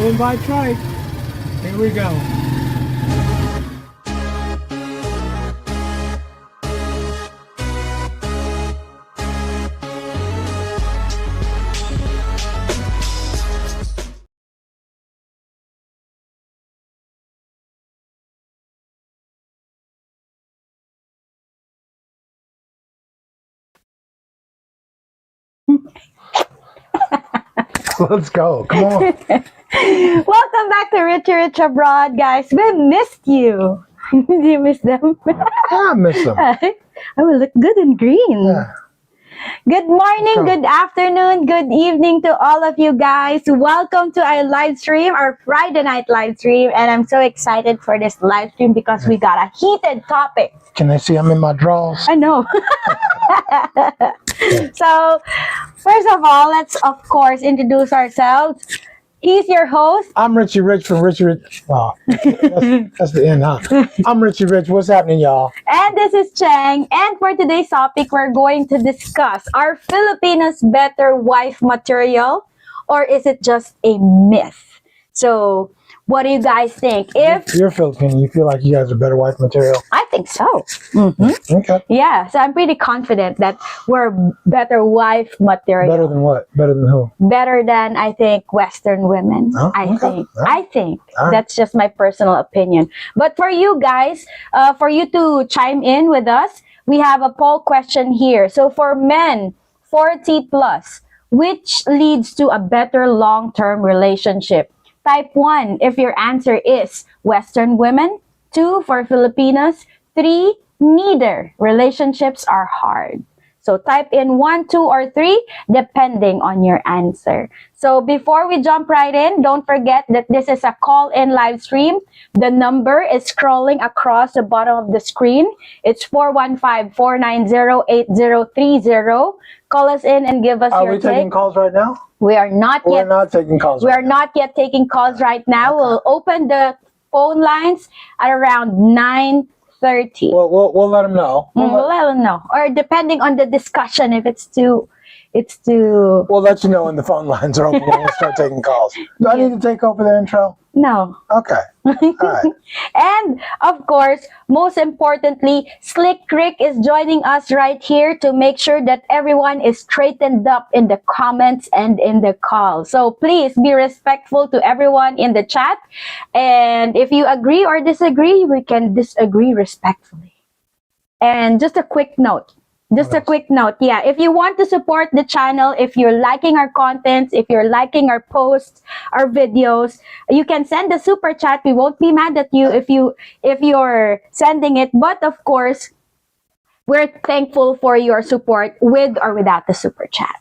invite twice. Here we go. Let's go. Come on. Welcome back to Richie Rich Abroad, guys. We missed you. Did you miss them? I miss them. I will look good in green. Yeah. Good morning, good afternoon, good evening to all of you guys. Welcome to our live stream, our Friday night live stream. And I'm so excited for this live stream because we got a heated topic. Can they see I'm in my drawers? I know. So, first of all, let's of course introduce ourselves. He's your host. I'm Richie Rich from Richie Rich. Oh, that's the end, huh? I'm Richie Rich. What's happening, y'all? And this is Cheng. And for today's topic, we're going to discuss, are Filipinas better wife material, or is it just a myth? So, what do you guys think? If you're Filipino, you feel like you guys are better wife material? I think so. Mm-hmm. Okay. Yeah, so I'm pretty confident that we're better wife material. Better than what? Better than who? Better than, I think, Western women. Oh, I okay. think. All right. I think. All right. That's just my personal opinion. But for you guys, for you to chime in with us, we have a poll question here. So for men 40 plus, which leads to a better long-term relationship? Type 1 if your answer is Western women. 2 for Filipinas. 3, neither. Relationships are hard. So type in 1, 2, or 3 depending on your answer. So before we jump right in, don't forget that this is a call-in live stream. The number is scrolling across the bottom of the screen. It's 415-490-8030. Call us in and give us your take. Are we taking calls right now? We are not yet. We're not taking calls. We are not yet taking calls right now. Okay. We'll open the phone lines at around 9:30. Well, we'll let them know. We'll let them know, or depending on the discussion, if it's too. We'll let you know when the phone lines are open. We'll start taking calls. Do I need to take over the intro? No. Okay. All right. And of course, most importantly, Slick Rick is joining us right here to make sure that everyone is straightened up in the comments and in the call. So please be respectful to everyone in the chat. And if you agree or disagree, we can disagree respectfully. And just a quick note. Yeah, if you want to support the channel, if you're liking our content, if you're liking our posts, our videos, you can send a super chat. We won't be mad at you if you're sending it. But of course, we're thankful for your support with or without the super chat.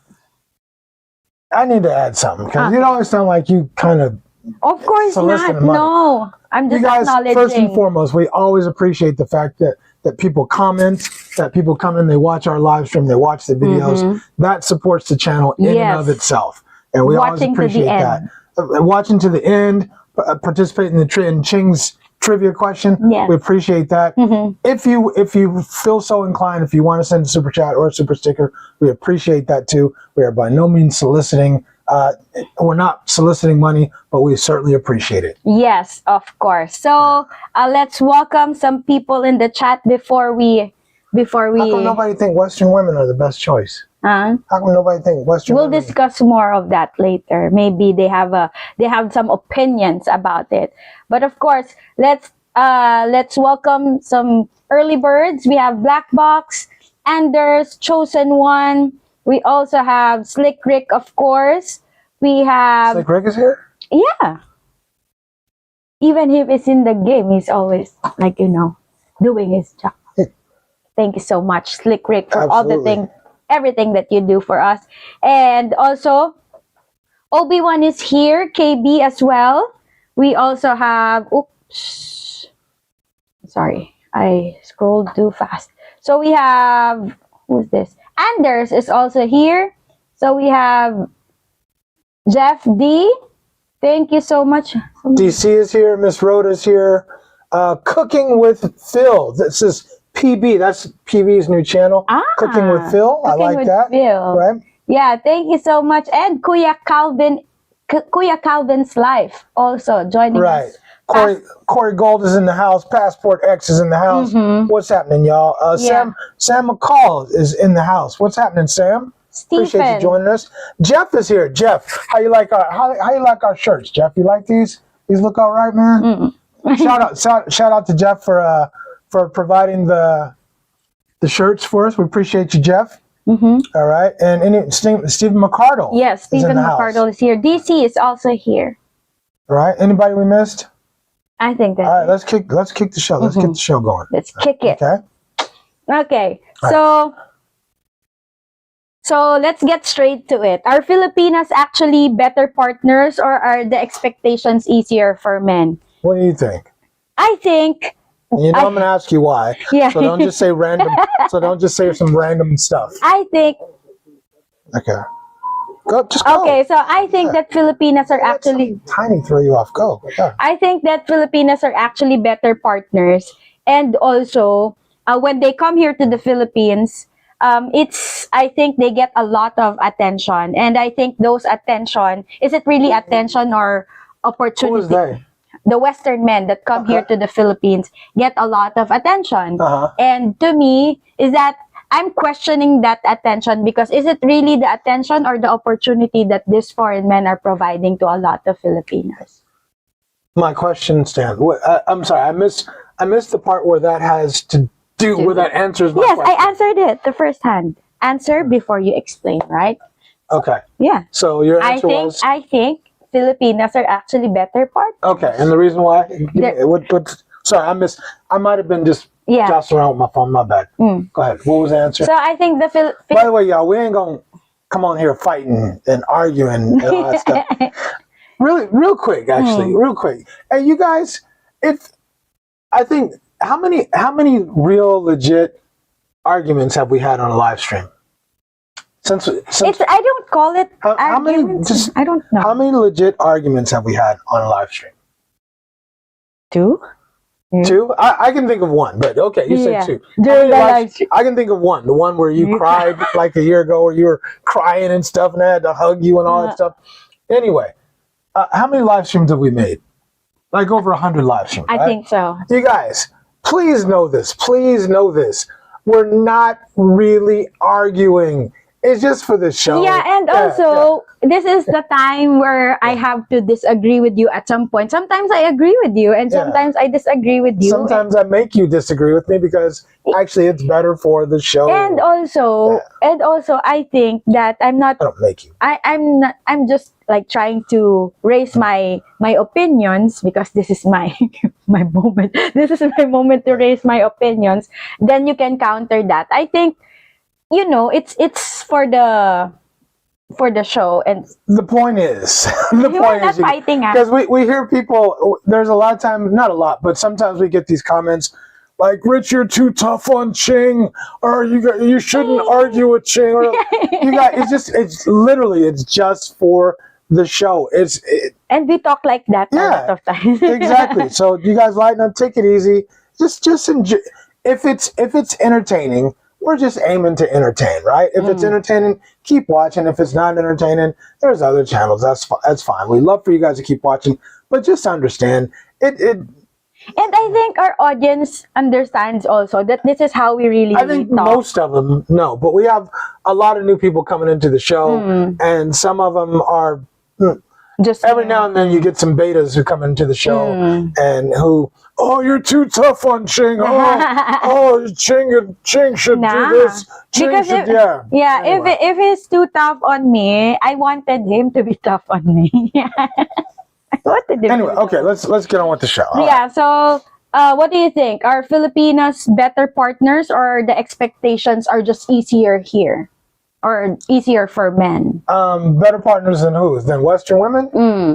I need to add something because you always sound like you kind of. Of course not. No, I'm just acknowledging. First and foremost, we always appreciate the fact that people comment, that people come in, they watch our live stream, they watch the videos. Mm-hmm. That supports the channel in and of itself. And we always appreciate that. Watching to the end, participating in Cheng's trivia question. Yes. We appreciate that. Mm-hmm. If you feel so inclined, if you want to send a super chat or a super sticker, we appreciate that too. We are by no means soliciting. We're not soliciting money, but we certainly appreciate it. Yes, of course. So let's welcome some people in the chat before we. How come nobody think Western women are the best choice? How come nobody think Western? We'll discuss more of that later. Maybe they have some opinions about it. But of course, let's welcome some early birds. We have Black Box, Anders, Chosen One. We also have Slick Rick, of course. We have... Slick Rick is here? Yeah. Even if he's in the game, he's always, doing his job. Thank you so much, Slick Rick, for all everything that you do for us. And also, Obi-Wan is here, KB as well. We also have... Oops. Sorry, I scrolled too fast. So we have... Who's this? Anders is also here. So we have Jeff D. Thank you so much. DC is here. Miss Rhoda's here. Cooking with Phil. This is PB. That's PB's new channel. Cooking with Phil. I like that. Phil. Right? Yeah, thank you so much. And Kuya Calvin Kuya Calvin's life also joining Right. us. Corey Gold is in the house. Passport X is in the house. What's happening, y'all? Sam McCall is in the house. What's happening, Sam? Appreciate you joining us. Jeff is here. Jeff, how you like our shirts? Jeff, you like these? These look all right, man. Shout out to Jeff for providing the shirts for us. We appreciate you, Jeff. All right, and Stephen McCardle. Yes, Stephen McCardle is here. DC is also here. All right. Anybody we missed? I think that's all right. Let's kick the show. Let's get the show going. Let's kick it. Okay. All So let's get straight to it. Are Filipinas actually better partners, or are the expectations easier for men? What do you think? I think. I'm going to ask you why. Yeah. So don't just say random. So don't just say some random stuff. I think. Okay. Go. Okay, so I think that Filipinas are actually tiny throw you off. Go. Yeah. I think that Filipinas are actually better partners, and also when they come here to the Philippines, I think they get a lot of attention, and I think those attention, is it really attention or opportunity? Who is they? The Western men that come here to the Philippines get a lot of attention, and to me is that I'm questioning that attention, because is it really the attention or the opportunity that these foreign men are providing to a lot of Filipinos? My question stands. I'm sorry, I missed the part where that has to do where that answers my question. Yes, I answered it the first hand. Answer before you explain, right? Okay. Yeah. So your answer was? I think Filipinas are actually better partners. Okay, and the reason why? Sorry, I might have been just jostling around with my phone. My bad. Go ahead. What was the answer? So I think By the way, y'all, we ain't gonna come on here fighting and arguing and all that stuff. Really, real quick, actually, real quick. Hey, you guys, I think how many real legit arguments have we had on a live stream? Since I don't call it how many? I don't know. How many legit arguments have we had on a live stream? 2? 2? I can think of one, but okay, you said 2. During the live stream. I can think of one. The one where you cried like a year ago, where you were crying and stuff, and I had to hug you and all that stuff. Anyway, how many live streams have we made? Like over 100 live streams. I think so. You guys, please know this. Please know this. We're not really arguing. It's just for the show. Yeah, and also, this is the time where I have to disagree with you at some point. Sometimes I agree with you, and sometimes I disagree with you. Sometimes I make you disagree with me, because actually it's better for the show. And also, I think that I'm not. I don't make you. I'm not. I'm just like trying to raise my opinions, because this is my moment. This is my moment to raise my opinions. Then you can counter that. I think. It's for the show, and the point is we're not fighting, because we hear people. There's a lot of time, not a lot, but sometimes we get these comments like, "Rich, you're too tough on Cheng," or "You shouldn't argue with Cheng." Or, you guys, it's just for the show. And we talk like that a lot of times. Exactly. So you guys lighten up, take it easy. Just enjoy. If it's entertaining, we're just aiming to entertain, right? If it's entertaining, keep watching. If it's not entertaining, there's other channels. That's fine. We'd love for you guys to keep watching, but just understand it. And I think our audience understands also that this is how we really I think talk. Most of them know, but we have a lot of new people coming into the show, and some of them are just every now and then you get some betas who come into the show and who, "Oh, you're too tough on Cheng. Oh, Cheng should do this. Anyway. If he's too tough on me, I wanted him to be tough on me." Anyway, okay, let's get on with the show. So what do you think? Are Filipinos better partners, or the expectations are just easier here, or easier for men? Better partners than who? Than Western women?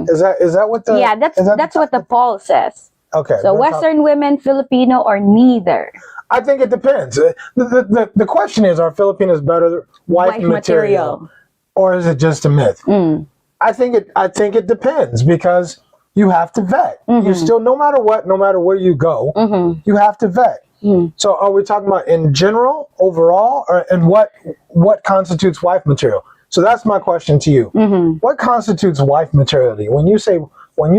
Is that what the? Yeah, that's what the poll says. Okay. So Western women, Filipino, or neither? I think it depends. The question is, are Filipinos better wife material, or is it just a myth? I think it depends, because you have to vet. You still, no matter where you go, you have to vet. So are we talking about in general, overall, and what constitutes wife material? So that's my question to you. What constitutes wife materiality? When you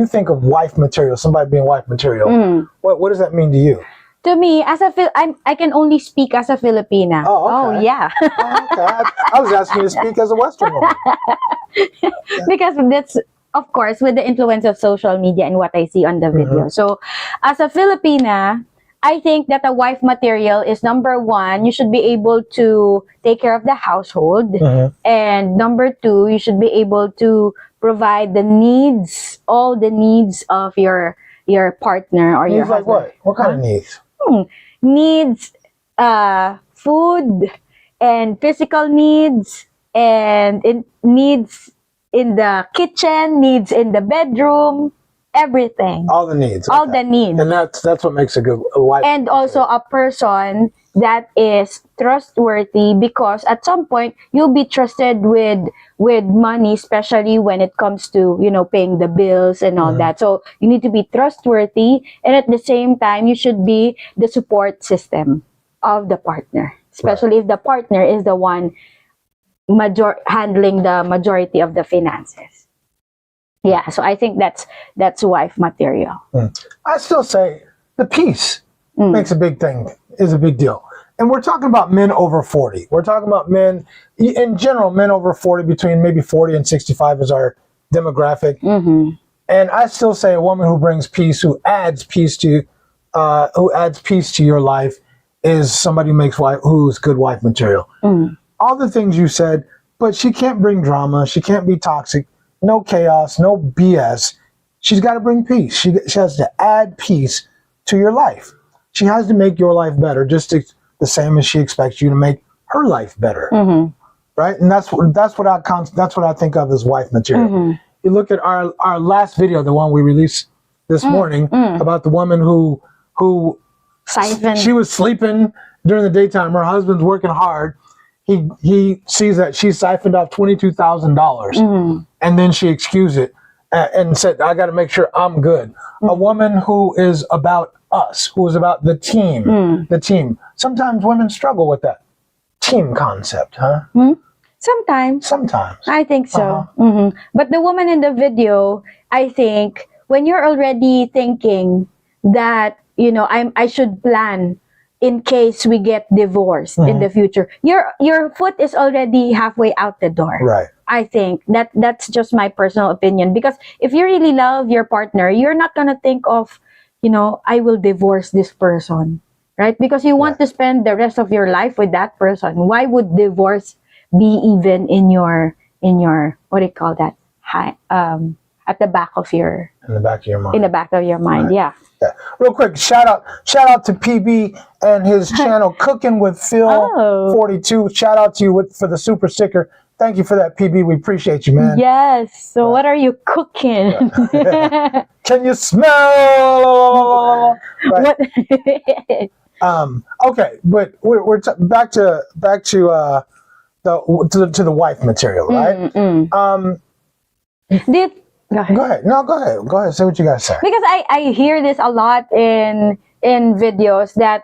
think of wife material, somebody being wife material, what does that mean to you? To me, I can only speak as a Filipina. Oh, okay. Oh, yeah. Oh, okay. I was asking you to speak as a Western woman. Because that's, of course, with the influence of social media and what I see on the video. So, as a Filipina, I think that a wife material is, number one, you should be able to take care of the household. And number two, you should be able to provide the needs, all the needs of your partner or your husband. Like what? What kind of needs? Needs, food and physical needs, and needs in the kitchen, needs in the bedroom, everything. All the needs. All the needs. And that's what makes a good wife. And also a person that is trustworthy, because at some point you'll be trusted with money, especially when it comes to, you know, paying the bills and all that. So you need to be trustworthy, and at the same time you should be the support system of the partner, especially if the partner is the one handling the majority of the finances. Yeah, so I think that's wife material. I still say the peace makes a big thing, is a big deal. And we're talking about men over 40. We're talking about men, in general, men over 40, between maybe 40 and 65 is our demographic. And I still say a woman who brings peace, who adds peace to your life, is somebody who's good wife material. All the things you said, but she can't bring drama. She can't be toxic. No chaos, no BS. She's got to bring peace. She has to add peace to your life. She has to make your life better, just the same as she expects you to make her life better, right? And that's what I think of as wife material. You look at our last video, the one we released this morning, about the woman who she was sleeping during the daytime. Her husband's working hard. He sees that she siphoned off $22,000, and then she excused it and said, "I got to make sure I'm good." A woman who is about us, who is about the team. The team. Sometimes women struggle with that team concept, huh? Sometimes. Sometimes. I think so. But the woman in the video, I think, when you're already thinking that, you know, I should plan in case we get divorced in the future, your foot is already halfway out the door. Right. I think that's just my personal opinion, because if you really love your partner, you're not gonna think of, you know, I will divorce this person, right? Because you want to spend the rest of your life with that person. Why would divorce be even in your what do you call that? At the back of your in the back of your mind. In the back of your mind, right. yeah. Real quick, shout out to PB and his channel Cooking with Phil 42. Shout out to you for the super sticker. Thank you for that, PB. We appreciate you, man. Yes. So what are you cooking? Can you smell? Right. What? Okay, but we're back to the wife material, right? Go ahead. No, go ahead. Go ahead. Say what you guys say. Because I hear this a lot in videos that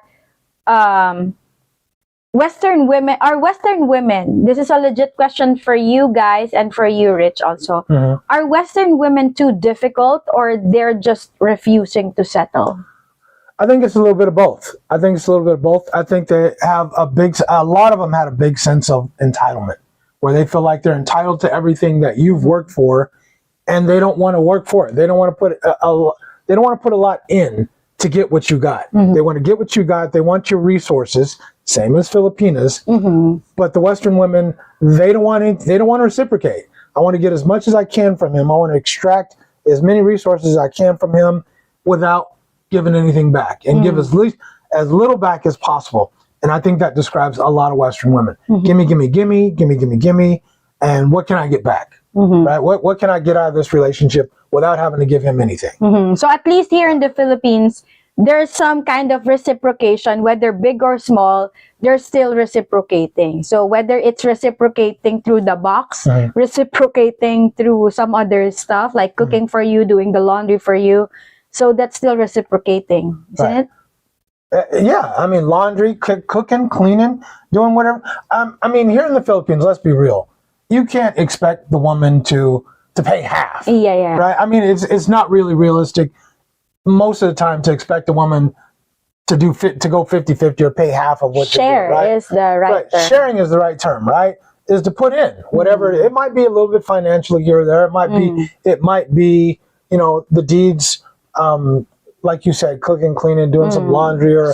Western women, this is a legit question for you guys and for you, Rich, also. Are Western women too difficult, or they're just refusing to settle? I think it's a little bit of both. I think they have a lot of them had a big sense of entitlement, where they feel like they're entitled to everything that you've worked for, and they don't want to work for it. They don't want to put a lot in to get what you got. They want to get what you got. They want your resources, same as Filipinas. But the Western women, they don't want to reciprocate. I want to get as much as I can from him. I want to extract as many resources as I can from him without giving anything back, and give as little back as possible. And I think that describes a lot of Western women. Gimme, gimme, gimme, gimme, gimme, gimme, and what can I get back? Right? What can I get out of this relationship without having to give him anything? So at least here in the Philippines, there's some kind of reciprocation, whether big or small, they're still reciprocating. So whether it's reciprocating through the box, reciprocating through some other stuff, like cooking for you, doing the laundry for you, so that's still reciprocating, isn't it? Yeah, I mean, laundry, cooking, cleaning, doing whatever. I mean, here in the Philippines, let's be real. you can't expect the woman to pay half. Yeah. Right? I mean, it's not really realistic most of the time to expect a woman to go 50-50 or pay half of what share they do, right? is the right term. Sharing is the right term, right? Is to put in whatever it might be, a little bit financially here or there. It might be the deeds, like you said, cooking, cleaning, doing some laundry, or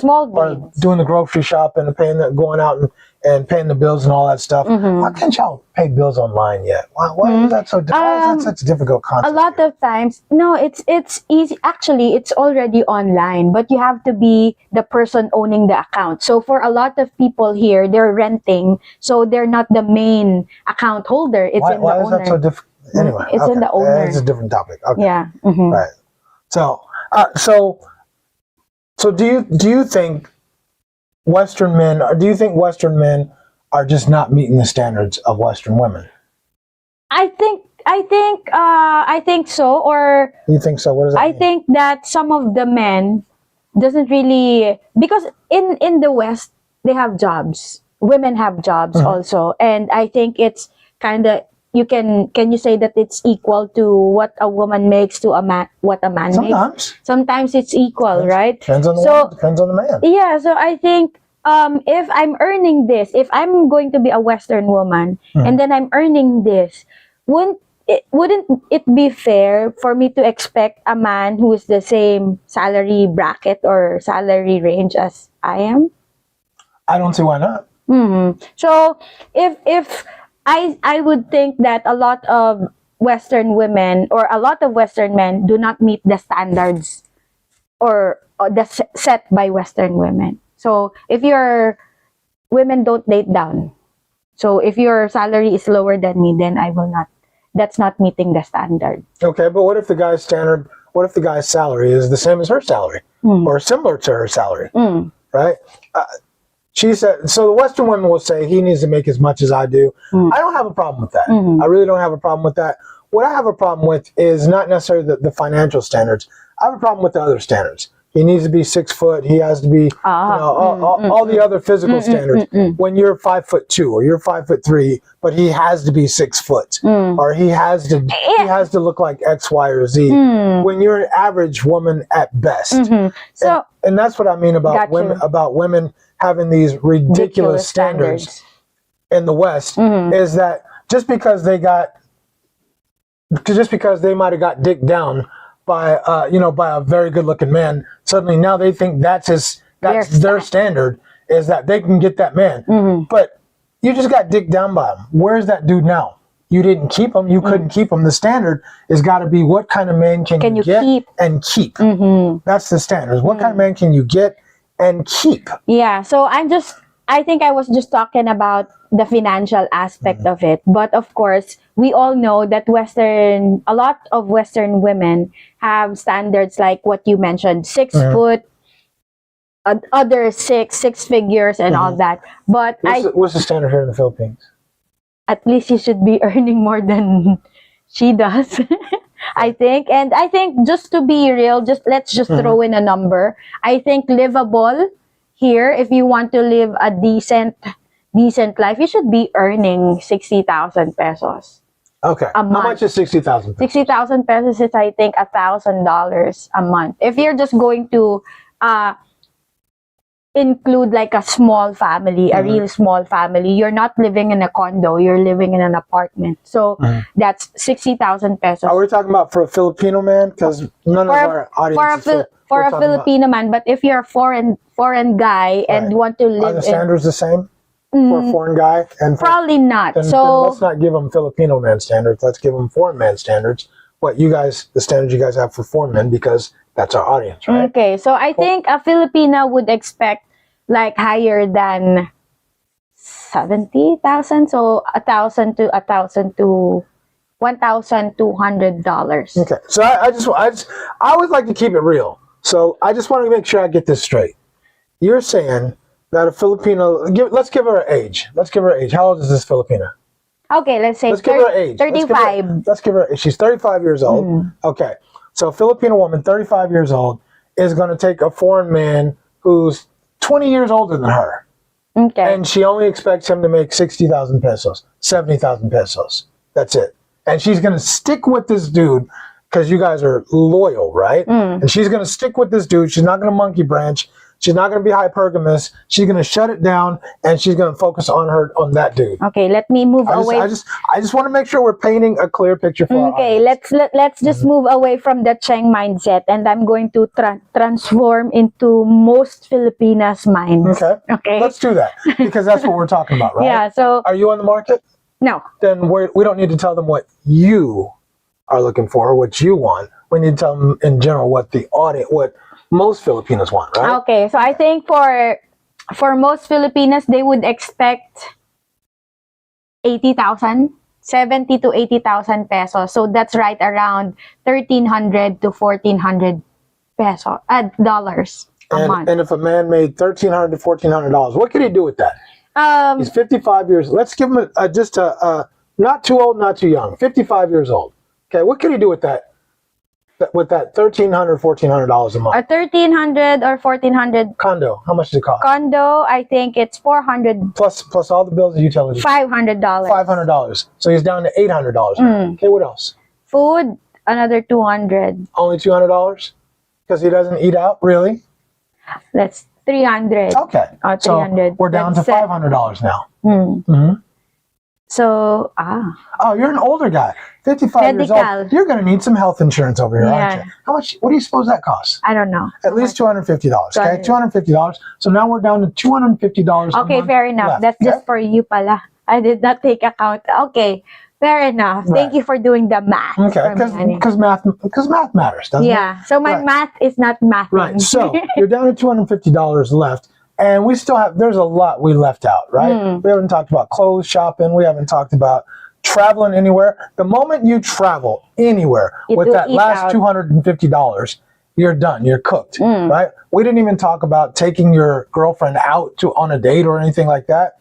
doing the grocery shop and going out and paying the bills and all that stuff. Why can't y'all pay bills online yet? Why is that so? Why is that such a difficult concept? A lot of times, no, it's easy. Actually, it's already online, but you have to be the person owning the account. So for a lot of people here, they're renting, so they're not the main account holder. It's in the owner. Why is that so difficult? Anyway, it's in the owner. It's a different topic. Okay. Yeah. Right. So do you think Western men are just not meeting the standards of Western women? I think so. Or you think so? What does that mean? I think that some of the men doesn't really, because in the West they have jobs. Women have jobs also, and I think it's kind of, can you say that it's equal to what a woman makes to a man, what a man makes? Sometimes it's equal, right? Depends on the woman, depends on the man. Yeah, so I think if I'm earning this, if I'm going to be a Western woman and then I'm earning this, wouldn't it be fair for me to expect a man who is the same salary bracket or salary range as I am? I don't see why not. So if I would think that a lot of Western women or a lot of Western men do not meet the standards or the set by Western women. So if women don't date down. So if your salary is lower than me, then I will not. That's not meeting the standard. Okay, but what if the guy's salary is the same as her salary or similar to her salary, right? She said, so the Western women will say he needs to make as much as I do. I don't have a problem with that. I really don't have a problem with that. What I have a problem with is not necessarily the financial standards. I have a problem with the other standards. He needs to be 6 foot. He has to be, all the other physical standards. When you're 5'2" or you're 5'3", but he has to be 6 foot, or he has to look like X, Y, or Z. When you're an average woman at best, so and that's what I mean about women having these ridiculous standards in the West. Is that just because they might have got dicked down by a very good looking man, suddenly now they think that's their standard, is that they can get that man. But you just got dicked down by him. Where's that dude now? You didn't keep him. You couldn't keep him. The standard has got to be, what kind of man can you get keep? And keep? That's the standard. What kind of man can you get and keep? Yeah. So I think I was just talking about the financial aspect of it. But of course, we all know that a lot of Western women have standards like what you mentioned, 6 foot, other six figures and all that. But what's the standard here in the Philippines? At least you should be earning more than she does. I think. And I think, just to be real, let's just throw in a number. I think livable here, if you want to live a decent life, you should be earning 60,000 pesos. Okay. A month. How much is 60,000? 60,000 pesos is, I think, $1,000 a month. If you're just going to include like a small family, a real small family, you're not living in a condo, you're living in an apartment. So that's 60,000 pesos. Are we talking about for a Filipino man? Because none of our audience for a Filipino man, but if you're a foreign guy and want to live, are the standards the same for a foreign guy? And probably not. Then let's not give them Filipino man standards. Let's give them foreign man standards. The standards you guys have for foreign men, because that's our audience, right? Okay, so I think a Filipina would expect like higher than 70,000, so $1,000 to $1,200. Okay, so I always like to keep it real. So I just want to make sure I get this straight. You're saying that a Filipino, let's give her an age. Let's give her an age. How old is this Filipina? Okay, let's say give her an age. 35. Let's give her, she's 35 years old. Okay, so a Filipino woman, 35 years old, is going to take a foreign man who's 20 years older than her. Okay. And she only expects him to make 60,000 pesos, 70,000 pesos. That's it. And she's going to stick with this dude because you guys are loyal, right? And she's going to stick with this dude. She's not going to monkey branch. She's not going to be hypergamous. She's going to shut it down, and she's going to focus on that dude. Okay, let me move away. I just want to make sure we're painting a clear picture for our audience. let's just move away from the Cheng mindset, and I'm going to transform into most Filipinas minds. Okay. Let's do that because that's what we're talking about, right? Yeah. So, are you on the market? No. Then we don't need to tell them what you are looking for, what you want. We need to tell them in general what the audience, what most Filipinos want, right? Okay, so I think for most Filipinas, they would expect 80,000, 70 to 80,000 pesos. So that's right around 1,300 to 1,400 peso dollars a month. And if a man made $1,300 to $1,400, what could he do with that? He's 55 years. Let's give him just a not too old, not too young. 55 years old. Okay, what could he do with that? With that $1,300, $1,400 a month. A 1,300 or 1,400 condo. How much does it cost? Condo, I think it's 400 plus all the bills and utilities. $500. $500. So he's down to $800. Okay, what else? Food, another 200. Only $200 because he doesn't eat out, really? That's 300. Okay, or 300. So we're down to $500 now. So oh, you're an older guy, 55 years old. You're going to need some health insurance over here, aren't you? How much? What do you suppose that costs? I don't know. At least $250. Okay, $250. So now we're down to $250. Okay, fair enough. That's just for you, pala. I did not take account. Okay, fair enough. Thank you for doing the math. Okay, because math matters, doesn't it? Yeah. So my math is not math. Right. So you're down to $250 left. And we still have, there's a lot we left out, right? We haven't talked about clothes shopping. We haven't talked about traveling anywhere. The moment you travel anywhere with that last $250, you're done. You're cooked, right? We didn't even talk about taking your girlfriend out on a date or anything like that.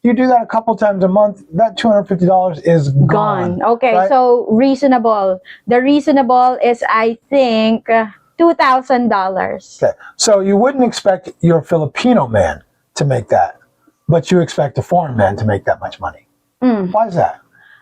You do that a couple times a month, that $250 is gone. Okay, right? So reasonable. The reasonable is, I think, $2,000. Okay, so you wouldn't expect your Filipino man to make that, but you expect a foreign man to make that much money. Why is that?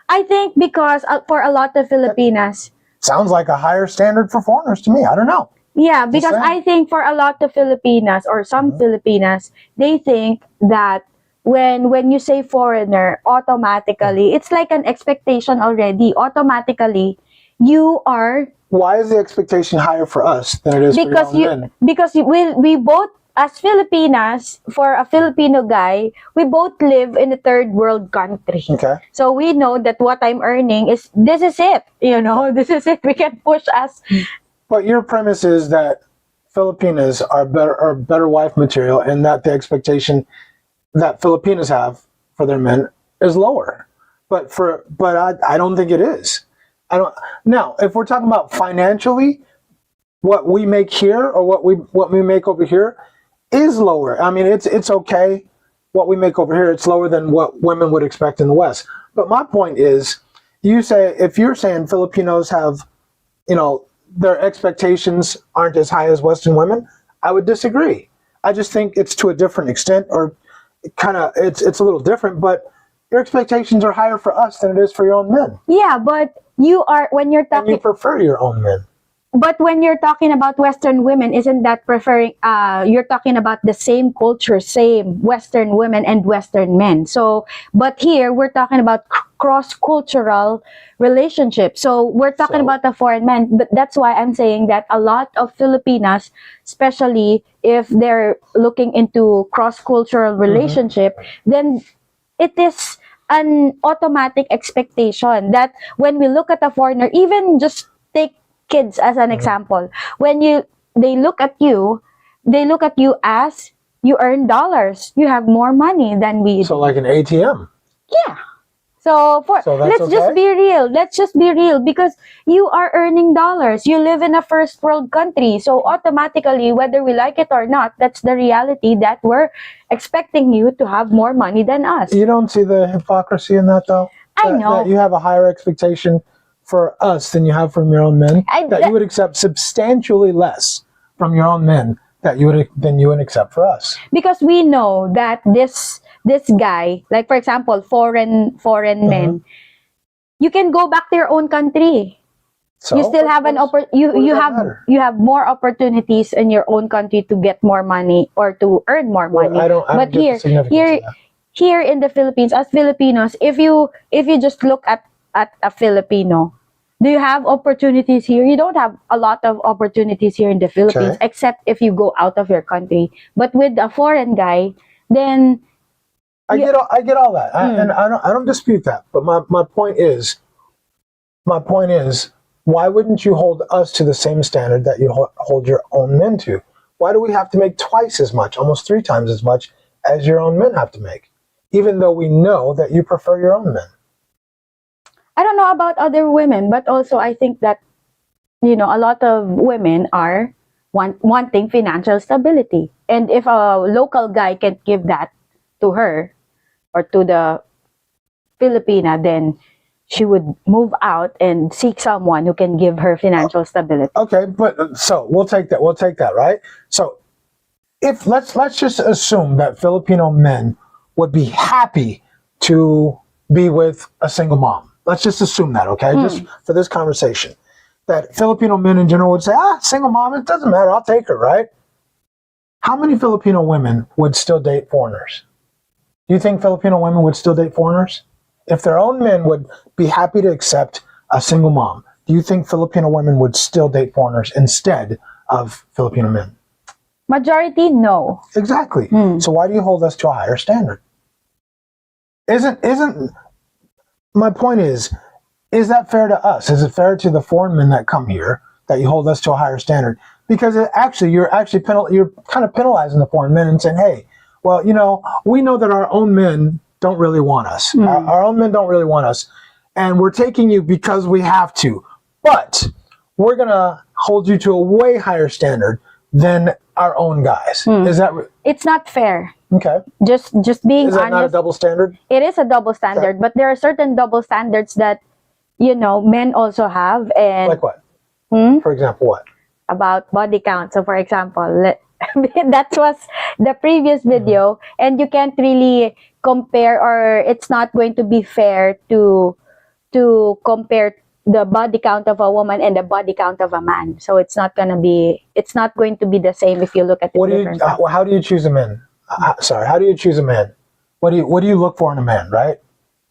I think because for a lot of Filipinas, sounds like a higher standard for foreigners to me. I don't know. Yeah, because I think for a lot of Filipinas or some Filipinas, they think that when you say foreigner, automatically, it's like an expectation already. Automatically, you are. Why is the expectation higher for us than it is for your own men? Because we both, as Filipinas, for a Filipino guy, we both live in a third world country. Okay. So we know that what I'm earning this is it. This is it. We can push us. But your premise is that Filipinas are better wife material, and that the expectation that Filipinas have for their men is lower. But I don't think it is. Now, if we're talking about financially, what we make here or what we make over here is lower. I mean, it's okay. What we make over here, it's lower than what women would expect in the West. But my point is, if you're saying Filipinos have, their expectations aren't as high as Western women, I would disagree. I just think it's to a different extent, or kind of it's a little different, but your expectations are higher for us than it is for your own men. Yeah, but when you're talking, and you prefer your own men. But when you're talking about Western women, isn't that preferring? You're talking about the same culture, same Western women and Western men. So, but here we're talking about cross-cultural relationships. So we're talking about the foreign men. But that's why I'm saying that a lot of Filipinas, especially if they're looking into cross-cultural relationship, then it is an automatic expectation that when we look at a foreigner, even just take kids as an example, when they look at you as you earn dollars, you have more money than we do. So like an ATM. Yeah. So let's just be real. Let's just be real, because you are earning dollars. You live in a first world country. So automatically, whether we like it or not, that's the reality that we're expecting you to have more money than us. You don't see the hypocrisy in that, though? I know. That you have a higher expectation for us than you have from your own men? That you would accept substantially less from your own men that you would accept for us. Because we know that this guy, like for example, foreign men, you can go back to your own country. So you still have you have more opportunities in your own country to get more money or to earn more money. I don't but get the significance of that. here in the Philippines, as Filipinos, if you just look at a Filipino, do you have opportunities here? You don't have a lot of opportunities here in the Philippines, except if you go out of your country. But with a foreign guy, then I get all that, and I don't dispute that. But my point is, why wouldn't you hold us to the same standard that you hold your own men to? Why do we have to make twice as much, almost 3 times as much as your own men have to make, even though we know that you prefer your own men? I don't know about other women, but also I think that, a lot of women are wanting financial stability. And if a local guy can't give that to her or to the Filipina, then she would move out and seek someone who can give her financial stability. Okay, but so we'll take that, right? So if let's just assume that Filipino men would be happy to be with a single mom. Let's just assume that, okay? Just for this conversation. That Filipino men in general would say, single mom, it doesn't matter, I'll take her, right? How many Filipino women would still date foreigners? Do you think Filipino women would still date foreigners? If their own men would be happy to accept a single mom, do you think Filipino women would still date foreigners instead of Filipino men? Majority, no. Exactly. So why do you hold us to a higher standard? Isn't my point is that fair to us? Is it fair to the foreign men that come here that you hold us to a higher standard? Because you're kind of penalizing the foreign men and saying, hey, well, we know that our own men don't really want us. Our own men don't really want us. And we're taking you because we have to. But we're going to hold you to a way higher standard than our own guys. Is that... It's not fair. Okay. Just being honest. Is that not a double standard? It is a double standard, but there are certain double standards that, men also have. And like what? For example, what? About body count. So, for example, that was the previous video, and you can't really compare, or it's not going to be fair to compare the body count of a woman and the body count of a man. So it's not going to be the same if you look at it. How do you choose a man? How do you choose a man? What do you look for in a man, right?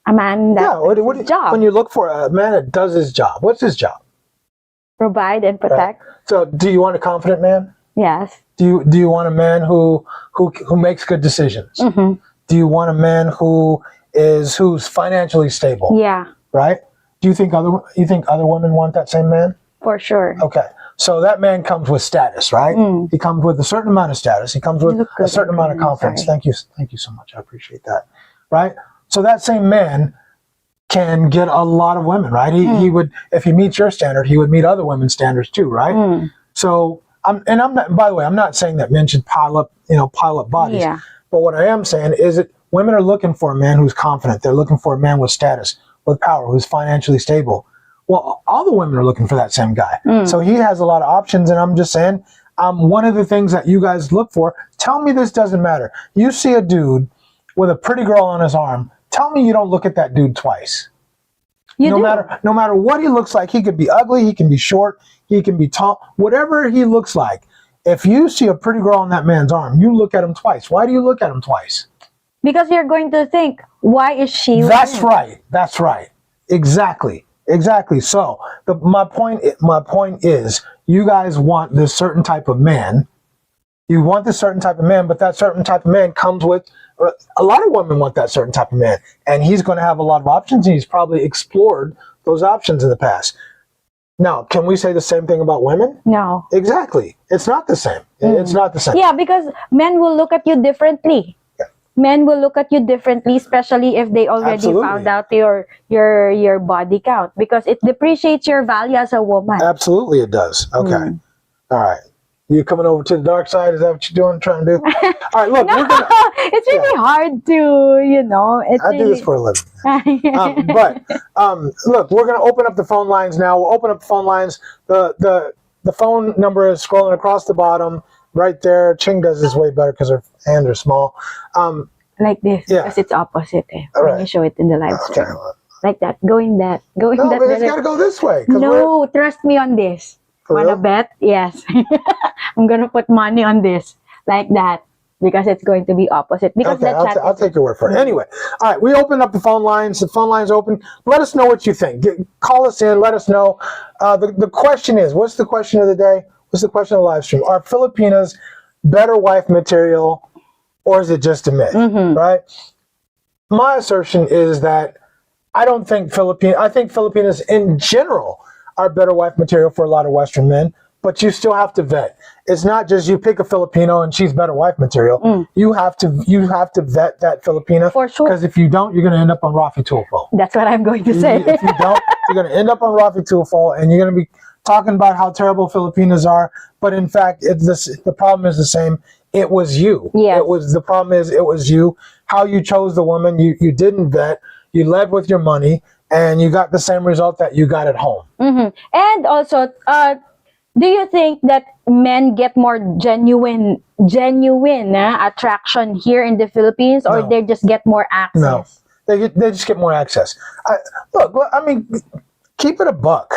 A man that job. When you look for a man that does his job, what's his job? Provide and protect. Right. So do you want a confident man? Yes. Do you want a man who makes good decisions? Do you want a man who's financially stable? Yeah. Right? Do you think other women want that same man? For sure. Okay. So that man comes with status, right? He comes with a certain amount of status. He comes with a certain amount of confidence. Thank you so much. I appreciate that. Right? So that same man can get a lot of women, right? He would, if he meets your standard, he would meet other women's standards too, right? So I'm not, by the way, I'm not saying that men should pile up bodies. Yeah. But what I am saying is that women are looking for a man who's confident. They're looking for a man with status, with power, who's financially stable. Well, all the women are looking for that same guy. So he has a lot of options, and I'm just saying, one of the things that you guys look for, tell me this doesn't matter. You see a dude with a pretty girl on his arm, tell me you don't look at that dude twice. No matter what he looks like, he could be ugly, he can be short, he can be tall, whatever he looks like. If you see a pretty girl on that man's arm, you look at him twice. Why do you look at him twice? Because you're going to think, why is she? That's right. Exactly. So my point is, you guys want this certain type of man. You want this certain type of man, but that certain type of man comes with, a lot of women want that certain type of man, and he's going to have a lot of options, and he's probably explored those options in the past. Now, can we say the same thing about women? No. Exactly. It's not the same. It's not the same. Yeah, because men will look at you differently. Yeah. Men will look at you differently, especially if they already found out your body count, because it depreciates your value as a woman. Absolutely, it does. Okay. All right. You coming over to the dark side? Is that what you're doing? Trying to do? All right, look. No, it's really hard to, I do this for a living. But look, we're going to open up the phone lines now. We'll open up the phone lines. The phone number is scrolling across the bottom. right there. Cheng does this way better because her hands are small. Like this, Yeah. because it's opposite. All When right. you show it in the live stream. Okay. Like that, going that No, but it's direction. got to go this way. 'Cause No, trust me on this. For Wanna real? bet? Yes. I'm gonna put money on this. Like that. Because it's going to be opposite. Because Okay, the chat I'll take your word for it. Anyway, all right, we opened up the phone lines. The phone lines open. Let us know what you think. Call us in. Let us know. The question is, what's the question of the day? What's the question of the live stream? Are Filipinas better wife material, or is it just a myth? Right? My assertion is that I think Filipinas in general are better wife material for a lot of Western men, but you still have to vet. It's not just you pick a Filipino and she's better wife material. You have to vet that Filipina. For sure. Because if you don't, you're going to end up on Rafi Tulfo. That's what I'm going to say. If you don't, you're going to end up on Rafi Tulfo, and you're going to be talking about how terrible Filipinas are. But in fact, the problem is the same. It was you. Yes. The problem is it was you. How you chose the woman. You didn't vet. You led with your money, and you got the same result that you got at home. And also, do you think that men get more genuine attraction here in the Philippines, or No. they just get more access? No, they just get more access. Look, I mean, keep it a buck.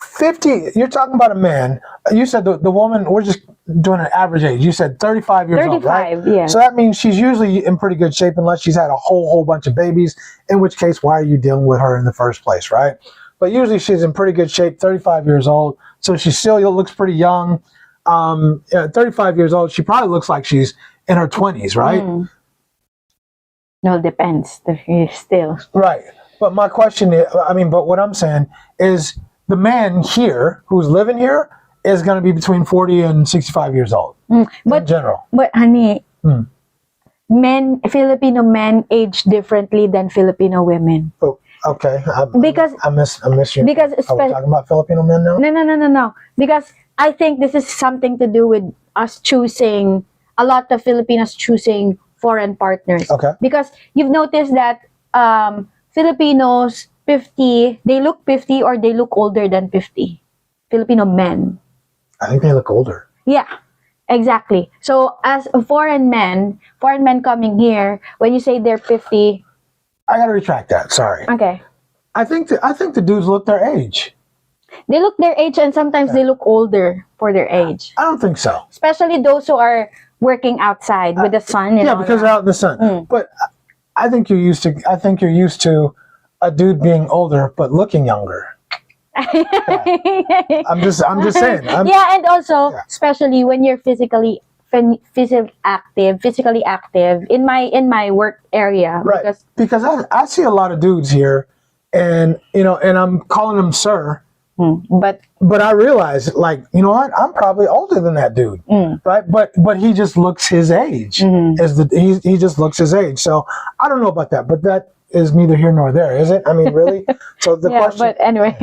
50. You're talking about a man. You said the woman. We're just doing an average age. You said 35 years old, right? 35, yeah. So that means she's usually in pretty good shape, unless she's had a whole bunch of babies. In which case, why are you dealing with her in the first place, right? But usually she's in pretty good shape. 35 years old, so she still looks pretty young. 35 years old. She probably looks like she's in her 20s, right? No, it depends. Still. Right. But my question is, but what I'm saying is, the man here who's living here is going to be between 40 and 65 years old in general. But honey, Filipino men age differently than Filipino women. Oh, okay. I miss you. Because Are we talking about Filipino men now? No. Because I think this is something to do with us choosing, a lot of Filipinos choosing foreign partners. Okay. Because you've noticed that Filipinos 50, they look 50 or they look older than 50. Filipino men. I think they look older. Yeah, exactly. So as a foreign men coming here, when you say they're 50. I got to retract that. Sorry. Okay. I think the dudes look their age. They look their age, and sometimes they look older for their age. I don't think so. Especially those who are working outside with the sun. Yeah, because they're out in the sun. But I think you're used to a dude being older but looking younger. Yeah. I'm just saying. And also, especially when you're physically active in my work area, right? Because I see a lot of dudes here, and I'm calling them sir, but I realize, like, you know what, I'm probably older than that dude, right? But he just looks his age. He just looks his age. So I don't know about that, but that is neither here nor there, is it? I mean, really? So the question. But anyway.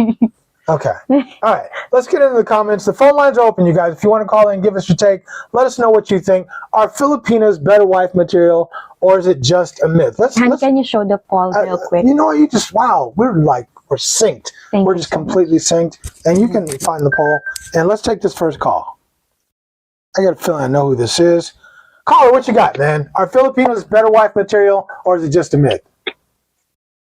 Okay. All right. Let's get into the comments. The phone lines are open, you guys. If you want to call in, give us your take. Let us know what you think. Are Filipinas better wife material, or is it just a myth? Can you show the poll real quick? You know what? We're synced. We're just completely synced. And you can find the poll. And let's take this first call. I got a feeling I know who this is. Caller, what you got, man? Are Filipinas better wife material, or is it just a myth?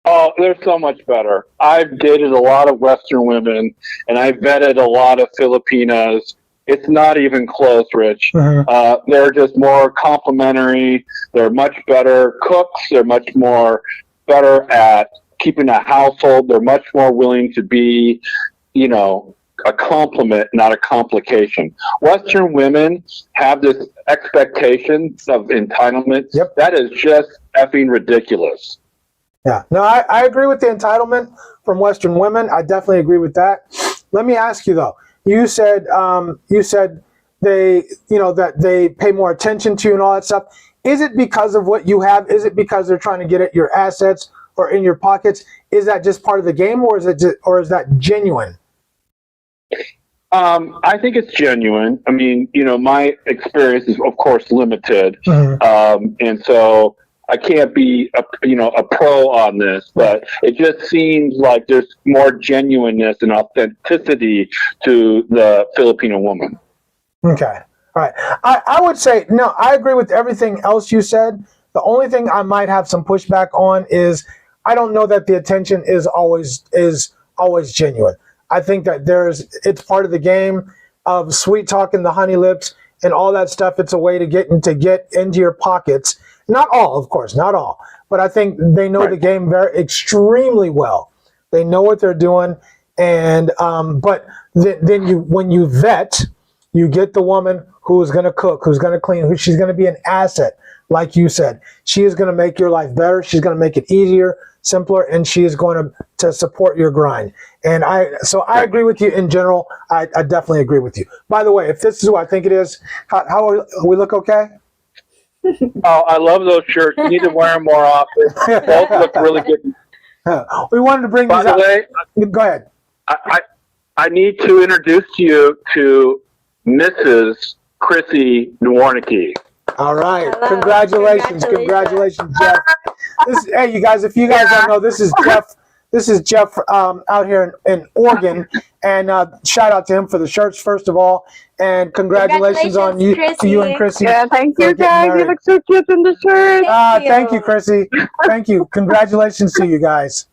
Oh, they're so much better. I've dated a lot of Western women, and I vetted a lot of Filipinas. It's not even close, Rich. They're just more complimentary. They're much better cooks. They're much more better at keeping a household. They're much more willing to be, a compliment, not a complication. Western women have this expectation of entitlement. Yep. That is just effing ridiculous. Yeah, no, I agree with the entitlement from Western women. I definitely agree with that. Let me ask you though. You said they, that they pay more attention to you and all that stuff. Is it because of what you have? Is it because they're trying to get at your assets or in your pockets? Is that just part of the game, or is that genuine? I think it's genuine. I mean, my experience is of course limited, and so I can't be a pro on this, but it just seems like there's more genuineness and authenticity to the Filipino woman. Okay. All right. I would say, no, I agree with everything else you said. The only thing I might have some pushback on is I don't know that the attention is always genuine. I think that it's part of the game of sweet talking, the honey lips, and all that stuff. It's a way to get into your pockets. Not all, of course, not all. But I think they know the game extremely well. They know what they're doing. And but then when you vet, you get the woman who's going to cook, who's going to clean, she's going to be an asset. Like you said, she is going to make your life better. She's going to make it easier, simpler, and she is going to support your grind. And I agree with you in general. I definitely agree with you. By the way, if this is what I think it is, how we look okay? Oh, I love those shirts. You need to wear them more often. Both look really good. We wanted to bring By these the up. way, Go ahead. I need to introduce you to Mrs. Chrissy Nwarnicki. All right. Hello. Congratulations, Jeff. Hey, you guys, if you guys don't know, this is Jeff. This is Jeff out here in Oregon. And shout out to him for the shirts, first of all. And congratulations on you, to you and Chrissy. Yeah, thank you guys. You look so cute in the shirt. Thank you, Chrissy. Thank you. Congratulations to you guys.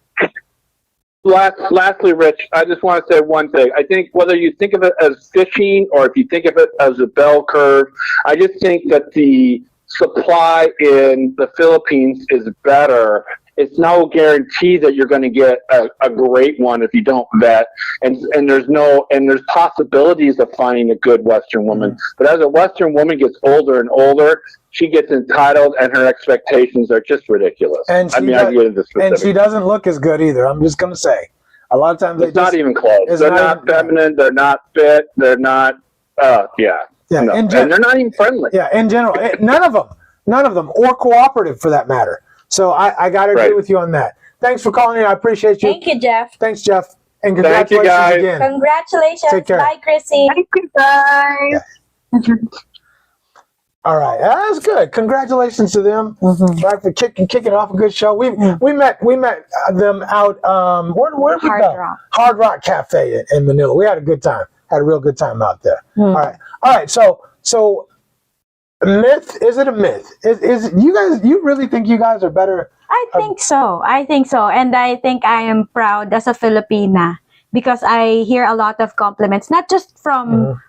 Lastly, Rich, I just want to say one thing. I think whether you think of it as fishing or if you think of it as a bell curve, I just think that the supply in the Philippines is better. It's no guarantee that you're going to get a great one if you don't vet, and there's possibilities of finding a good Western woman. But as a Western woman gets older and older, she gets entitled, and her expectations are just ridiculous. And I get into specifics. And she doesn't look as good either. I'm just going to say, a lot of times it's not even close. They're not feminine. They're not fit. They're not. Yeah. No. And they're not even friendly. Yeah. In general, none of them, or cooperative for that matter. So I got to agree with you on that. Thanks for calling in. I appreciate you. Thank you, Jeff. Thanks, Jeff. And congratulations again. Congratulations. Take care. Bye, Chrissy. Thank you guys. Yeah. All right, that's good. Congratulations to them, right, for kicking off a good show. We met them out. Where did we go? Hard Rock Cafe in Manila. We had a good time. Had a real good time out there. All right. So myth? Is it a myth? Is you guys? You really think you guys are better? I think so. And I think I am proud as a Filipina because I hear a lot of compliments, not just from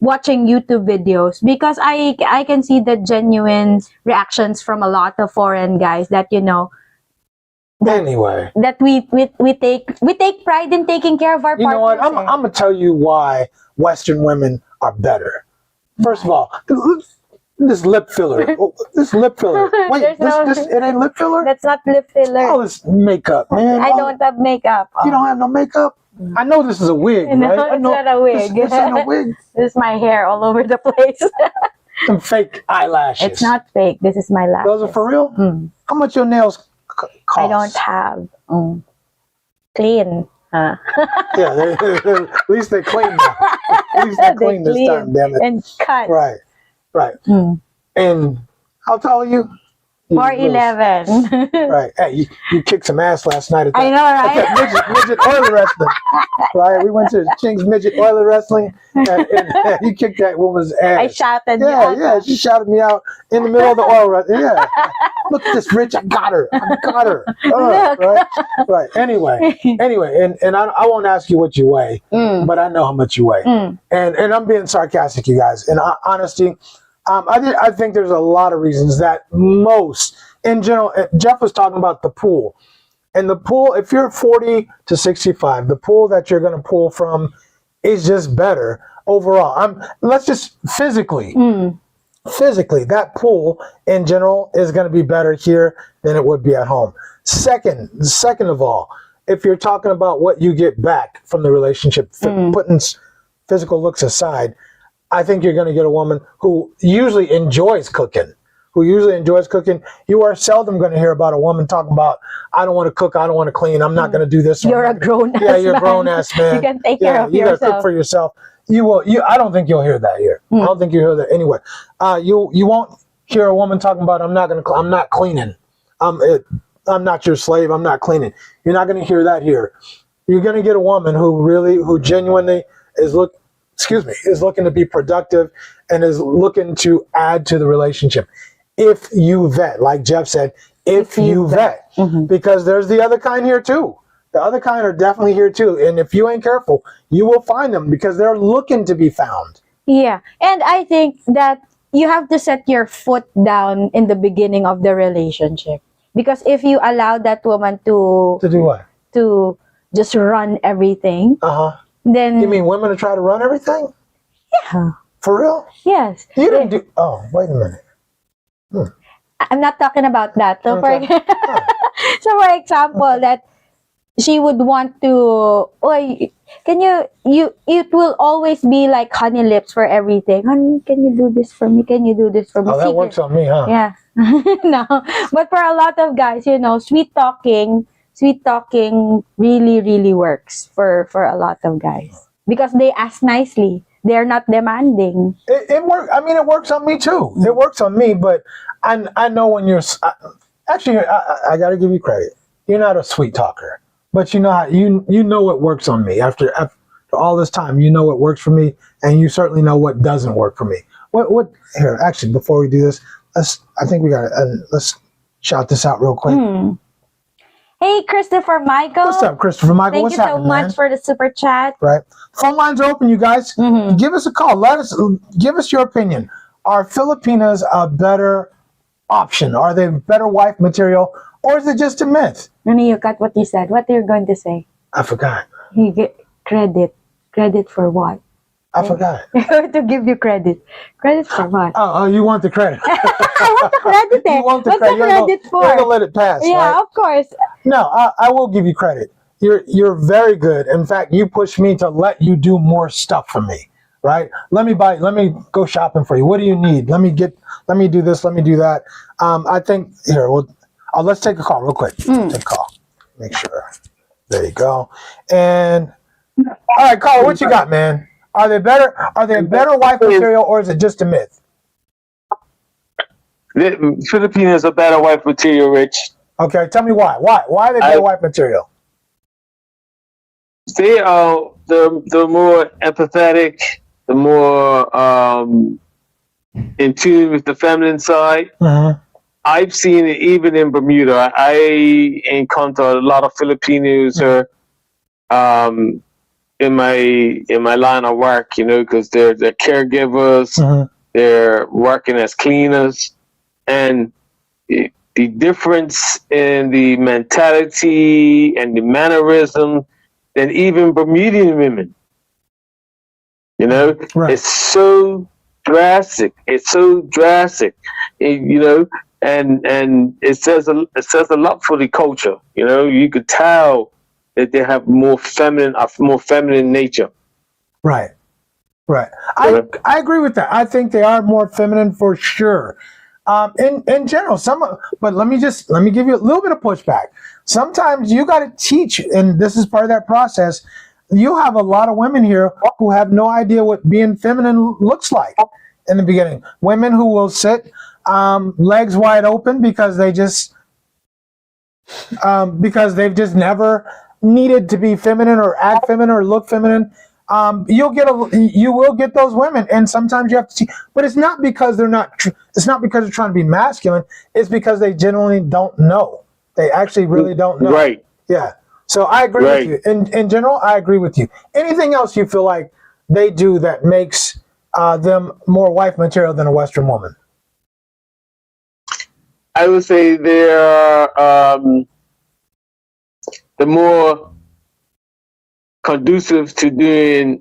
watching YouTube videos, because I can see the genuine reactions from a lot of foreign guys that that we take pride in taking care of our partners. You know what? I'm gonna tell you why Western women are better. First of all, this lip filler. This lip filler. Wait, it ain't lip filler? That's not lip filler. All this makeup, man. I don't have makeup. You don't have no makeup? I know this is a wig, right? No, it's not a wig. This ain't a wig. This is my hair all over the place. Some fake eyelashes. It's not fake. This is my lashes. Those are for real? How much your nails cost? I don't have. Clean. Yeah, at least they're clean now. At least they're clean this time, damn it. And cut. Right. And how tall are you? 4'11". Right. Hey, you kicked some ass last night at that. I know, right? midget oily wrestling. Right. We went to Cheng's midget oily wrestling, and you kicked that woman's ass. I shouted. Yeah. She shouted me out in the middle of the oil wrestling. Yeah. Look at this, Rich. I got her. Right. Anyway, and I won't ask you what you weigh, but I know how much you weigh, and I'm being sarcastic, you guys. In honesty. I think there's a lot of reasons that most, in general, Jeff was talking about the pool. And the pool, if you're 40 to 65, the pool that you're going to pull from is just better overall. Let's just physically, that pool in general is going to be better here than it would be at home. Second of all, if you're talking about what you get back from the relationship, putting physical looks aside, I think you're going to get a woman who usually enjoys cooking. You are seldom going to hear about a woman talking about, I don't want to cook, I don't want to clean, I'm not going to do this. You're a grown ass man. Yeah, you're a grown ass man. You can take care of you yourself. You got to cook for yourself. I don't think you'll hear that here. I don't think you'll hear that anywhere. You won't hear a woman talking about, I'm not cleaning. I'm not your slave, I'm not cleaning. You're not going to hear that here. You're going to get a woman who genuinely is is looking to be productive and is looking to add to the relationship. If you vet, like Jeff said, if you vet, because there's the other kind here too. The other kind are definitely here too. And if you ain't careful, you will find them because they're looking to be found. Yeah. And I think that you have to set your foot down in the beginning of the relationship. Because if you allow that woman to do what? To just run everything, then... You mean women to try to run everything? Yeah. For real? Yes. You didn't do... Oh, wait a minute. I'm not talking about that. So, Okay. so for example, that she would want to, it will always be like honey lips for everything. Honey, can you do this for me? Can you do this for me? Oh, that works on me, huh? Yeah. No. But for a lot of guys, sweet talking really, really works for a lot of guys. Because they ask nicely. They're not demanding. It works. I mean, it works on me too. It works on me, but I know when you're... Actually, I got to give you credit. You're not a sweet talker. But you know how you know what works on me after all this time. You know what works for me, and you certainly know what doesn't work for me. What here? Actually, before we do this, let's shout this out real quick. Hey, Christopher Michael. What's up, Christopher Michael? What's happening, Thank you so much for the super chat. Right, phone lines are open, you guys. Give us a call. Give us your opinion. Are Filipinas a better option? Are they better wife material? Or is it just a myth? Nani, you got what you said. What are you going to say? I forgot. You get credit. Credit for what? I forgot. To give you credit. Credit for what? Oh, you want the credit. I want the credit. You want the What's credit. the credit for? You're going to let it pass, Yeah, right? of course. No, I will give you credit. You're very good. In fact, you pushed me to let you do more stuff for me, right? Let me go shopping for you. What do you need? Let me do this, let me do that. I think, here, let's take a call real quick. Take a call. Make sure. There you go. And all right, caller, what you got, man? Are they a better wife material, or is it just a myth? The Filipinas are better wife material, Rich. Okay, tell me why. Why are they better wife material? They are the more empathetic, the more in tune with the feminine side. I've seen it even in Bermuda. I encounter a lot of Filipinos who in my line of work, because they're caregivers, they're working as cleaners, and the difference in the mentality and the mannerism than even Bermudian women. Right. It's so drastic. And it says a lot for the culture. You could tell that they have more feminine nature. Right. I agree with that. I think they are more feminine for sure. In general, but let me give you a little bit of pushback. Sometimes you got to teach, and this is part of that process. You have a lot of women here who have no idea what being feminine looks like in the beginning. Women who will sit legs wide open because they've just never needed to be feminine or act feminine or look feminine. You will get those women, and sometimes you have to see, but it's not because they're trying to be masculine. It's because they genuinely don't know. They actually really don't know. Right. Yeah. So I agree with you. In general, I agree with you. Anything else you feel like they do that makes them more wife material than a Western woman? I would say they're the more conducive to doing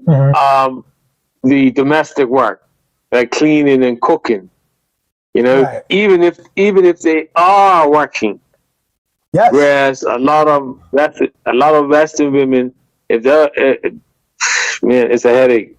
the domestic work, like cleaning and cooking. Right. Even if they are working. Yes. Whereas a lot of Western women, if they're man, it's a headache.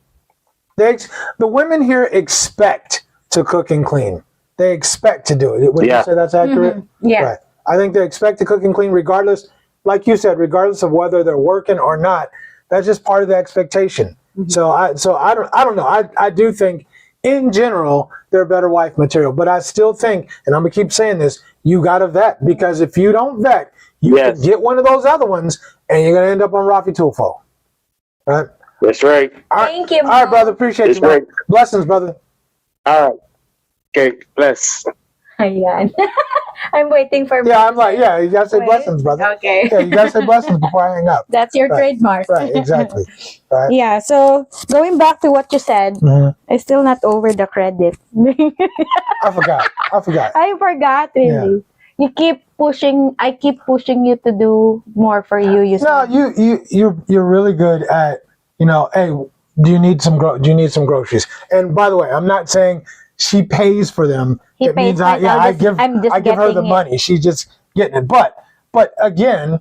The women here expect to cook and clean. They expect to do it. Would you say that's accurate? Yeah. Right. I think they expect to cook and clean regardless, like you said, regardless of whether they're working or not. That's just part of the expectation. So I don't know. I do think in general they're better wife material, but I still think, and I'm gonna keep saying this, you gotta vet, because if you don't vet, you can get one of those other ones and you're gonna end up on Rafi Tulfo. Right? That's right. Thank you, All right, Mo. brother. Appreciate That's you, man. right. Blessings, brother. All right. Okay, bless. Ayan. I'm waiting for. Yeah, I'm like, yeah, you gotta say Wait. blessings, brother. Okay. Yeah, you gotta say blessings before I hang up. That's your Right. trademark. Right, exactly. Right. Yeah, so going back to what you said, Mhm. I'm still not over the credit. I forgot. I forgot, really. You keep pushing, I keep pushing you to do more for you. You No, said. you're really good at, hey, do you need some groceries? And by the way, I'm not saying she pays for them. He it pays means for it. I give I'm just her the getting it. money. She's just getting it. But again,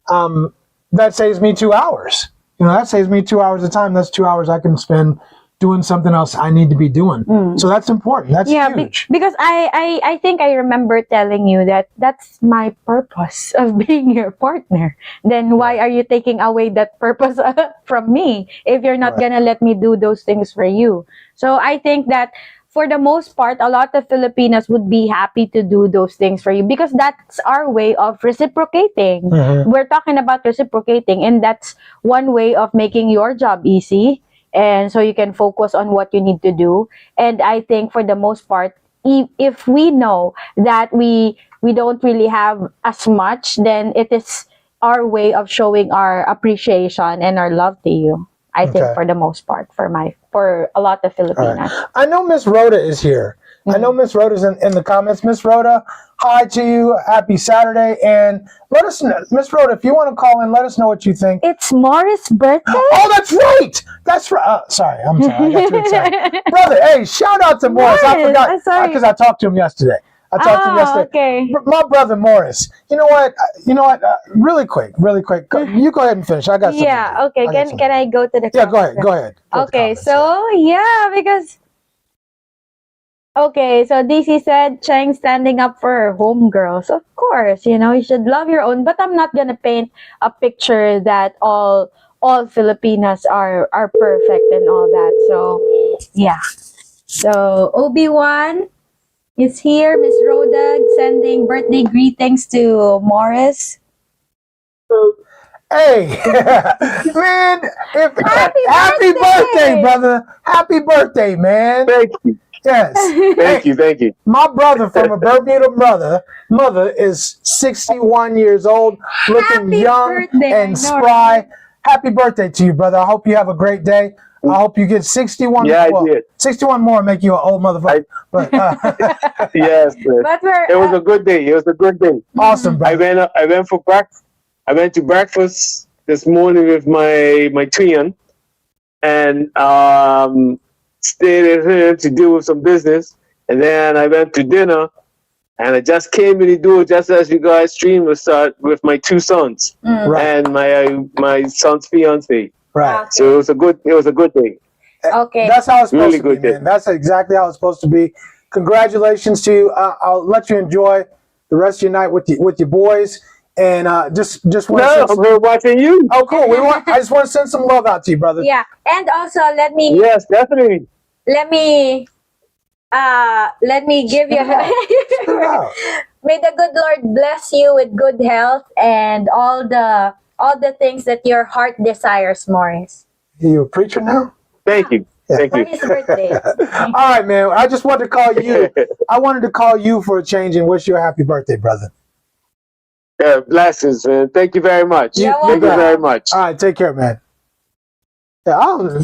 that saves me 2 hours. That saves me 2 hours of time. That's 2 hours I can spend doing something else I need to be doing. So that's important. That's huge. Because I think I remember telling you that that's my purpose of being your partner. Then why are you taking away that purpose from me if you're not gonna let me do those things for you? So I think that for the most part, a lot of Filipinas would be happy to do those things for you because that's our way of reciprocating. We're talking about reciprocating, and that's one way of making your job easy. And so you can focus on what you need to do. And I think for the most part, if we know that we don't really have as much, then it is our way of showing our appreciation and our love to you. I think for the most part, for a lot of Filipinas. Right. I know Miss Rhoda is here. I know Miss Rhoda's in the comments. Miss Rhoda, hi to you. Happy Saturday. And let us know, Miss Rhoda, if you want to call in, let us know what you think. It's Morris' birthday? Oh, that's right. That's right. Sorry. I got too excited. Brother, hey, shout out to Morris. I forgot because I talked to him yesterday. Okay. My brother Morris. You know what? Really quick. You go ahead and finish. I got something. Yeah. Okay. Can I go to the? Yeah. Go ahead. Okay. So because. Okay, so DC said Cheng standing up for her homegirls. Of course, you should love your own. But I'm not gonna paint a picture that all Filipinas are perfect and all that. So yeah. So Obi-Wan is here. Miss Rhoda sending birthday greetings to Morris. Hey, man! Happy birthday, brother! Happy birthday, man! Thank you. Yes. Thank you. My brother from a Bermuda mother is 61 years old, looking young and spry. Happy birthday to you, brother. I hope you have a great day. I hope you get 61 Yeah, more. I did. 61 more make you an old motherfucker. Yes, But it was a good day. Awesome, brother. I went for breakfast. I went to breakfast this morning with my twin, and stayed at home to do some business, and then I went to dinner, and I just came in the door just as you guys stream was start with my two sons and my son's fiance. Right. So it was a good day. Okay. That's how it's supposed Really to be, good day. man. That's exactly how it's supposed to be. Congratulations to you. I'll let you enjoy the rest of your night with your boys. And just want to I'm here watching you. Oh, cool. I just want to send some love out to you, brother. Yeah, and also let me Yes, definitely. let me give you. May the good Lord bless you with good health and all the things that your heart desires, Morris. Are you a preacher now? Thank you. Thank For you. his birthday. All right, man. I just wanted to call you. I wanted to call you for a change and wish you a happy birthday, brother. Blessings, man. Thank you very much. You're Thank you welcome. very much. All right, take care, man. Yeah,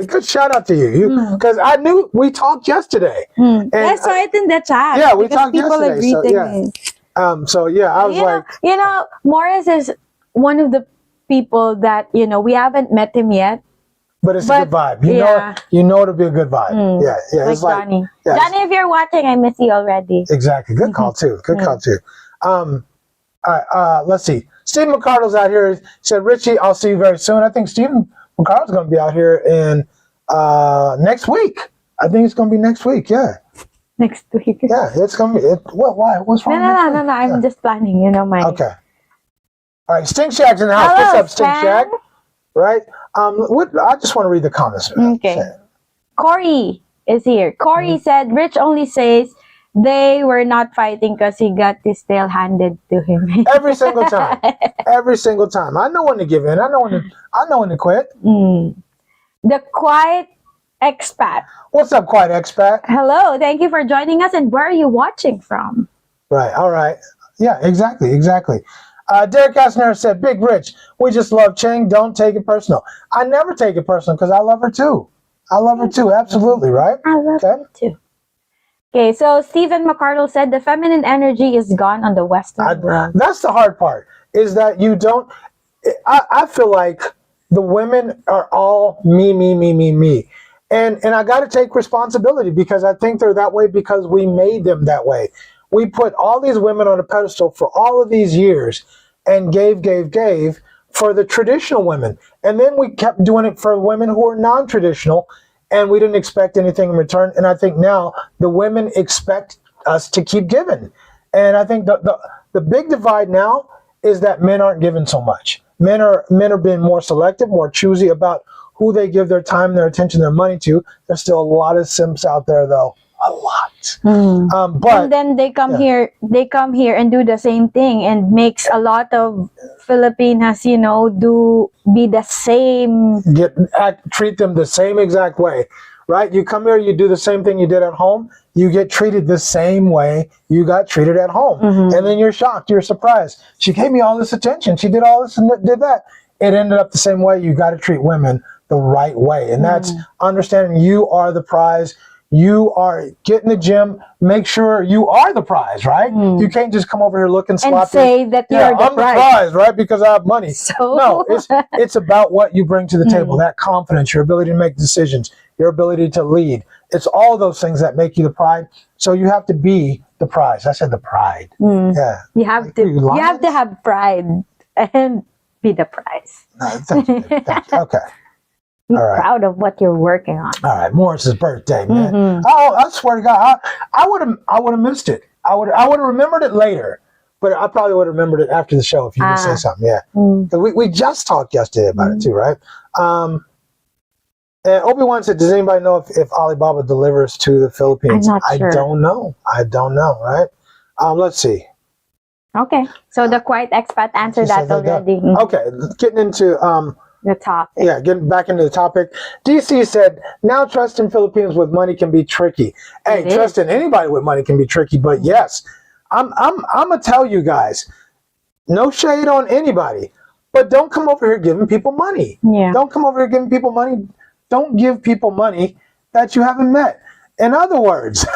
good shout out to you. Because I knew we talked yesterday. And I saw it in the chat. Yeah, we because talked people yesterday. are greeting me. I was Morris is one of the people that we haven't met him yet. But it's a good vibe. You know it'll be a good vibe. Yeah. Like It's like Johnny. yeah, Johnny, if you're watching, I miss you already. exactly. Good call too. Good call too. All right. Let's see. Stephen McCardle's out here. He said, Richie, I'll see you very soon. I think Stephen McCardle's going to be out here in next week. I think it's going to be next week. Yeah. Next week. Yeah. It's going to be. Why? What's wrong? No. I'm just planning. Okay. All right. Stink Shack's in the house. Hello, What's up, Stink Stan? Shack? Right. I just want to read the comments. Okay. Corey is here. Corey said, Rich only says they were not fighting because he got his tail handed to him. Every single time. Every single time. I know when to give in. I know when to quit. The Quiet Expat. What's up, Quiet Expat? Hello, thank you for joining us. And where are you watching from? Right, all right. Yeah, exactly. Derek Kastner said, Big Rich, we just love Cheng. Don't take it personal. I never take it personal because I love her too. Absolutely, right? I love her too. Okay, so Stephen McCardle said the feminine energy is gone on the Western world. That's the hard part, is that you don't... I feel like the women are all me. And I got to take responsibility because I think they're that way because we made them that way. We put all these women on a pedestal for all of these years and gave for the traditional women. And then we kept doing it for women who are non-traditional, and we didn't expect anything in return. And I think now the women expect us to keep giving. And I think the big divide now is that men aren't giving so much. Men are being more selective, more choosy about who they give their time, their attention, their money to. There's still a lot of simps out there, though. A lot. But and then they come here and do the same thing, and makes a lot of Filipinas, be the same. Treat them the same exact way, right? You come here, you do the same thing you did at home, you get treated the same way you got treated at home. And then you're shocked, you're surprised. She gave me all this attention, she did all this and did that. It ended up the same way. You got to treat women the right way. And that's understanding you are the prize. You are get in the gym, make sure you are the prize, right? You can't just come over here looking sloppy and say that you're the prize, right? Because I have money. So no, it's about what you bring to the table, that confidence, your ability to make decisions, your ability to lead. It's all those things that make you the pride. So you have to be the prize. I said the pride. Yeah. You have to have pride and be the prize. No, thank you. Okay. Be proud of what you're working on. All right, Morris's birthday, man. Oh, I swear to God, I would have missed it. I would have remembered it later, but I probably would have remembered it after the show if you didn't say something. Yeah, we just talked yesterday about it too, right? And Obi-Wan said, "Does anybody know if Alibaba delivers to the Philippines?" I'm not sure. I don't know, right? Let's see. Okay, so the Quiet Expat answered that already. Okay, getting into the topic. Yeah, getting back into the topic. DC said, now trust in Filipinos with money can be tricky. Hey, trust in anybody with money can be tricky, but yes, I'm gonna tell you guys, no shade on anybody, but don't come over here giving people money. Yeah. Don't come over here giving people money. Don't give people money that you haven't met. In other words,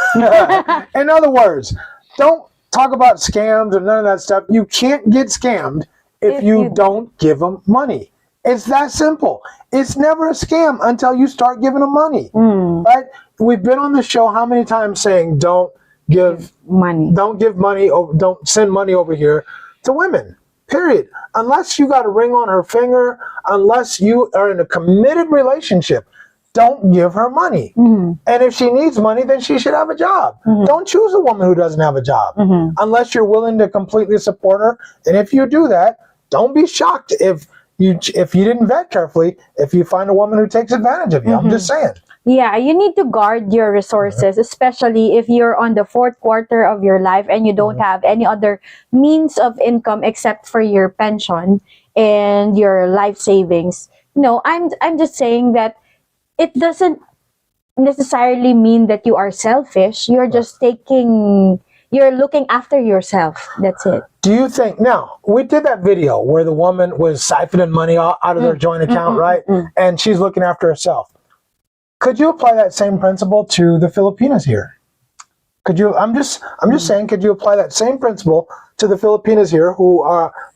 don't talk about scams or none of that stuff. You can't get scammed if you don't give them money. It's that simple. It's never a scam until you start giving them money, right? We've been on the show how many times saying don't give money, don't send money over here to women, period. Unless you got a ring on her finger, unless you are in a committed relationship, don't give her money. And if she needs money, then she should have a job. Don't choose a woman who doesn't have a job unless you're willing to completely support her. And if you do that, don't be shocked if you didn't vet carefully, if you find a woman who takes advantage of you. I'm just saying. Yeah, you need to guard your resources, especially if you're on the fourth quarter of your life and you don't have any other means of income except for your pension and your life savings. No, I'm just saying that it doesn't necessarily mean that you are selfish. You're just you're looking after yourself. That's it. Do you think, now, we did that video where the woman was siphoning money out of their joint account, right? And she's looking after herself. Could you apply that same principle to the Filipinas here? Could you, I'm just saying, could you apply that same principle to the Filipinas here who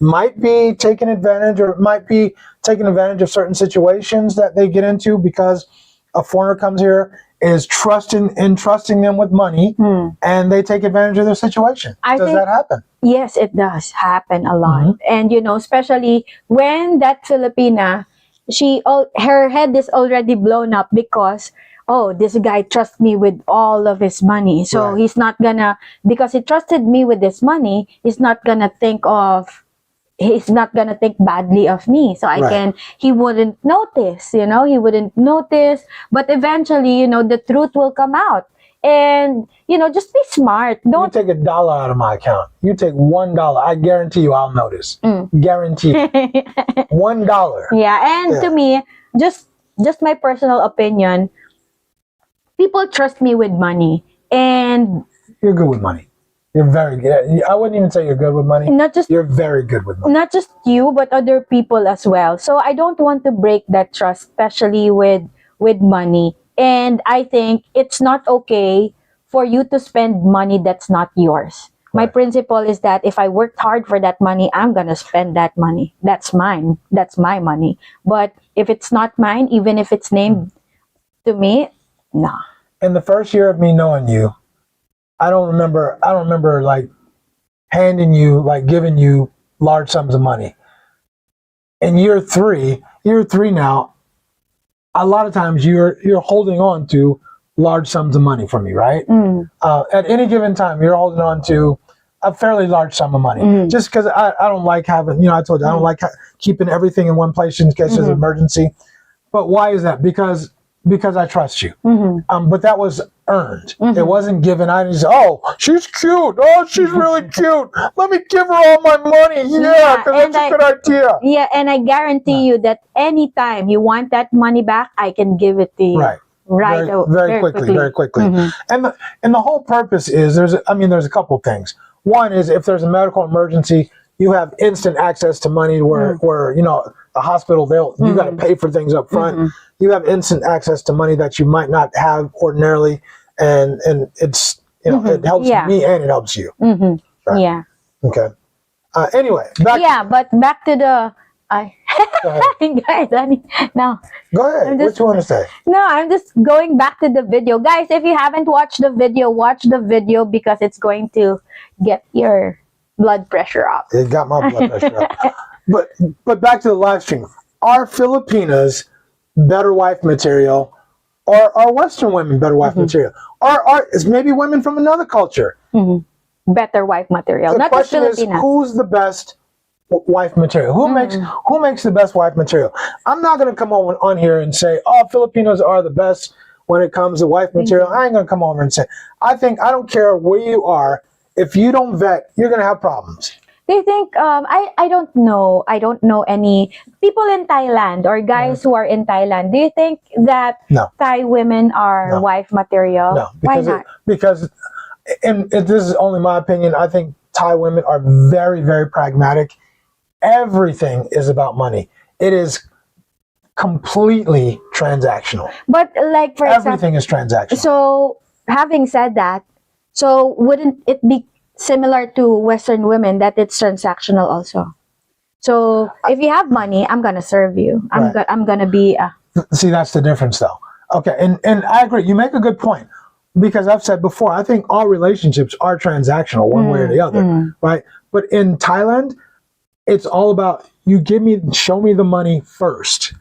might be taking advantage of certain situations that they get into because a foreigner comes here, is entrusting them with money, and they take advantage of their situation? Does that happen? Yes, it does happen a lot. And, especially when that Filipina, her head is already blown up because, this guy trusts me with all of his money. So he's not gonna, because he trusted me with this money, he's not gonna think badly of me. So he wouldn't notice, he wouldn't notice. But eventually, the truth will come out. And, just be smart. Don't take $1 out of my account. You take $1. I guarantee you I'll notice. Guarantee. $1. Yeah. And to me, just just my personal opinion, people trust me with money, and you're good with money. You're very good. I wouldn't even say you're good with money. You're very good with money. Not just you, but other people as well. So I don't want to break that trust, especially with money. And I think it's not okay for you to spend money that's not yours. My principle is that if I worked hard for that money, I'm gonna spend that money. That's mine. That's my money. But if it's not mine, even if it's named to me, nah. In the first year of me knowing you, I don't remember like handing you, like giving you large sums of money. In year three now, a lot of times you're holding on to large sums of money from me, right? At any given time, you're holding on to a fairly large sum of money. Just because I don't like having, I told you, I don't like keeping everything in one place in case there's an emergency. But why is that? Because I trust you. But that was earned. It wasn't given. I didn't say, oh, she's cute. Oh, she's really cute. Let me give her all my money. Yeah, because that's a good idea. Yeah, and I guarantee you that anytime you want that money back, I can give it to you. Right. Very quickly. And the whole purpose is there's a couple things. One is if there's a medical emergency, you have instant access to money where the hospital, you got to pay for things up front. You have instant access to money that you might not have ordinarily, and it's it helps me and it helps you. Right. Yeah. Okay. Anyway, but back to the guys, now go ahead. What you want to say? No, I'm just going back to the video, guys. If you haven't watched the video, watch the video because it's going to get your blood pressure up. It got my blood pressure up. But back to the live stream. Are Filipinas better wife material, or are Western women better wife material? Or is maybe women from another culture better wife material? The not question just is, who's the best wife material? Who makes the best wife material? I'm not going to come on here and say, oh, Filipinos are the best when it comes to wife material. I ain't going to come over and say, I don't care where you are. If you don't vet, you're going to have problems. Do you think, I don't know any people in Thailand or guys who are in Thailand. Do you think that Thai women are wife material? No. Why not? Because, and this is only my opinion, I think Thai women are very, very pragmatic. Everything is about money. It is completely transactional. But like, for everything is transactional. So, having said that, so wouldn't it be similar to Western women that it's transactional also? So if you have money, I'm gonna serve you. I'm gonna be. See, that's the difference, though. Okay, and I agree. You make a good point, because I've said before, I think all relationships are transactional one way or the other, right? But in Thailand, it's all about show me the money first,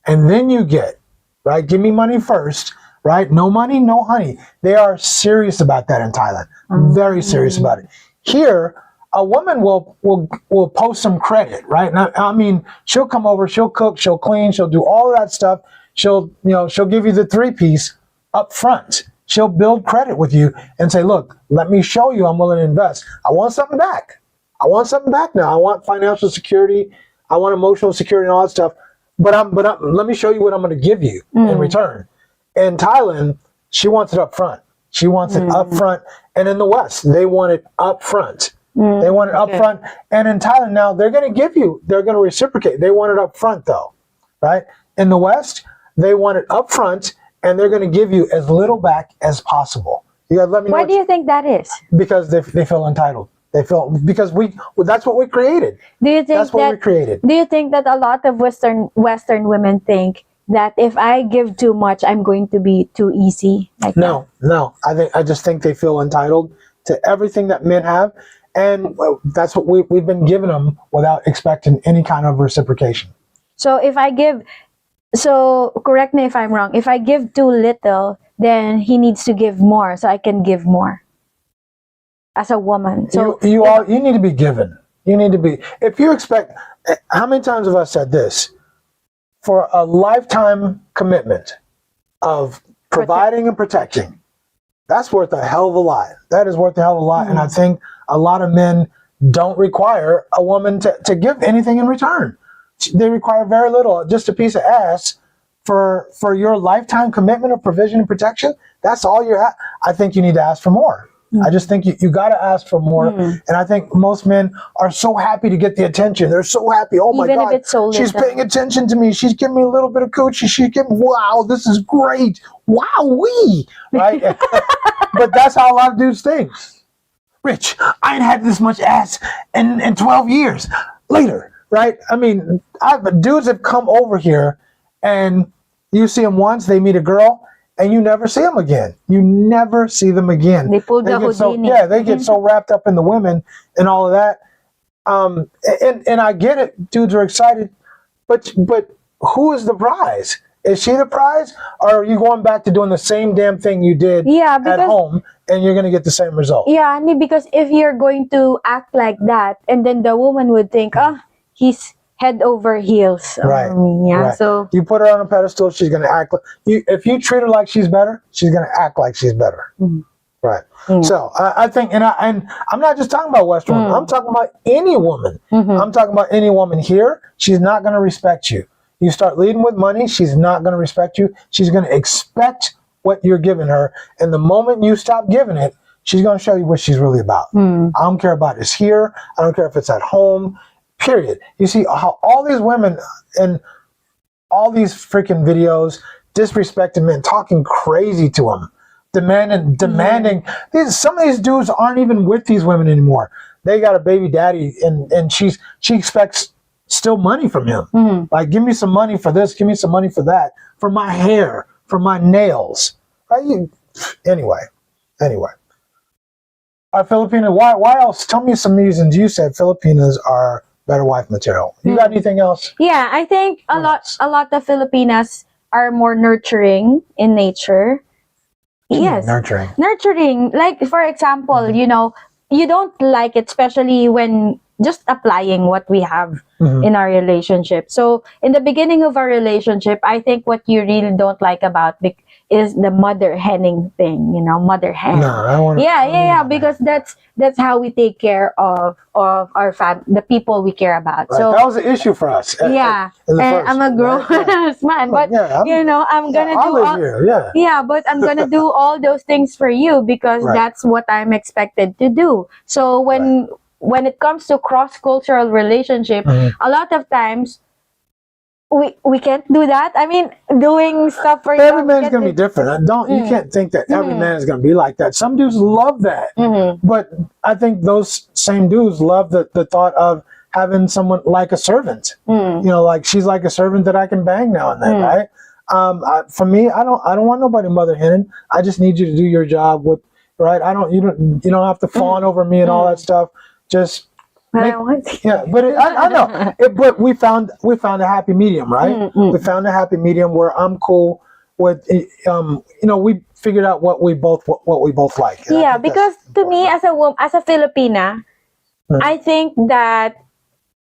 and then you get, right? Give me money first. Right? No money, no honey. They are serious about that in Thailand. Very serious about it. Here, a woman will post some credit, right? Now, I mean, she'll come over, she'll cook, she'll clean, she'll do all of that stuff. She'll give you the 3-piece up front. She'll build credit with you and say, look, let me show you I'm willing to invest. I want something back. I want something back now. I want financial security. I want emotional security and all that stuff. But let me show you what I'm going to give you in return. In Thailand, she wants it up front. She wants it up front. And in the West, they want it up front. They want it up front. And in Thailand now, they're going to reciprocate. They want it up front, though, right? In the West, they want it up front, and they're going to give you as little back as possible. You got to let me know. Why do you think that is? Because they feel entitled. Because that's what we created. That's what we created. Do you think that a lot of Western women think that if I give too much, I'm going to be too easy? No. I just think they feel entitled to everything that men have, and that's what we've been giving them without expecting any kind of reciprocation. So correct me if I'm wrong. If I give too little, then he needs to give more, so I can give more as a woman. So you need to be given. You need to be. If you expect, how many times have I said this? For a lifetime commitment of providing and protecting, that's worth a hell of a lot. That is worth a hell of a lot. And I think a lot of men don't require a woman to give anything in return. They require very little, just a piece of ass for your lifetime commitment of provision and protection, that's all you're at. I think you need to ask for more. I just think you got to ask for more. And I think most men are so happy to get the attention. They're so happy. Oh my God, she's paying attention to me. She's giving me a little bit of coochie. She's giving, wow, this is great. Wow-wee, right? But that's how a lot of dudes think. Rich, I ain't had this much ass in 12 years. Later, right? I mean, dudes have come over here and you see them once, they meet a girl, and you never see them again. You never see them again. They pull the Houdini. They get so wrapped up in the women and all of that. And I get it. Dudes are excited. But who is the prize? Is she the prize? Or are you going back to doing the same damn thing you did at home and you're going to get the same result? Yeah, because if you're going to act like that, and then the woman would think, he's head over heels. Right. Right. So you put her on a pedestal, she's going to act like if you treat her like she's better, she's going to act like she's better. Right. So I think, and I'm not just talking about Western women. I'm talking about any woman. I'm talking about any woman here. She's not going to respect you. You start leading with money, she's not going to respect you. She's going to expect what you're giving her. And the moment you stop giving it, she's going to show you what she's really about. I don't care about it's here. I don't care if it's at home. Period. You see how all these women and all these freaking videos disrespecting men, talking crazy to them, demanding. Some of these dudes aren't even with these women anymore. They got a baby daddy, and she expects still money from him. Like, give me some money for this, give me some money for that, for my hair, for my nails. Anyway. Are Filipinas? Why else? Tell me some reasons you said Filipinas are better wife material. You got anything else? Yeah, I think a lot of Filipinas are more nurturing in nature. Yes. Nurturing. Like, for example, you don't like it, especially when just applying what we have in our relationship. So in the beginning of our relationship, I think what you really don't like about is the mother henning thing, mother hen. No, I don't want to. Yeah, because that's how we take care of our the people we care about. Right. So that was an issue for us. And I'm a grown man, but I'm gonna but I'm gonna do all those things for you because that's what I'm expected to do. So when it comes to cross-cultural relationship, a lot of times we can't do that. I mean, doing stuff for every man's gonna be different. You can't think that every man is gonna be like that. Some dudes love that, but I think those same dudes love the thought of having someone like a servant. Like she's like a servant that I can bang now and then, right? For me, I don't want nobody mother henning. I just need you to do your job with right. You don't have to fawn over me and all that stuff. Just but I know. But we found a happy medium, right? We found a happy medium where I'm cool with. We figured out what we both like. Yeah, because to me, as a Filipina, I think that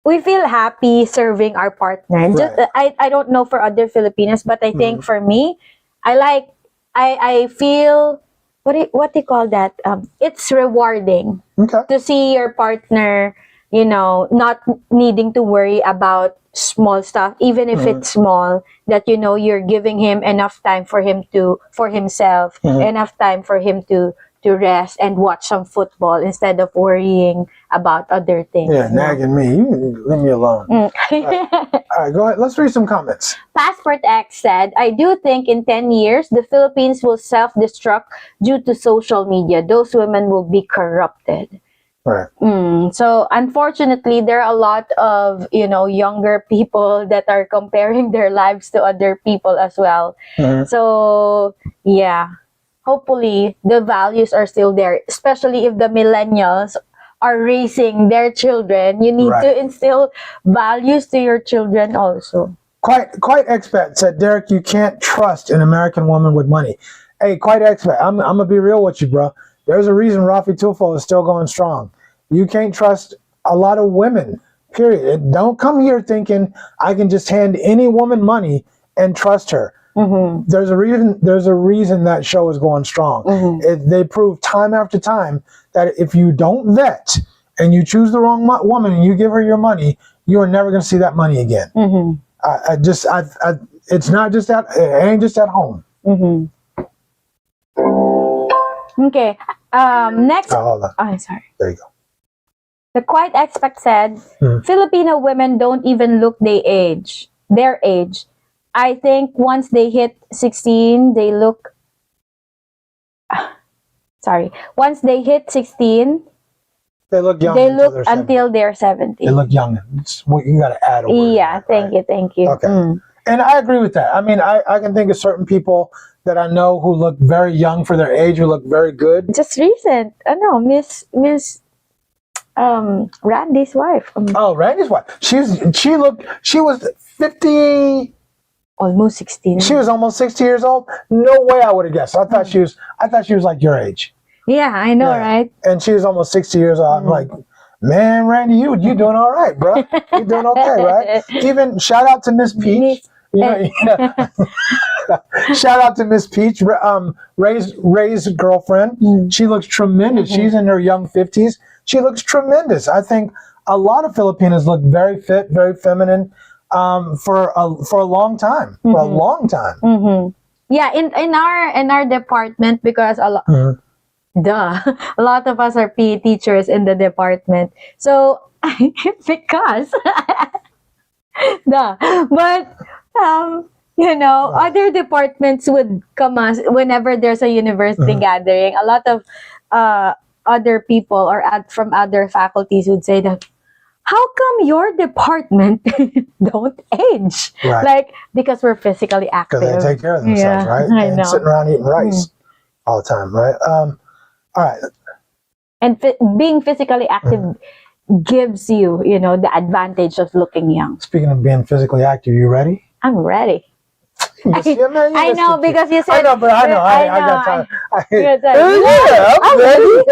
we feel happy serving our partner. Right. Just I don't know for other Filipinas, but I think for me, I feel. What do you call that? It's rewarding to see your partner, not needing to worry about small stuff, even if it's small, that you're giving him enough time for himself, enough time for him to rest and watch some football instead of worrying about other things. Yeah, nagging me. You leave me alone. All right, go ahead. Let's read some comments. Passport X said, I do think in 10 years, the Philippines will self-destruct due to social media. Those women will be corrupted. Right. So unfortunately, there are a lot of, younger people that are comparing their lives to other people as well. So, yeah. Hopefully, the values are still there, especially if the millennials are raising their children. You need to instill values to your children also. Quite expat said, Derek, you can't trust an American woman with money. Hey, quite expat, I'm going to be real with you, bro. There's a reason Rafi Tufo is still going strong. You can't trust a lot of women, period. Don't come here thinking I can just hand any woman money and trust her. There's a reason that show is going strong. They prove time after time that if you don't vet and you choose the wrong woman and you give her your money, you are never going to see that money again. it's not just at, it ain't just at home. Okay. Next. Hold on. Oh, sorry. There you go. The Quiet Expert said, Filipino women don't even look their age. I think once they hit 16, they look... Once they hit 16, they look young. Until they're 70. They look young. It's what you got to add. Yeah, thank you. Okay. And I agree with that. I mean, I can think of certain people that I know who look very young for their age, who look very good. Just recent. I know, Miss Randy's wife. Randy's wife. She was 50. Almost 16. She was almost 60 years old. No way I would have guessed. I thought she was like your age. Yeah, I know, right? And she was almost 60 years old. I'm like, man, Randy, you doing all right, bro. You doing okay, right? Even shout out to Miss Peach. Shout out to Miss Peach, Ray's girlfriend. She looks tremendous. She's in her young 50s. She looks tremendous. I think a lot of Filipinas look very fit, very feminine for a long time. For a long time. Yeah, in our department, because a lot. A lot of us are PE teachers in the department. So, because, but, other departments would come us whenever there's a university gathering. A lot of other people or from other faculties would say that, how come your department don't age? Right. Like, because we're physically active. Because they take care of themselves, right? I know. Sitting around eating rice all the time, right? All right. And being physically active gives you, the advantage of looking young. Speaking of being physically active, you ready? I'm ready. I know, because you said... I know. I got time. I'm ready.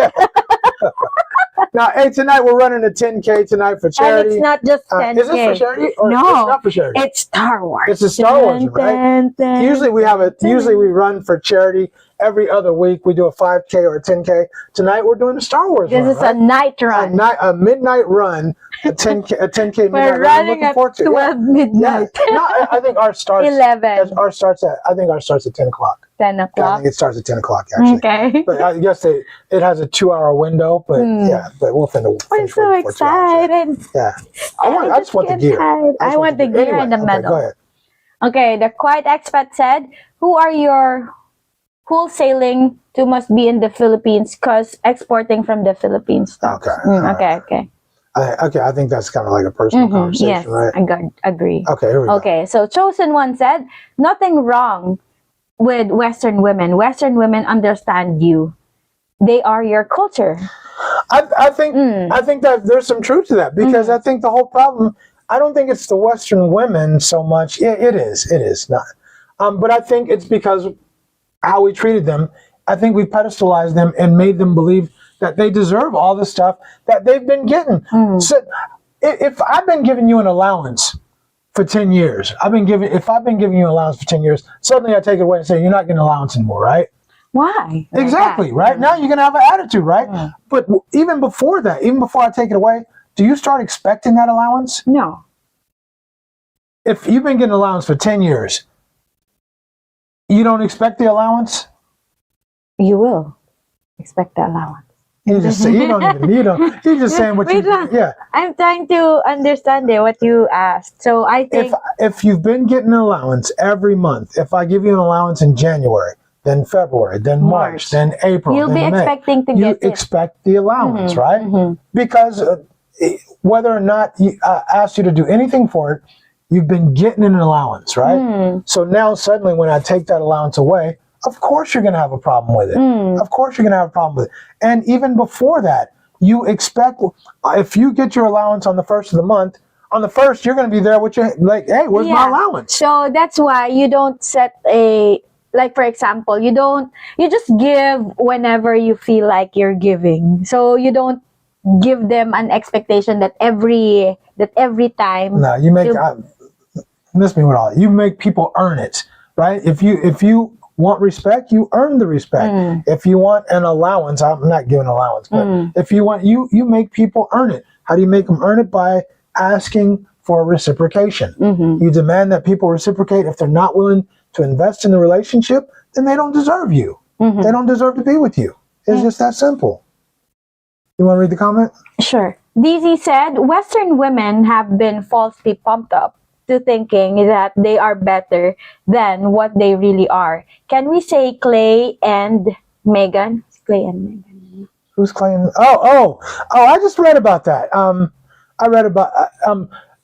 Now, hey, tonight we're running a 10K tonight for charity. And it's not just 10K. Is this for charity? Or no, it's not for charity. It's Star Wars. It's a Star Wars, right? Usually we run for charity every other week. We do a 5K or a 10K. Tonight we're doing a Star Wars run. This is a night run. A midnight run, a 10K midnight we're running at 12 midnight. Yeah. No, I think ours starts 11. Ours starts at 10 o'clock. 10 o'clock. Yeah, I think it starts at 10 o'clock actually. Okay. But I guess it has a 2-hour window. But but we'll finish. I'm so excited. Yeah. I just want the gear. I want the gear and the medal. Go ahead. Okay, the Quiet Expat said, who are your wholesaling to must be in the Philippines because exporting from the Philippines. Okay. Okay. I think that's kind of like a personal conversation, yes, right? I agree. Okay, here we go. Okay, so Chosen One said, nothing wrong with Western women. Western women understand you. They are your culture. I think that there's some truth to that because I think the whole problem, I don't think it's the Western women so much. It is not. But I think it's because how we treated them. I think we pedestalized them and made them believe that they deserve all the stuff that they've been getting. So if I've been giving you an allowance for 10 years, if I've been giving you an allowance for 10 years, suddenly I take it away and say, you're not getting an allowance anymore, right? Why? Exactly, right? Now you're going to have an attitude, right? But even before that, even before I take it away, do you start expecting that allowance? No. If you've been getting an allowance for 10 years, you don't expect the allowance? You will expect the allowance. You just say, you're just saying what I'm trying to understand what you asked. So I think if you've been getting an allowance every month, if I give you an allowance in January, then February, then March, then April, you'll then be expecting to you get expect the allowance, right? Because whether or not I asked you to do anything for it, you've been getting an allowance, right? So now suddenly when I take that allowance away, of course you're going to have a problem with it. Of course you're going to have a problem with it. And even before that, you expect, if you get your allowance on the first of the month, on the first, you're going to be there with your, like, hey, where's my allowance? So that's why you don't set like, for example, you just give whenever you feel like you're giving. So you don't give them an expectation that every time. No, you make, miss me with all, you make people earn it, right? If you want respect, you earn the respect. If you want an allowance, I'm not giving allowance, but if you want, you make people earn it. How do you make them earn it? By asking for reciprocation. You demand that people reciprocate. If they're not willing to invest in the relationship, then they don't deserve you. They don't deserve to be with you. It's just that simple. You want to read the comment? Sure. DZ said, Western women have been falsely pumped up to thinking that they are better than what they really are. Can we say Clay and Megan? Clay and Megan. Who's Clay? Oh! I just read about that. I read about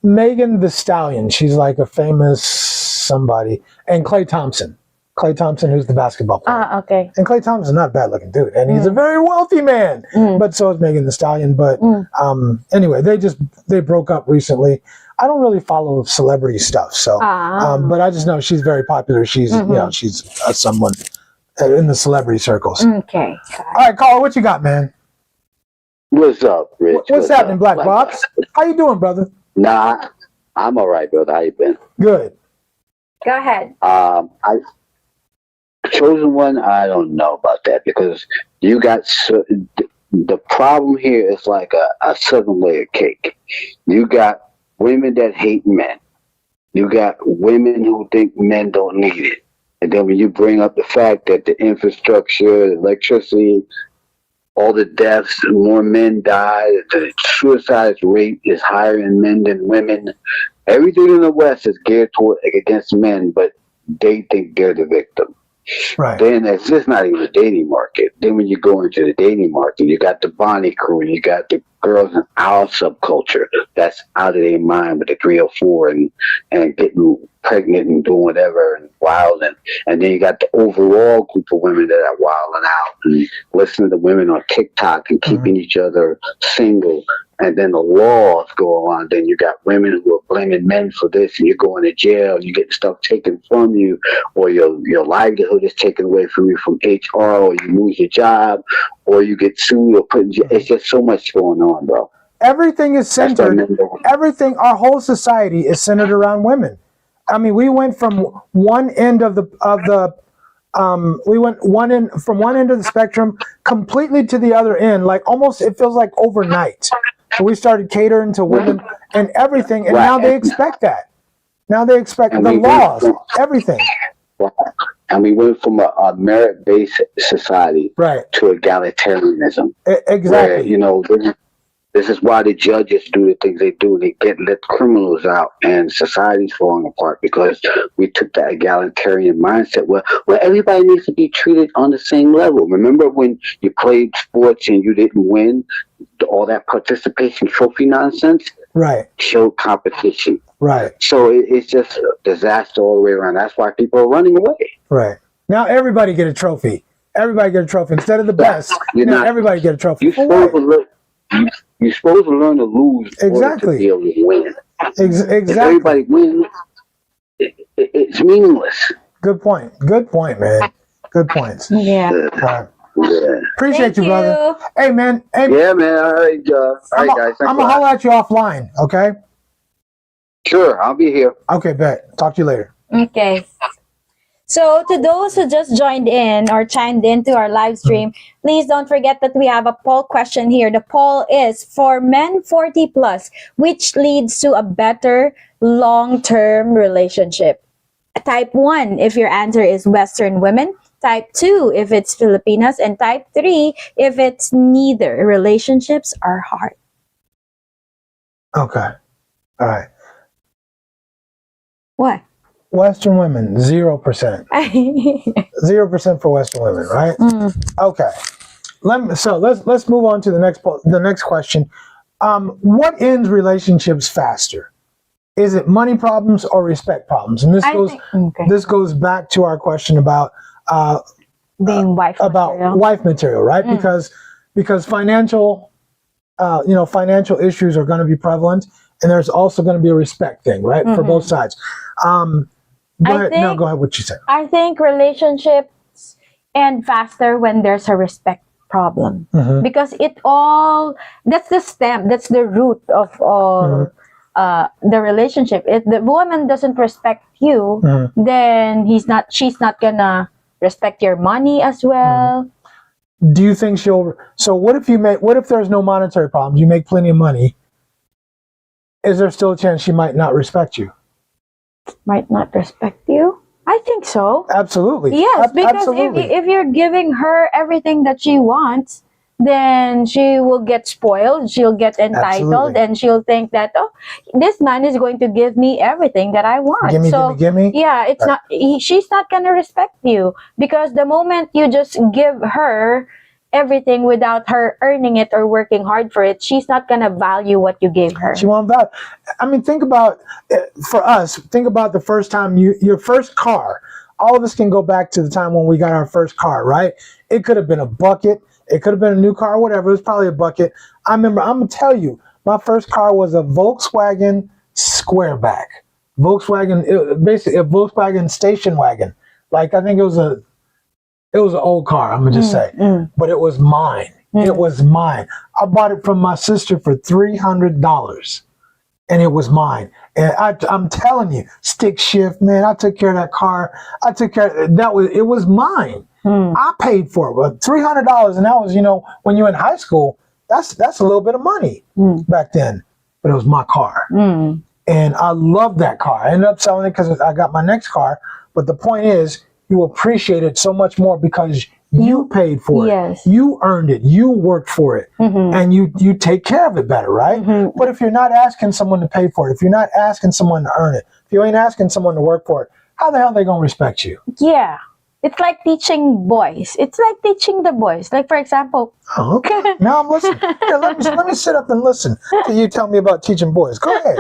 Megan the Stallion. She's like a famous somebody, and Klay Thompson. Klay Thompson, who's the basketball player. Okay. And Klay Thompson's not a bad looking dude, and he's a very wealthy man. But so is Megan the Stallion. But anyway, they broke up recently. I don't really follow celebrity stuff, so but I just know she's very popular. She's she's someone in the celebrity circles. Okay. All right, Carl, what you got, man? What's up, Rich? What's happening, Black Box? How you doing, brother? Nah, I'm all right, brother. How you been? Good. Go ahead. I chosen one. I don't know about that because you got the problem here is like a 7-layer cake. You got women that hate men. You got women who think men don't need it. And then when you bring up the fact that the infrastructure, electricity, all the deaths, more men die, the suicide rate is higher in men than women. Everything in the West is geared toward against men, but they think they're the victim. Right. Then it's just not even a dating market. Then when you go into the dating market, you got the Bonnie crew, you got the girls in our subculture that's out of their mind with the 304 and getting pregnant and doing whatever and wilding. And then you got the overall group of women that are wilding out and listening to women on TikTok and keeping each other single. And then the laws go on. Then you got women who are blaming men for this, and you're going to jail. You get stuff taken from you, or your livelihood is taken away from you from HR, or you lose your job, or you get sued or put in jail. It's just so much going on, bro. Everything is centered. Everything. Our whole society is centered around women. I mean, we went from one end of the from one end of the spectrum completely to the other end. Like almost, it feels like overnight. So we started catering to women and everything, and now they expect that. Now they expect the laws, everything. And we went from a merit-based society to egalitarianism. Exactly. Where, this is why the judges do the things they do. They let criminals out, and society's falling apart because we took that egalitarian mindset where everybody needs to be treated on the same level. Remember when you played sports and you didn't win? All that participation trophy nonsense showed competition. Right. So it's just a disaster all the way around. That's why people are running away. Right. Now everybody get a trophy. Everybody get a trophy. Instead of the best, everybody get a trophy. You're supposed to learn to lose exactly. to be able to win. Exactly. If everybody wins, it's meaningless. Good point. Good point, man. Good points. Yeah. Appreciate you, brother. Hey, man. Yeah, man. All right, guys. I'm going to holler at you offline, okay? Sure. I'll be here. Okay, bet. Talk to you later. Okay. So to those who just joined in or chimed into our live stream, please don't forget that we have a poll question here. The poll is for men 40 plus, which leads to a better long-term relationship. Type 1 if your answer is Western women. Type 2 if it's Filipinas. And type 3 if it's neither. Relationships are hard. Okay. All right. What? Western women, 0%. 0% for Western women, right? Okay. Let's move on to the next question. What ends relationships faster? Is it money problems or respect problems? And this goes back to our question about being wife material, right? Because financial issues are going to be prevalent, and there's also going to be a respect thing, right, for both sides. Go ahead. Go ahead. What you said. I think relationships end faster when there's a respect problem, because that's the stem, that's the root of all the relationship. If the woman doesn't respect you, then she's not gonna respect your money as well. Do you think so what if there's no monetary problems? You make plenty of money. is there still a chance she might not respect you? Might not respect you? I think so. Absolutely. Yes, because absolutely. if you're giving her everything that she wants, then she will get spoiled, she'll get entitled, Absolutely. and she'll think that, oh, this man is going to give me everything that I want. Gimme. Yeah, it's Right. not, she's not going to respect you, because the moment you just give her everything without her earning it or working hard for it, she's not going to value what you gave her. She won't value. I mean, think about, for us, think about the first time your first car. All of us can go back to the time when we got our first car, right? It could have been a bucket. It could have been a new car, whatever. It was probably a bucket. I remember, I'm going to tell you, my first car was a Volkswagen Squareback. Basically a Volkswagen station wagon. Like, I think it was an old car, I'm going to just say. But it was mine. It was mine. I bought it from my sister for $300. And it was mine. And I'm telling you, stick shift, man, I took care of that car. It was mine. I paid for it, but $300, and that was, when you're in high school, that's a little bit of money back then. But it was my car. And I loved that car. I ended up selling it because I got my next car. But the point is, you appreciate it so much more because you paid for it. Yes. You earned it. You worked for it. And you take care of it better, right? But if you're not asking someone to pay for it, if you're not asking someone to earn it, if you ain't asking someone to work for it, how the hell are they going to respect you? Yeah. It's like teaching boys. It's like teaching the boys. Like, for example... Oh, okay. Now I'm listening. Here, let me sit up and listen to you tell me about teaching boys. Go ahead.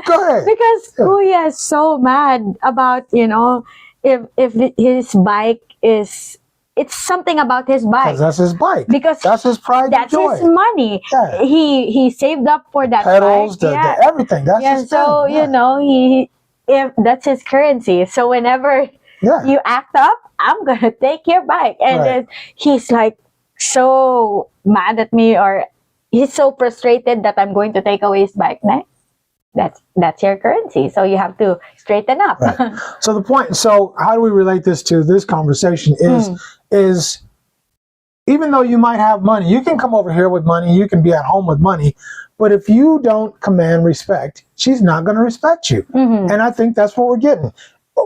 Go ahead. Because Kuya is so mad about, if his bike is... It's something about his bike. Because that's his bike. Because that's his pride and that's joy. his money. Yeah. He saved up for that Pedals, bike. the everything. That's his so, thing. if that's his currency. So whenever you act up, I'm going to take your bike. And then he's like so mad at me, or he's so frustrated that I'm going to take away his bike. That's your currency. So you have to straighten up. Right. So how do we relate this to this conversation is even though you might have money, you can come over here with money, you can be at home with money, but if you don't command respect, she's not going to respect you. And I think that's what we're getting.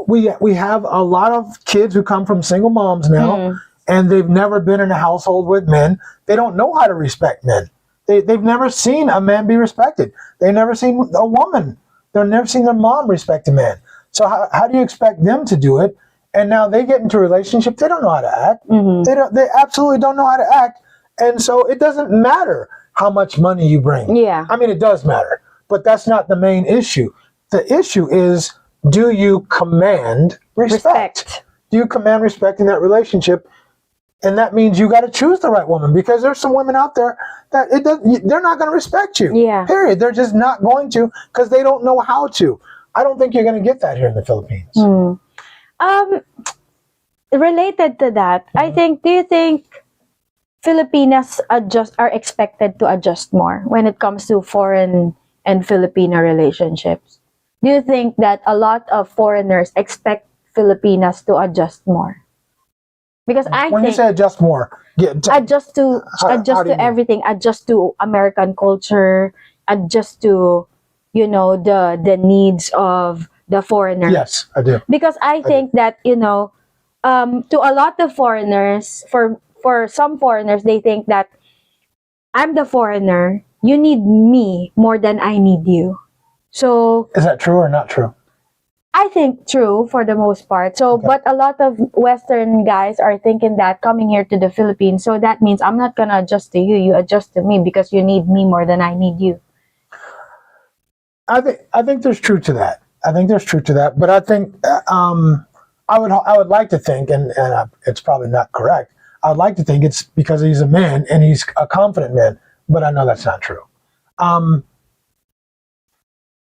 We have a lot of kids who come from single moms now, and they've never been in a household with men. They don't know how to respect men. They've never seen a man be respected. They've never seen a woman. They've never seen their mom respect a man. So how do you expect them to do it? And now they get into a relationship, they don't know how to act. They absolutely don't know how to act. And so it doesn't matter how much money you bring. Yeah. I mean, it does matter, but that's not the main issue. The issue is, do you command respect? Do you command respect in that relationship? And that means you got to choose the right woman, because there's some women out there that they're not going to respect you. Yeah. Period. They're just not going to, because they don't know how to. I don't think you're going to get that here in the Philippines. Related to that, do you think Filipinas are expected to adjust more when it comes to foreign and Filipino relationships? Do you think that a lot of foreigners expect Filipinas to adjust more? Because when you say adjust more, adjust to everything, adjust to American culture, adjust to the needs of the foreigner. Yes, I do. Because I think that to a lot of foreigners, for some foreigners, they think that I'm the foreigner, you need me more than I need you. So is that true or not true? I think true for the most part. So, but a lot of Western guys are thinking that coming here to the Philippines, so that means I'm not gonna adjust to you. You adjust to me because you need me more than I need you. I think there's truth to that. But I think I would like to think, and it's probably not correct. I would like to think it's because he's a man and he's a confident man. But I know that's not true.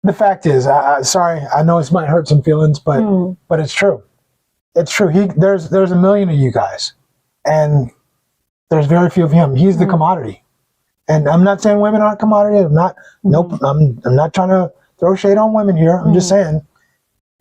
The fact is, sorry, I know this might hurt some feelings, but it's true. It's true. There's a million of you guys, and there's very few of him. He's the commodity. And I'm not saying women aren't commodity. Nope. I'm not trying to throw shade on women here. I'm just saying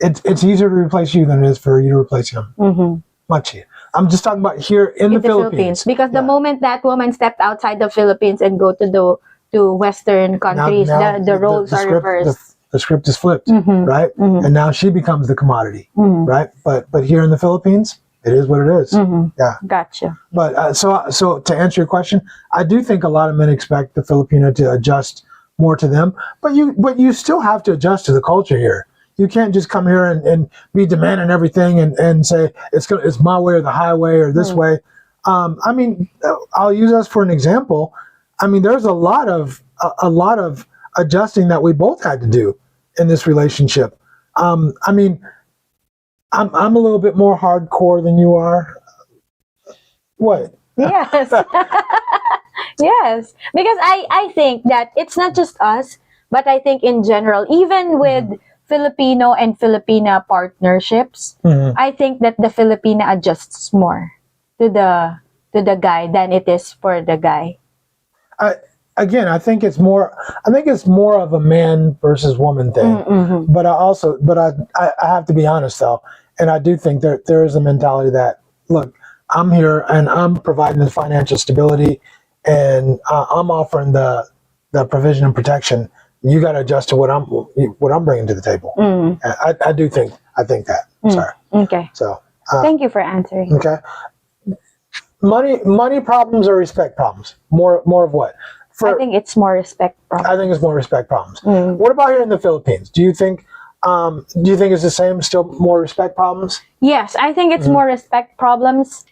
it's easier to replace you than it is for you to replace him. Much easier. I'm just talking about here in the Philippines. Because the moment that woman stepped outside the Philippines and go to Western countries. Now The roles are reversed. The script is flipped, right? And now she becomes the commodity, right? But here in the Philippines, it is what it is. Yeah. Gotcha. But so to answer your question, I do think a lot of men expect the Filipino to adjust more to them, but you still have to adjust to the culture here. You can't just come here and be demanding everything and say it's my way or the highway or this way. I mean, I'll use us for an example. I mean, there's a lot of adjusting that we both had to do in this relationship. I mean, I'm a little bit more hardcore than you are. What? Yes. Yes. Because I think that it's not just us, but I think in general, even with Filipino and Filipina partnerships, I think that the Filipina adjusts more to the guy than it is for the guy. I think it's more of a man versus woman thing. But I have to be honest though, and I do think there is a mentality that, look, I'm here and I'm providing the financial stability, and I'm offering the provision and protection. You got to adjust to what I'm bringing to the table. I think that. Sorry. Okay. So thank you for answering. Okay. Money problems or respect problems? More of what? I think it's more respect problems. I think it's more respect problems. What about here in the Philippines? Do you think it's the same? Still more respect problems? Yes, I think it's more respect problems.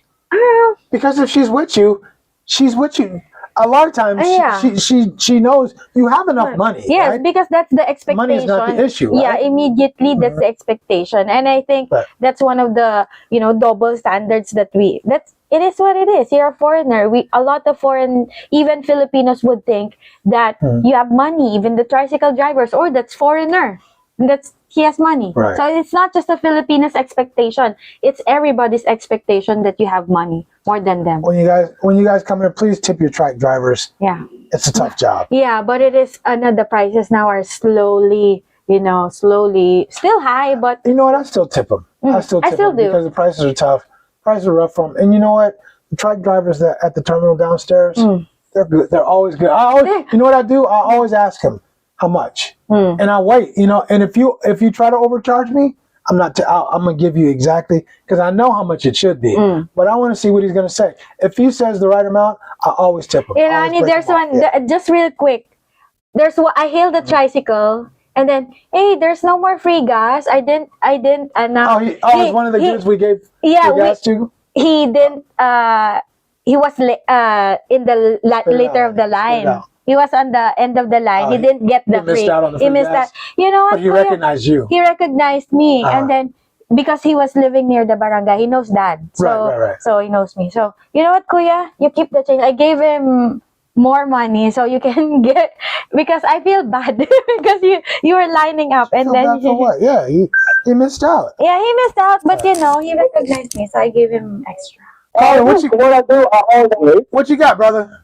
Because if she's with you. A lot of times, she knows you have enough money. Yes, right? Because that's the expectation. Money is not the issue, right? Yeah, immediately that's the expectation, and I think that's one of the double standards that it is what it is. You're a foreigner. A lot of even Filipinos would think that you have money. Even the tricycle drivers, that's foreigner. He has money. Right. So it's not just a Filipino's expectation. It's everybody's expectation that you have money more than them. When you guys come here, please tip your truck drivers. Yeah. It's a tough job. Yeah, but it is. The prices now are slowly still high, but you know what? I still tip them. I still tip them do because the prices are tough. Prices are rough for them. And you know what? The truck drivers that at the terminal downstairs, they're good. They're always good. You know what I do? I always ask them how much, and I wait. And if you try to overcharge me, I'm gonna give you exactly, because I know how much it should be. But I want to see what he's gonna say. If he says the right amount, I always tip him. There's one just real quick. I hailed the tricycle. And then, hey, there's no more free gas. I didn't. He's one of the dudes we gave gas to. He didn't. He was in the later of the line. He was on the end of the line. He didn't get the free. Missed out on the free gas. You know what? But he recognized you. He recognized me, and then because he was living near the barangay, he knows Dad. So, right. So he knows me. So you know what, Kuya? You keep the change. I gave him more money so you can get, because I feel bad because you were lining up and then for what? Yeah, he missed out. Yeah, he missed out, but he recognized me, so I gave him extra. What you got, brother?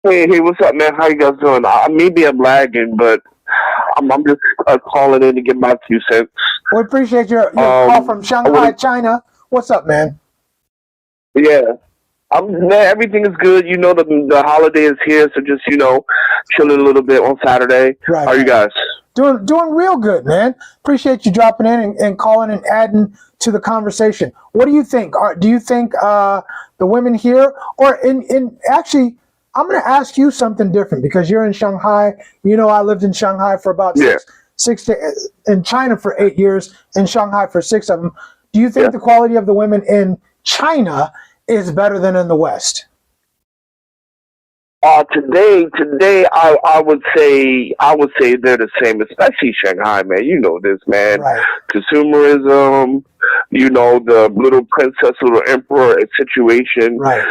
Hey, what's up, man? How you guys doing? Maybe I'm lagging, but I'm just calling in to get my 2 cents. We appreciate your call from Shanghai, China. What's up, man? Yeah. Man, everything is good. The holiday is here, so just, chilling a little bit on Saturday. Right. How are you guys? Doing real good, man. Appreciate you dropping in and calling and adding to the conversation. What do you think? Do you think the women here, or actually, I'm going to ask you something different, because you're in Shanghai. I lived in Shanghai for about in China for 8 years, in Shanghai for 6 of them. Do you think the quality of the women in China is better than in the West? Today, I would say they're the same, especially Shanghai, man. You know this, man. Right. Consumerism, the little princess, little emperor situation. Right.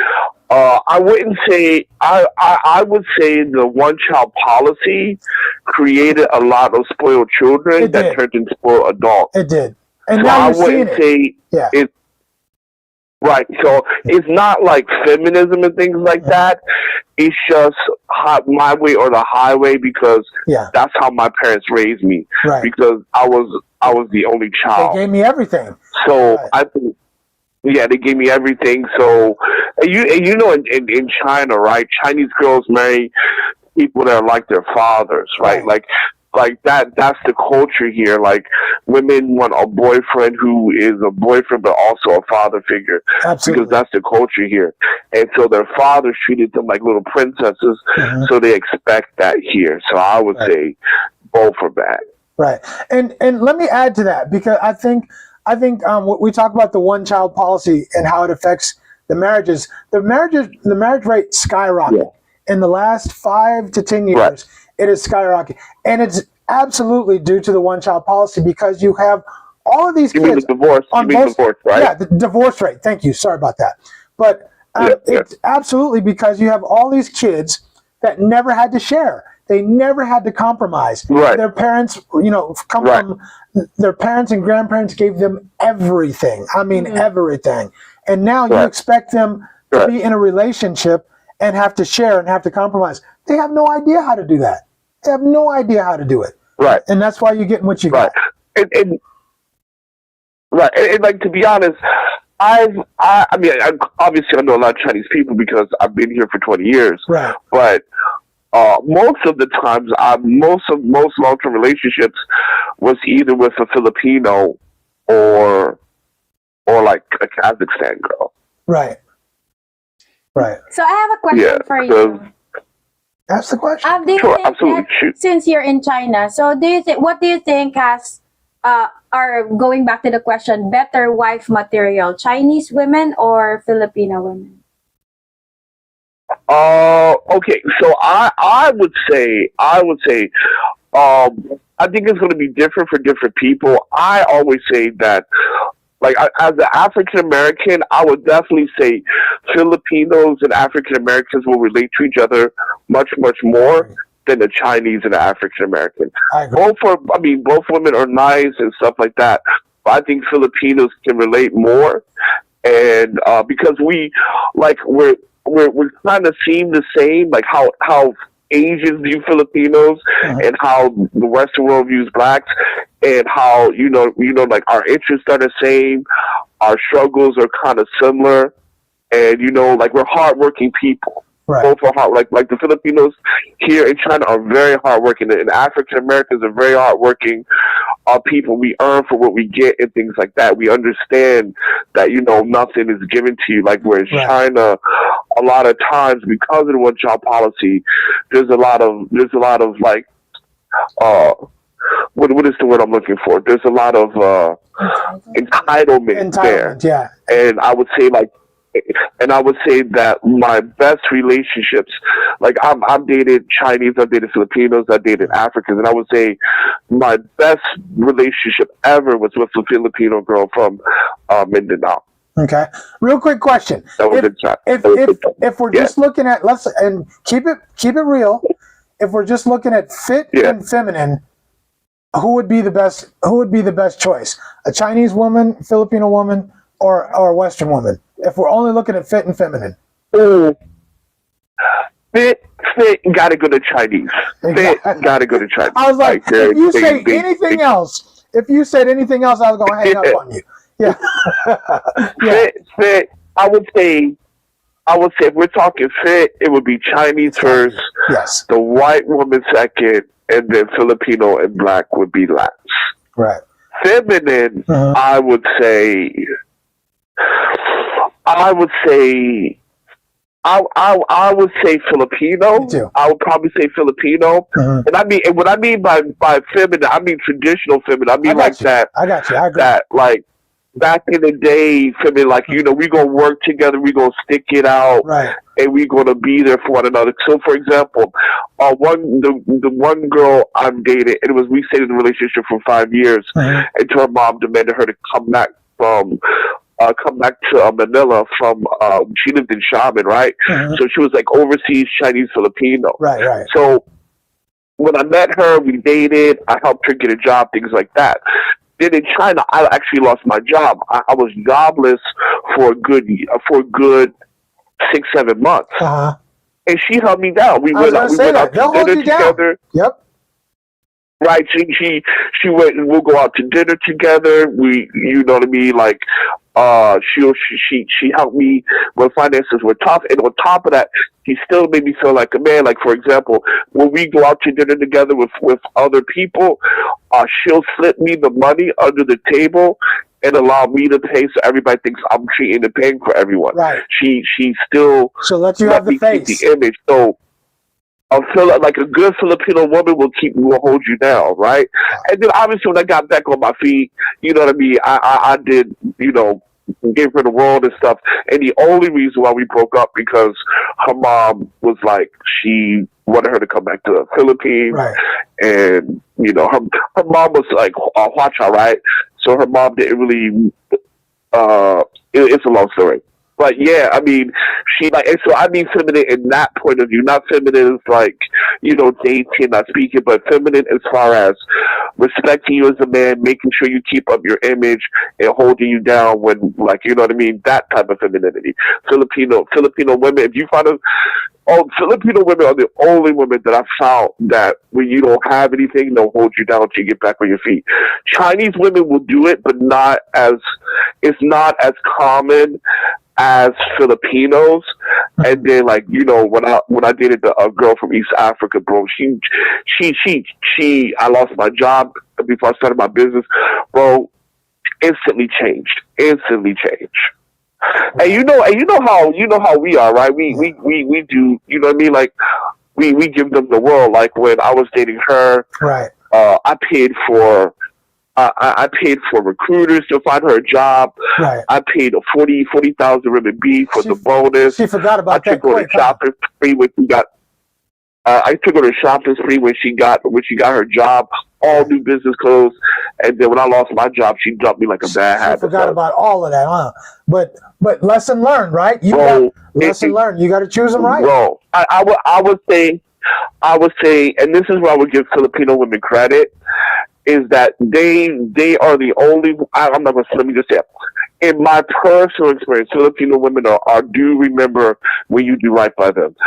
I wouldn't say. I would say the one-child policy created a lot of spoiled children that turned into spoiled adults. It did, and so now I you're seeing wouldn't say it's right. So it's not like feminism and things like that. It's just my way or the highway, because that's how my parents raised me. Right. Because I was the only child. They gave me everything. So I think. Yeah, they gave me everything. So, you know, in China, right? Chinese girls marry people that are like their fathers, right? Like that's the culture here. Like women want a boyfriend who is a boyfriend but also a father figure. Absolutely. Because that's the culture here. And so their fathers treated them like little princesses, so they expect that here. So I would say both are bad. Right. And let me add to that, because I think we talk about the one child policy and how it affects the marriages. The marriage rate skyrocketed in the last 5 to 10 years. Right. It is skyrocketing, and it's absolutely due to the one child policy, because you have all of these kids. You mean the divorce? Divorce, right? Yeah, the divorce rate. Thank you. Sorry about that. But it's absolutely because you have all these kids that never had to share. They never had to compromise. Right. Their parents, come from their parents and grandparents gave them everything. I mean, everything. And now you expect them to be in a relationship and have to share and have to compromise. They have no idea how to do that. They have no idea how to do it. Right. And that's why you're getting what you got. And like, to be honest, I mean, obviously I know a lot of Chinese people because I've been here for 20 years. Right. But most of the times, most long-term relationships was either with a Filipino or like a Kazakhstan girl. Right. Right. So I have a question for you. That's the question. Do you think that, since you're in China, so what do you think has, are going back to the question, better wife material, Chinese women or Filipino women? Okay. So I would say, I think it's going to be different for different people. I always say that, like, as an African American, I would definitely say Filipinos and African Americans will relate to each other much more than the Chinese and the African American. Both women are nice and stuff like that, but I think Filipinos can relate more, and because we're kind of seem the same, like how Asians view Filipinos and how the Western world views blacks, and how like our interests are the same, our struggles are kind of similar, and like we're hardworking people. Right. Both are hard, like the Filipinos here in China are very hardworking, and African Americans are very hardworking people. We earn for what we get and things like that. We understand that nothing is given to you. Like whereas China, a lot of times because of the one child policy, there's a lot of like what is the word I'm looking for? There's a lot of entitlement there. Yeah. And I would say that my best relationships, like I've dated Chinese, I've dated Filipinos, I've dated Africans, and I would say my best relationship ever was with a Filipino girl from Mindanao. Okay. Real quick question. That was a good shot. If we're just looking at, and keep it real, if we're just looking at fit and feminine, who would be the best choice? A Chinese woman, Filipino woman, or a Western woman? If we're only looking at fit and feminine. Fit, gotta go to Chinese. Fit, gotta go to Chinese. I was like, if you say anything else, I was going to hang up on you. Yeah. Fit. I would say if we're talking fit, it would be Chinese first. Yes. The white woman second, and then Filipino and black would be last. Right. Feminine, I would say Filipino. Me too. I would probably say Filipino. And what I mean by feminine, I mean traditional feminine. I mean that. I got you. I agree. That like back in the day, feminine, like we gonna work together, we gonna stick it out, right? And we gonna be there for one another. So, for example, the one girl I'm dating, we stayed in a relationship for 5 years, until her mom demanded her to come back to Manila from, she lived in Xiamen, right? So she was like overseas Chinese Filipino. Right. So when I met her, we dated, I helped her get a job, things like that. Then in China, I actually lost my job. I was jobless for a good 6-7 months. And she held me down. We went out to dinner together. Yep. Right, she went and we'll go out to dinner together. We, you know what I mean, like She helped me when finances were tough, and on top of that, she still made me feel like a man. Like, for example, when we go out to dinner together with other people, she'll slip me the money under the table and allow me to pay, so everybody thinks I'm treating and paying for everyone. Right. She still let you have the face, keep the image. So I feel like a good Filipino woman will hold you down, right? And then obviously when I got back on my feet, you know what I mean, I did, you know, gave her the world and stuff. And the only reason why we broke up because her mom was like, she wanted her to come back to the Philippines. Right. And, you know, her mom was like, watch out, right? So her mom didn't really, it's a long story. But yeah, I mean, she like, and so I mean feminine in that point of view, not feminine as like, you know, dating, not speaking, but feminine as far as respecting you as a man, making sure you keep up your image and holding you down when, like, you know what I mean, that type of femininity. Filipino women, if you find Filipino women are the only women that I found that when you don't have anything, they'll hold you down until you get back on your feet. Chinese women will do it, but it's not as common as Filipinos. And then, like, you know, when I dated a girl from East Africa, bro, I lost my job before I started my business, bro. Instantly changed. And you know how we are, right? We do, you know what I mean? Like we give them the world. Like when I was dating her, right? I paid for recruiters to find her a job. Right. I paid 40,000 RMB for the bonus. She forgot about that. I took her to shopping spree when she got. I took her to shopping spree when she got her job. All new business clothes, and then when I lost my job, she dumped me like a bad habit. She forgot about all of that, huh? But lesson learned, right? Lesson learned. You got to choose them right. Bro, I would say, and this is where I would give Filipino women credit, is that they are the only. I'm not gonna. Let me just say, in my personal experience, Filipino women do remember when you do right by them.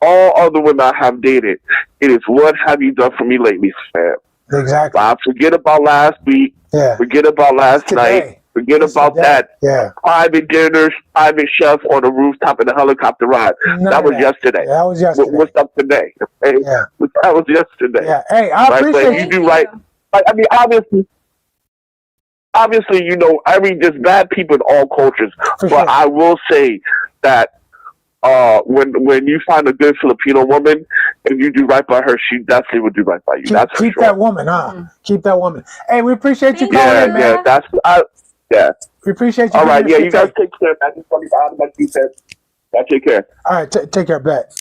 All other women I have dated, it is what have you done for me lately, fam? Exactly. Forget about last week. Yeah. Forget about last night. Forget about that. Yeah. Private dinners, private chef on the rooftop in a helicopter ride. That was yesterday. That was yesterday. What's up today? Okay? Yeah. That was yesterday. Yeah. Hey, I appreciate you. Do right. Like, I mean, obviously, you know, I mean, there's bad people in all cultures, but sure. I will say that when you find a good Filipino woman, if you do right by her, she definitely will do right by you. That's for sure. Keep that woman, huh? Mm-hmm. Keep that woman. Hey, we appreciate you calling in, man. Yeah. We appreciate you. All right, yeah, you guys take care, man. Like you said, take care. All right, take care, bet.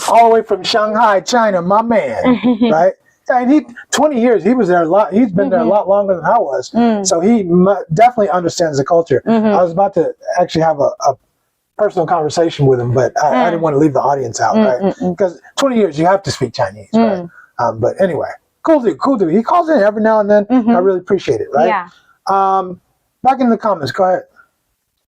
All the way from Shanghai, China, my man, right? And he 20 years, he was there a lot. He's been there a lot longer than I was, so he definitely understands the culture. I was about to actually have a personal conversation with him, but I didn't want to leave the audience out, right? Because 20 years, you have to speak Chinese, right? But anyway, cool dude. He calls in every now and then. I really appreciate it, right? Yeah. Back in the comments, go ahead.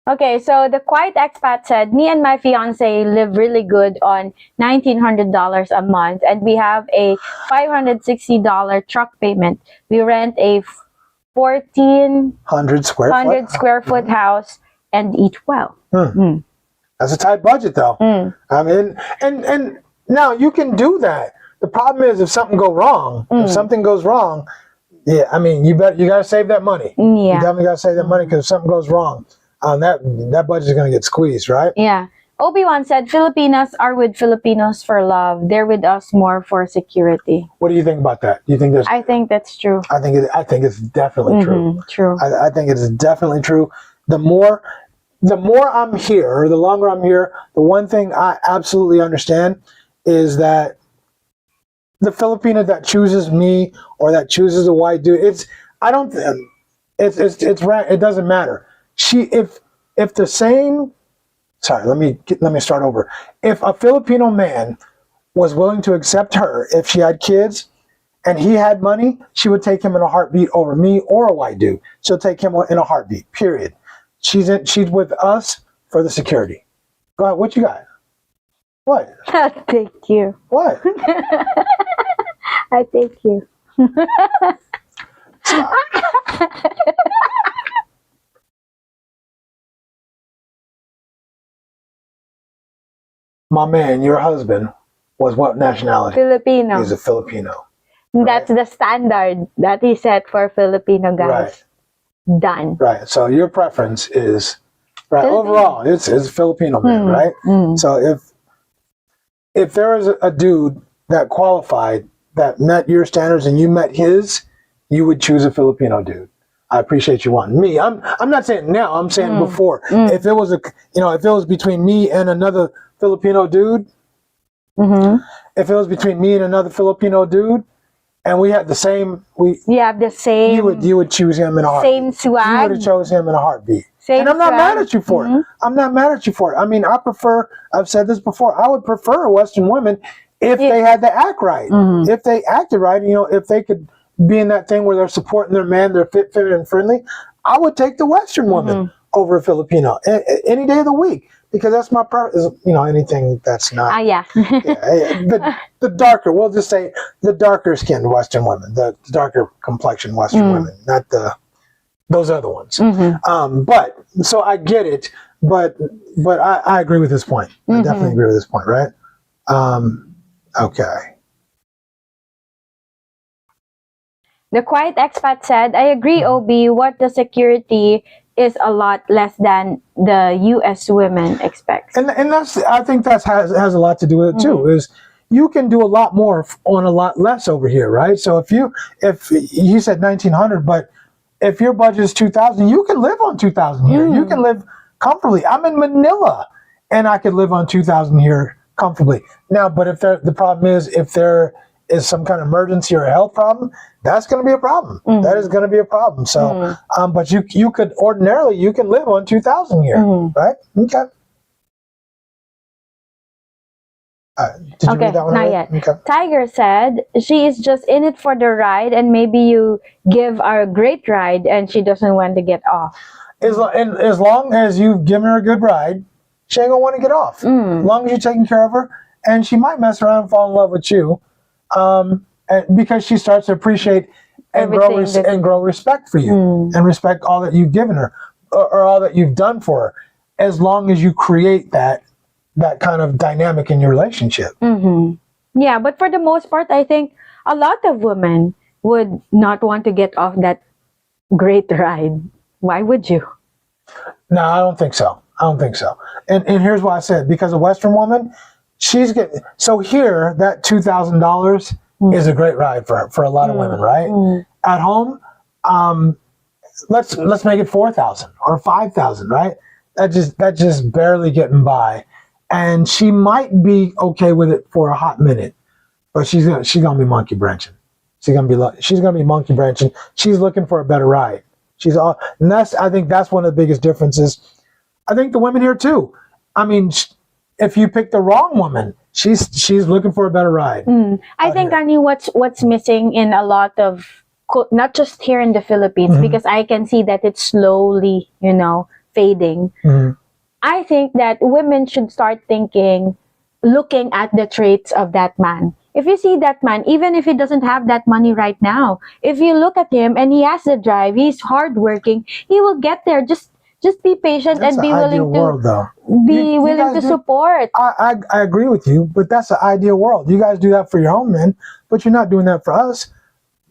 Okay, so the quiet expat said, me and my fiance live really good on $1,900 a month, and we have a $560 truck payment. We rent a 1,400 square foot house and eat well. That's a tight budget, though. I mean, and now you can do that. The problem is if something goes wrong. If something goes wrong, yeah, I mean, you got to save that money. Yeah, you definitely got to save that money because if something goes wrong, that budget is going to get squeezed, right? Yeah. Obi-Wan said, Filipinas are with Filipinos for love. They're with us more for security. What do you think about that? Do you think there's? I think that's true. I think it's definitely true. True. I think it is definitely true. The more I'm here, or the longer I'm here, the one thing I absolutely understand is that the Filipino that chooses me or that chooses a white dude, it doesn't matter. If the same, sorry, let me start over. If a Filipino man was willing to accept her if she had kids and he had money, she would take him in a heartbeat over me or a white dude. She'll take him in a heartbeat, period. She's with us for the security. Go ahead, what you got? What? Thank you. What? I thank you. my man, your husband, was what nationality? Filipino. He's a Filipino. That's the standard that he set for Filipino guys. Right. Done. Right. So your preference is right. Filipino. Overall, it's a Filipino man, right? So if there was a dude that qualified, that met your standards, and you met his, you would choose a Filipino dude. I appreciate you wanting me. I'm not saying now. I'm saying before. If it was if it was between me and another Filipino dude, if it was between me and another Filipino dude, and we had the same, you have the same. You would choose him in a heartbeat. Same swag. You would have chose him in a heartbeat. Same and I'm not swag. mad at you for it. I'm not mad at you for it. I mean, I've said this before. I would prefer Western women if they had to act right. If they acted right, if they could be in that thing where they're supporting their man, they're fit, and friendly, I would take the Western woman over a Filipino any day of the week, because that's my preference. Anything that's not. The darker, we'll just say the darker skinned Western women, the darker complexion Western women, not those other ones. But so I get it, but I agree with this point. I definitely agree with this point, right? Okay. The quiet expat said, I agree, OB, what the security is a lot less than the U.S. women expect. And I think that has a lot to do with it too, is you can do a lot more on a lot less over here, right? So if you said 1,900, but if your budget is 2,000, you can live on 2,000 here. You can live comfortably. I'm in Manila, and I could live on 2,000 here comfortably. Now, but the problem is, if there is some kind of emergency or a health problem, that's going to be a problem. That is going to be a problem. So, but you could ordinarily, you can live on 2,000 here, right? Okay. Did you read that one? Not yet. Okay. Tiger said she is just in it for the ride, and maybe you give her a great ride, and she doesn't want to get off. As long as you've given her a good ride, she ain't gonna want to get off. As long as you're taking care of her, and she might mess around and fall in love with you, because she starts to appreciate and grow respect for you, and respect all that you've given her, or all that you've done for her. As long as you create that kind of dynamic in your relationship. Yeah, but for the most part, I think a lot of women would not want to get off that great ride. Why would you? No, I don't think so. And here's why I said, because a Western woman, she's getting, so here, that $2,000 is a great ride for a lot of women, right? At home, let's make it 4,000 or 5,000, right? That just barely getting by. And she might be okay with it for a hot minute, but she's gonna be monkey branching. She's gonna be monkey branching. She's looking for a better ride. And I think that's one of the biggest differences. I think the women here too. I mean, if you pick the wrong woman, she's looking for a better ride. I think, Annie, what's missing in a lot of, not just here in the Philippines, because I can see that it's slowly, fading. I think that women should start looking at the traits of that man. If you see that man, even if he doesn't have that money right now, if you look at him and he has the drive, he's hardworking, he will get there. Just be patient and be willing to support. I agree with you, but that's the ideal world. You guys do that for your own men, but you're not doing that for us.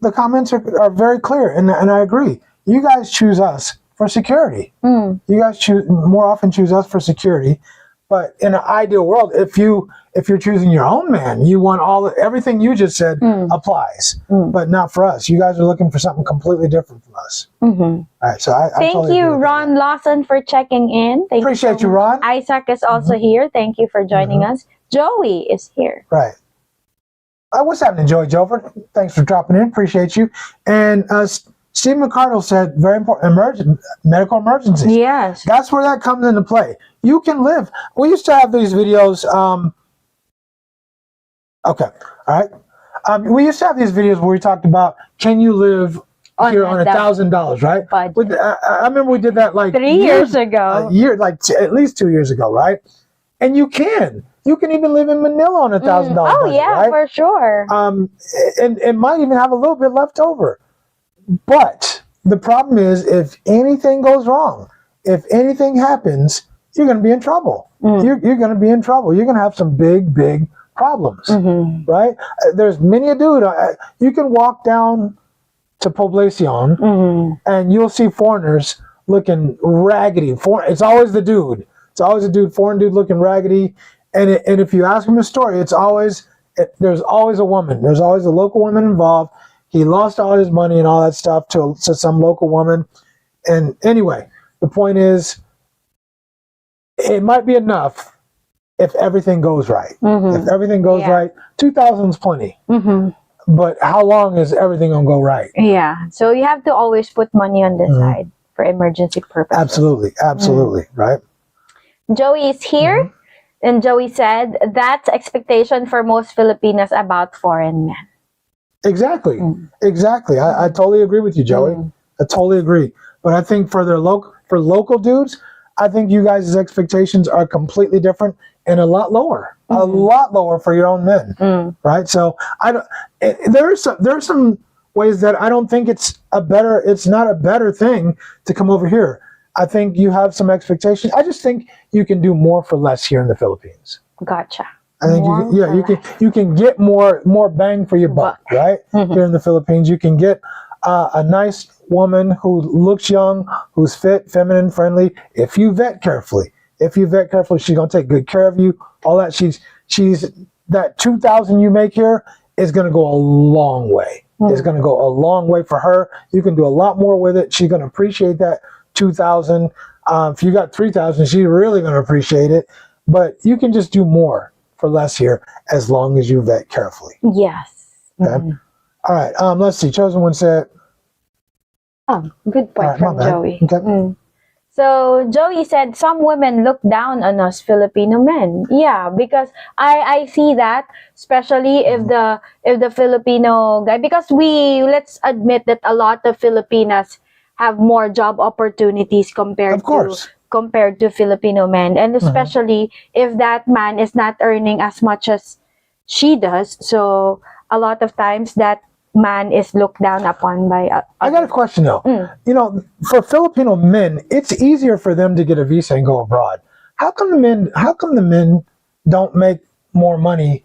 The comments are very clear, and I agree. You guys choose us for security. You guys more often choose us for security. But in an ideal world, if you're choosing your own man, you want everything you just said applies, but not for us. You guys are looking for something completely different from us. All right, so I thank totally you, Ron Lawson, for checking in. Appreciate you, Ron. Isaac is also here. Thank you for joining us. Joey is here. Right. What's happening, Joey Jover? Thanks for dropping in. Appreciate you. And Steve McCardle said, very important, medical emergencies. Yes. That's where that comes into play. You can live. We used to have these videos. Okay. All right. We used to have these videos where we talked about, can you live here on $1,000, right? I remember we did that like 3 years ago. At least 2 years ago, right? And you can even live in Manila on $1,000. Oh, yeah, right? for sure. And might even have a little bit left over. But the problem is, if anything goes wrong, if anything happens, you're going to be in trouble. You're going to be in trouble. You're going to have some big problems, right? There's many a dude. You can walk down to Poblacion and you'll see foreigners looking raggedy. It's always the dude. It's always a dude, foreign dude looking raggedy. And if you ask him a story, there's always a woman. There's always a local woman involved. He lost all his money and all that stuff to some local woman. And anyway, the point is, it might be enough if everything goes right. If everything goes right, 2,000 is plenty. But how long is everything going to go right? Yeah. So you have to always put money on the side for emergency purposes. Absolutely, right? Joey is here, and Joey said that's expectation for most Filipinas about foreign men. Exactly. I totally agree with you, Joey. I totally agree. But I think for local dudes, I think you guys' expectations are completely different and a lot lower for your own men, right? So there are some ways that I don't think it's not a better thing to come over here. I think you have some expectations. I just think you can do more for less here in the Philippines. Gotcha. I think you can get more bang for your buck, right? Here in the Philippines, you can get a nice woman who looks young, who's fit, feminine, friendly. If you vet carefully, she's gonna take good care of you. All that she's that 2,000 you make here is gonna go a long way. It's gonna go a long way for her. You can do a lot more with it. She's gonna appreciate that 2,000. If you got 3,000, she's really gonna appreciate it. But you can just do more for less here as long as you vet carefully. Yes. Okay. All right. Let's see. Chosen one said. Oh, good point from Joey. Okay. So Joey said some women look down on us Filipino men. Yeah, because I see that, especially if the Filipino guy, because let's admit that a lot of Filipinas have more job opportunities compared to Filipino men, and especially if that man is not earning as much as she does. So a lot of times that man is looked down upon by I got a question though. You know, for Filipino men, it's easier for them to get a visa and go abroad. How come the men don't make more money?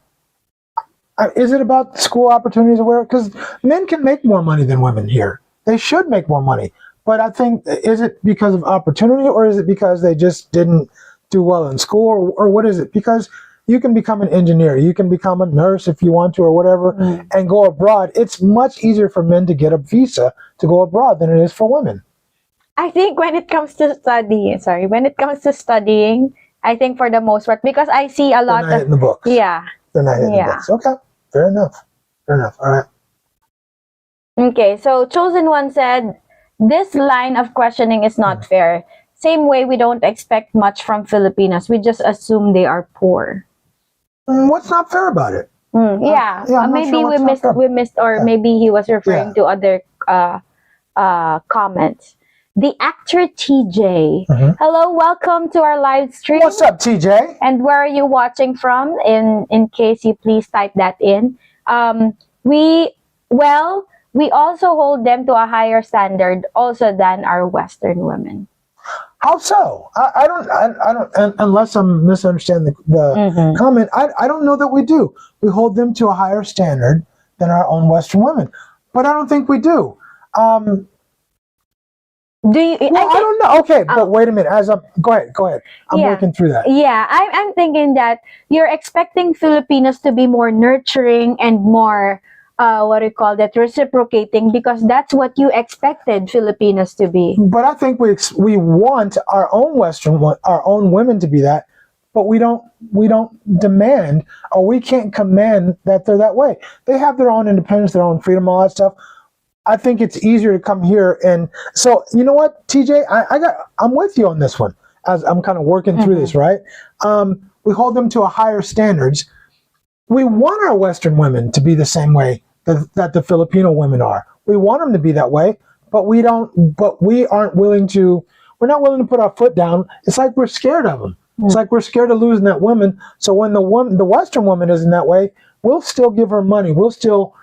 Is it about school opportunities or whatever? Because men can make more money than women here. They should make more money. But I think, is it because of opportunity, or is it because they just didn't do well in school, or what is it? Because you can become an engineer, you can become a nurse if you want to, or whatever, and go abroad. It's much easier for men to get a visa to go abroad than it is for women. I think when it comes to studying, I think for the most part, because I see a lot They're not hitting the books. Yeah. They're not hitting the books. Okay, fair enough. All right. Okay, so Chosen One said, this line of questioning is not fair. Same way we don't expect much from Filipinos. We just assume they are poor. What's not fair about it? Maybe we missed, or maybe he was referring to other comments. The actor TJ. Hello, welcome to our live stream. What's up, TJ? And where are you watching from? In case you please type that in. We also hold them to a higher standard also than our Western women. How so? I don't, unless I'm misunderstanding the comment, I don't know that we do. We hold them to a higher standard than our own Western women. But I don't think we do. Do you? I don't know. Okay, but wait a minute. Go ahead. I'm working through that. Yeah, I'm thinking that you're expecting Filipinos to be more nurturing and more, reciprocating, because that's what you expected Filipinos to be. But I think we want our own women to be that, but we don't demand, or we can't command that they're that way. They have their own independence, their own freedom, all that stuff. I think it's easier to come here, and so you know what, TJ, I'm with you on this one as I'm kind of working through this, right? We hold them to a higher standards. We want our Western women to be the same way that the Filipino women are. We want them to be that way, but we aren't willing to. We're not willing to put our foot down. It's like we're scared of them. It's like we're scared of losing that woman. So when the Western woman isn't that way, we'll still give her money. We'll still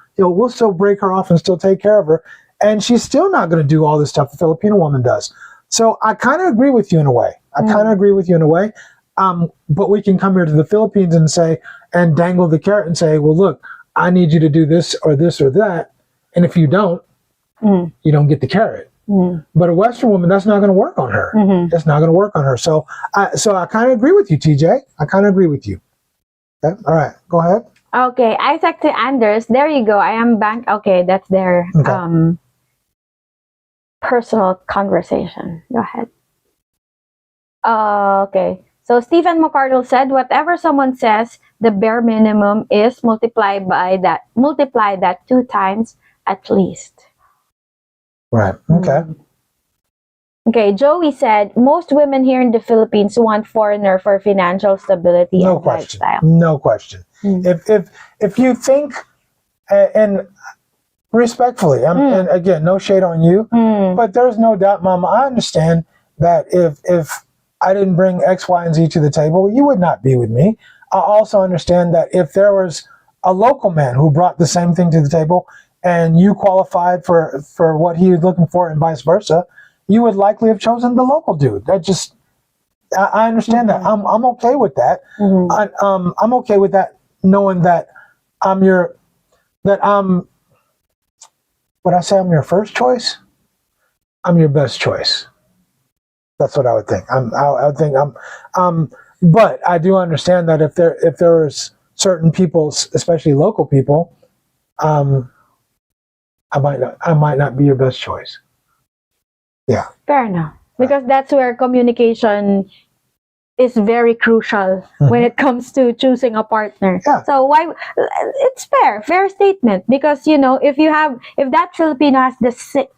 break her off and still take care of her, and she's still not going to do all the stuff the Filipino woman does. So I kind of agree with you in a way. I kind of agree with you in a way. But we can come here to the Philippines and dangle the carrot and say, well, look, I need you to do this or that. And if you don't, you don't get the carrot. But a Western woman, that's not going to work on her. It's not going to work on her. So I kind of agree with you, TJ. I kind of agree with you. Okay? All right, go ahead. Okay, Isaac to Anders. There you go. I am bank. Okay, that's their personal conversation. Go ahead. Okay. So Stephen McCardle said, whatever someone says, the bare minimum is multiply that 2 times at least. Right. Okay. Okay. Joey said, most women here in the Philippines want foreigner for financial stability and lifestyle. No question. If you think, and respectfully, and again, no shade on you, but there's no doubt, Mama, I understand that if I didn't bring X, Y, and Z to the table, you would not be with me. I also understand that if there was a local man who brought the same thing to the table and you qualified for what he was looking for and vice versa, you would likely have chosen the local dude. That just, I understand that. I'm okay with that. I'm okay with that, knowing that would I say I'm your first choice? I'm your best choice. That's what I would think. I would think but I do understand that if there was certain people, especially local people, I might not be your best choice. Yeah. Fair enough. Because that's where communication is very crucial when it comes to choosing a partner. Yeah. So it's fair statement, because if that Filipino has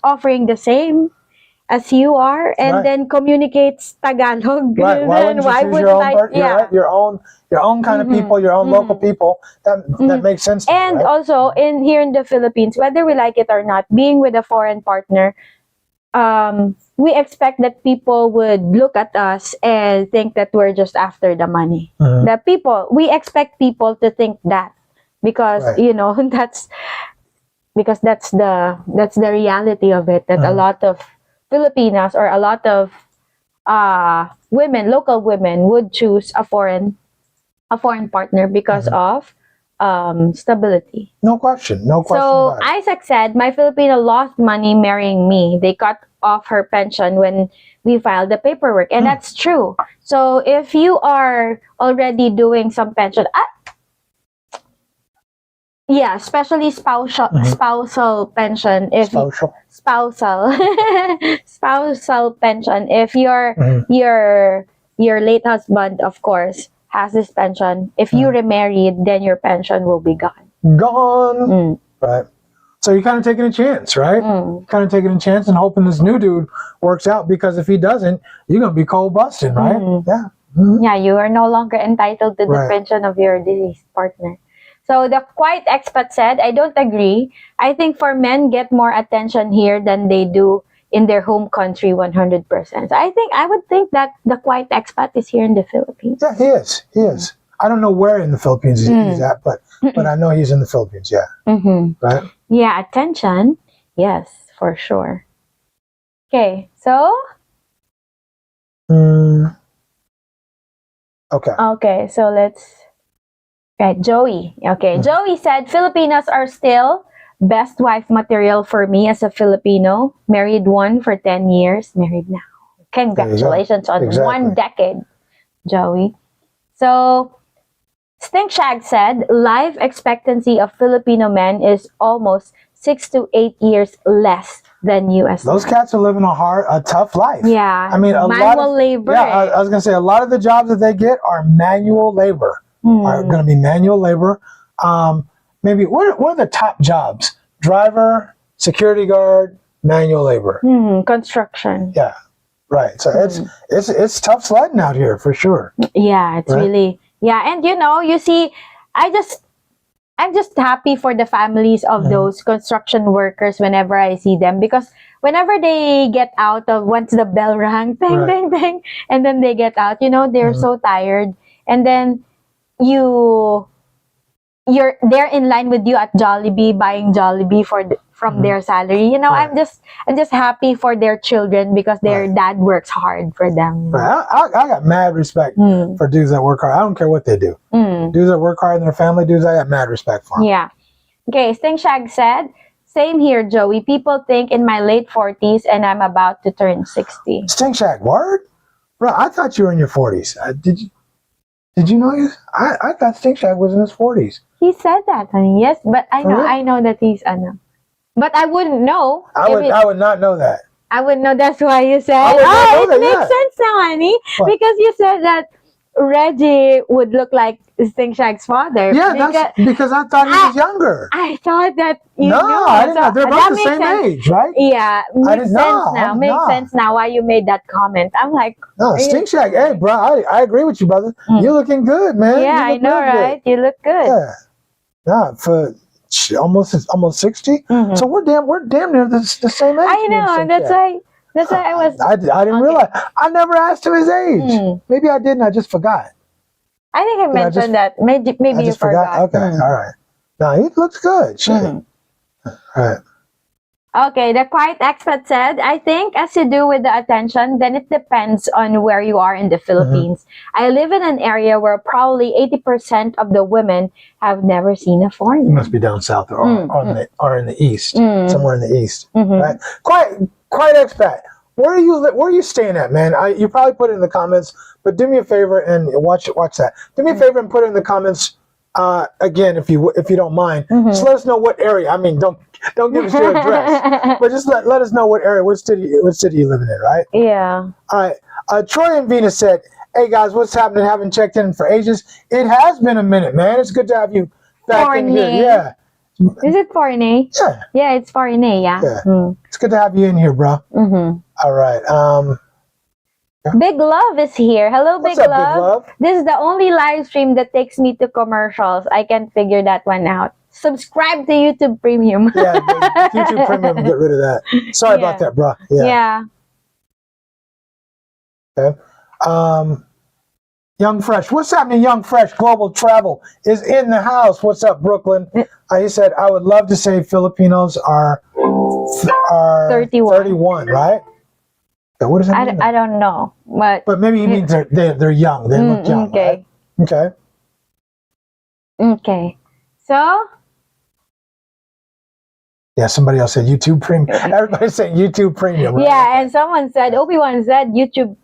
offering the same as you are, and then communicates Tagalog, right. Why wouldn't your own kind of people, your own local people, that makes sense to and me, right? also here in the Philippines, whether we like it or not, being with a foreign partner, we expect that people would look at us and think that we're just after the money. We expect people to think that, because that's the reality of it, that a lot of Filipinas or a lot of local women would choose a foreign partner because of stability. No question So about it. Isaac said, my Filipino lost money marrying me. They cut off her pension when we filed the paperwork. And that's true. So if you are already doing some pension, especially spousal pension. Spousal pension. If your late husband, of course, has this pension, if you remarried, then your pension will be gone. Right. So you're kind of taking a chance, right? Kind of taking a chance and hoping this new dude works out, because if he doesn't, you're going to be cold busted, right? Yeah. Yeah, you are no longer entitled to the pension of your deceased partner. So the quiet expat said, I don't agree. I think for men get more attention here than they do in their home country 100%. So I would think that the quiet expat is here in the Philippines. Yeah, he is. I don't know where in the Philippines he's at, but I know he's in the Philippines, Right? Yeah, attention. Yes, for sure. Okay, so? Okay, so let's... Right, Joey. Okay, Joey said, Filipinas are still best wife material for me as a Filipino. Married one for 10 years. Married now. Congratulations on 1 decade, Joey. So, Stink Shag said, life expectancy of Filipino men is almost 6 to 8 years less than U.S. Those cats are living a tough life. Yeah. I mean, manual labor. Yeah, I was going to say, a lot of the jobs that they get are manual labor. Are going to be manual labor. Maybe what are the top jobs? Driver, security guard, manual labor. Construction. Yeah, right. So it's tough sledding out here for sure. Yeah, it's really and you see, I'm just happy for the families of those construction workers whenever I see them, because whenever they get out of, once the bell rang, bang, bang, bang, and then they get out, they're so tired, and then you they're in line with you at Jollibee, buying Jollibee from their salary. You know, Right. I'm just happy for their children because their Right. dad works hard for them. Right. I got mad respect for dudes that work hard. I don't care what they do. Mm. Dudes that work hard in their family, dudes, I got mad respect for them. Yeah. Okay, Sting Shag said, same here, Joey. People think in my late 40s and I'm about to turn 60. Stink Shack, word? Bro, I thought you were in your 40s. Did you know you? I thought Stink Shack was in his 40s. He said that, honey. Yes, but I know, Really? I know that he's but I wouldn't know. I would not know that. I would know. That's why you said. I would not know It that, makes yeah. sense now, honey, What? because you said that Reggie would look like Sting Shag's father. Yeah, that's because I thought he was younger. I thought that you No, knew. I didn't So know. They're that about the makes same sense. age, right? Yeah, I makes didn't sense know. now. I'm Makes not. sense now why you made that comment. I'm like, No, are you- Stink Shack. Hey, bro, I agree with you, brother. Mm. You're looking good, man. yeah, You I look know, real good. right? You look good. Yeah. Nah, for almost 60. Mhm. So we're damn near the same age. I me and know. Stink That's Shack. why I was. I didn't Okay. realize. I never asked him his age. Mm. Maybe I didn't. I just forgot. I think I I mentioned just- that. Maybe I you just forgot. Okay, Mm. all right. No, he looks good. Shit. Mhm. All right. Okay, the quiet expert said, I think as you do with the attention, then it depends on where you are in the Philippines. I live in an area where probably 80% of the women have never seen a You foreigner. must be down south or in the east, Mm. somewhere in the east. Mhm. Right? Quiet expat. Where are you staying at, man? You probably put it in the comments, but do me a favor and watch that. Do me a favor and put it in the comments again if you don't mind. Just let us know what area. I mean, don't give us your address, but just let us know what area, what city you living in, right? Yeah. All right. Troy and Venus said, "Hey guys, what's happening? Haven't checked in for ages. It has been a minute, man. It's good to have you back in here. Forney. Yeah, Is it Forney? yeah, Yeah, it's Forney, yeah. Yeah. Mm. it's good to have you in here, bro. Mm-hmm. All right. Big Love is here. Hello, What's Big up, Big Love? This is the only live stream that takes me to commercials. I can figure that one out. Subscribe to YouTube Premium. Yeah, the YouTube Premium. Get rid of that. Sorry about that, bro. Yeah. Yeah. Okay. Young Fresh. What's happening, Young Fresh? Global Travel is in the house. What's up, Brooklyn? He said, I would love to say Filipinos are 31, right? So what does that mean? I don't know, but But maybe he means they're young. They look young. okay. Right? Okay. Okay. So Yeah, somebody else said YouTube Premium. Everybody's saying YouTube Premium. Right? yeah, and someone said Obi-Wan said YouTube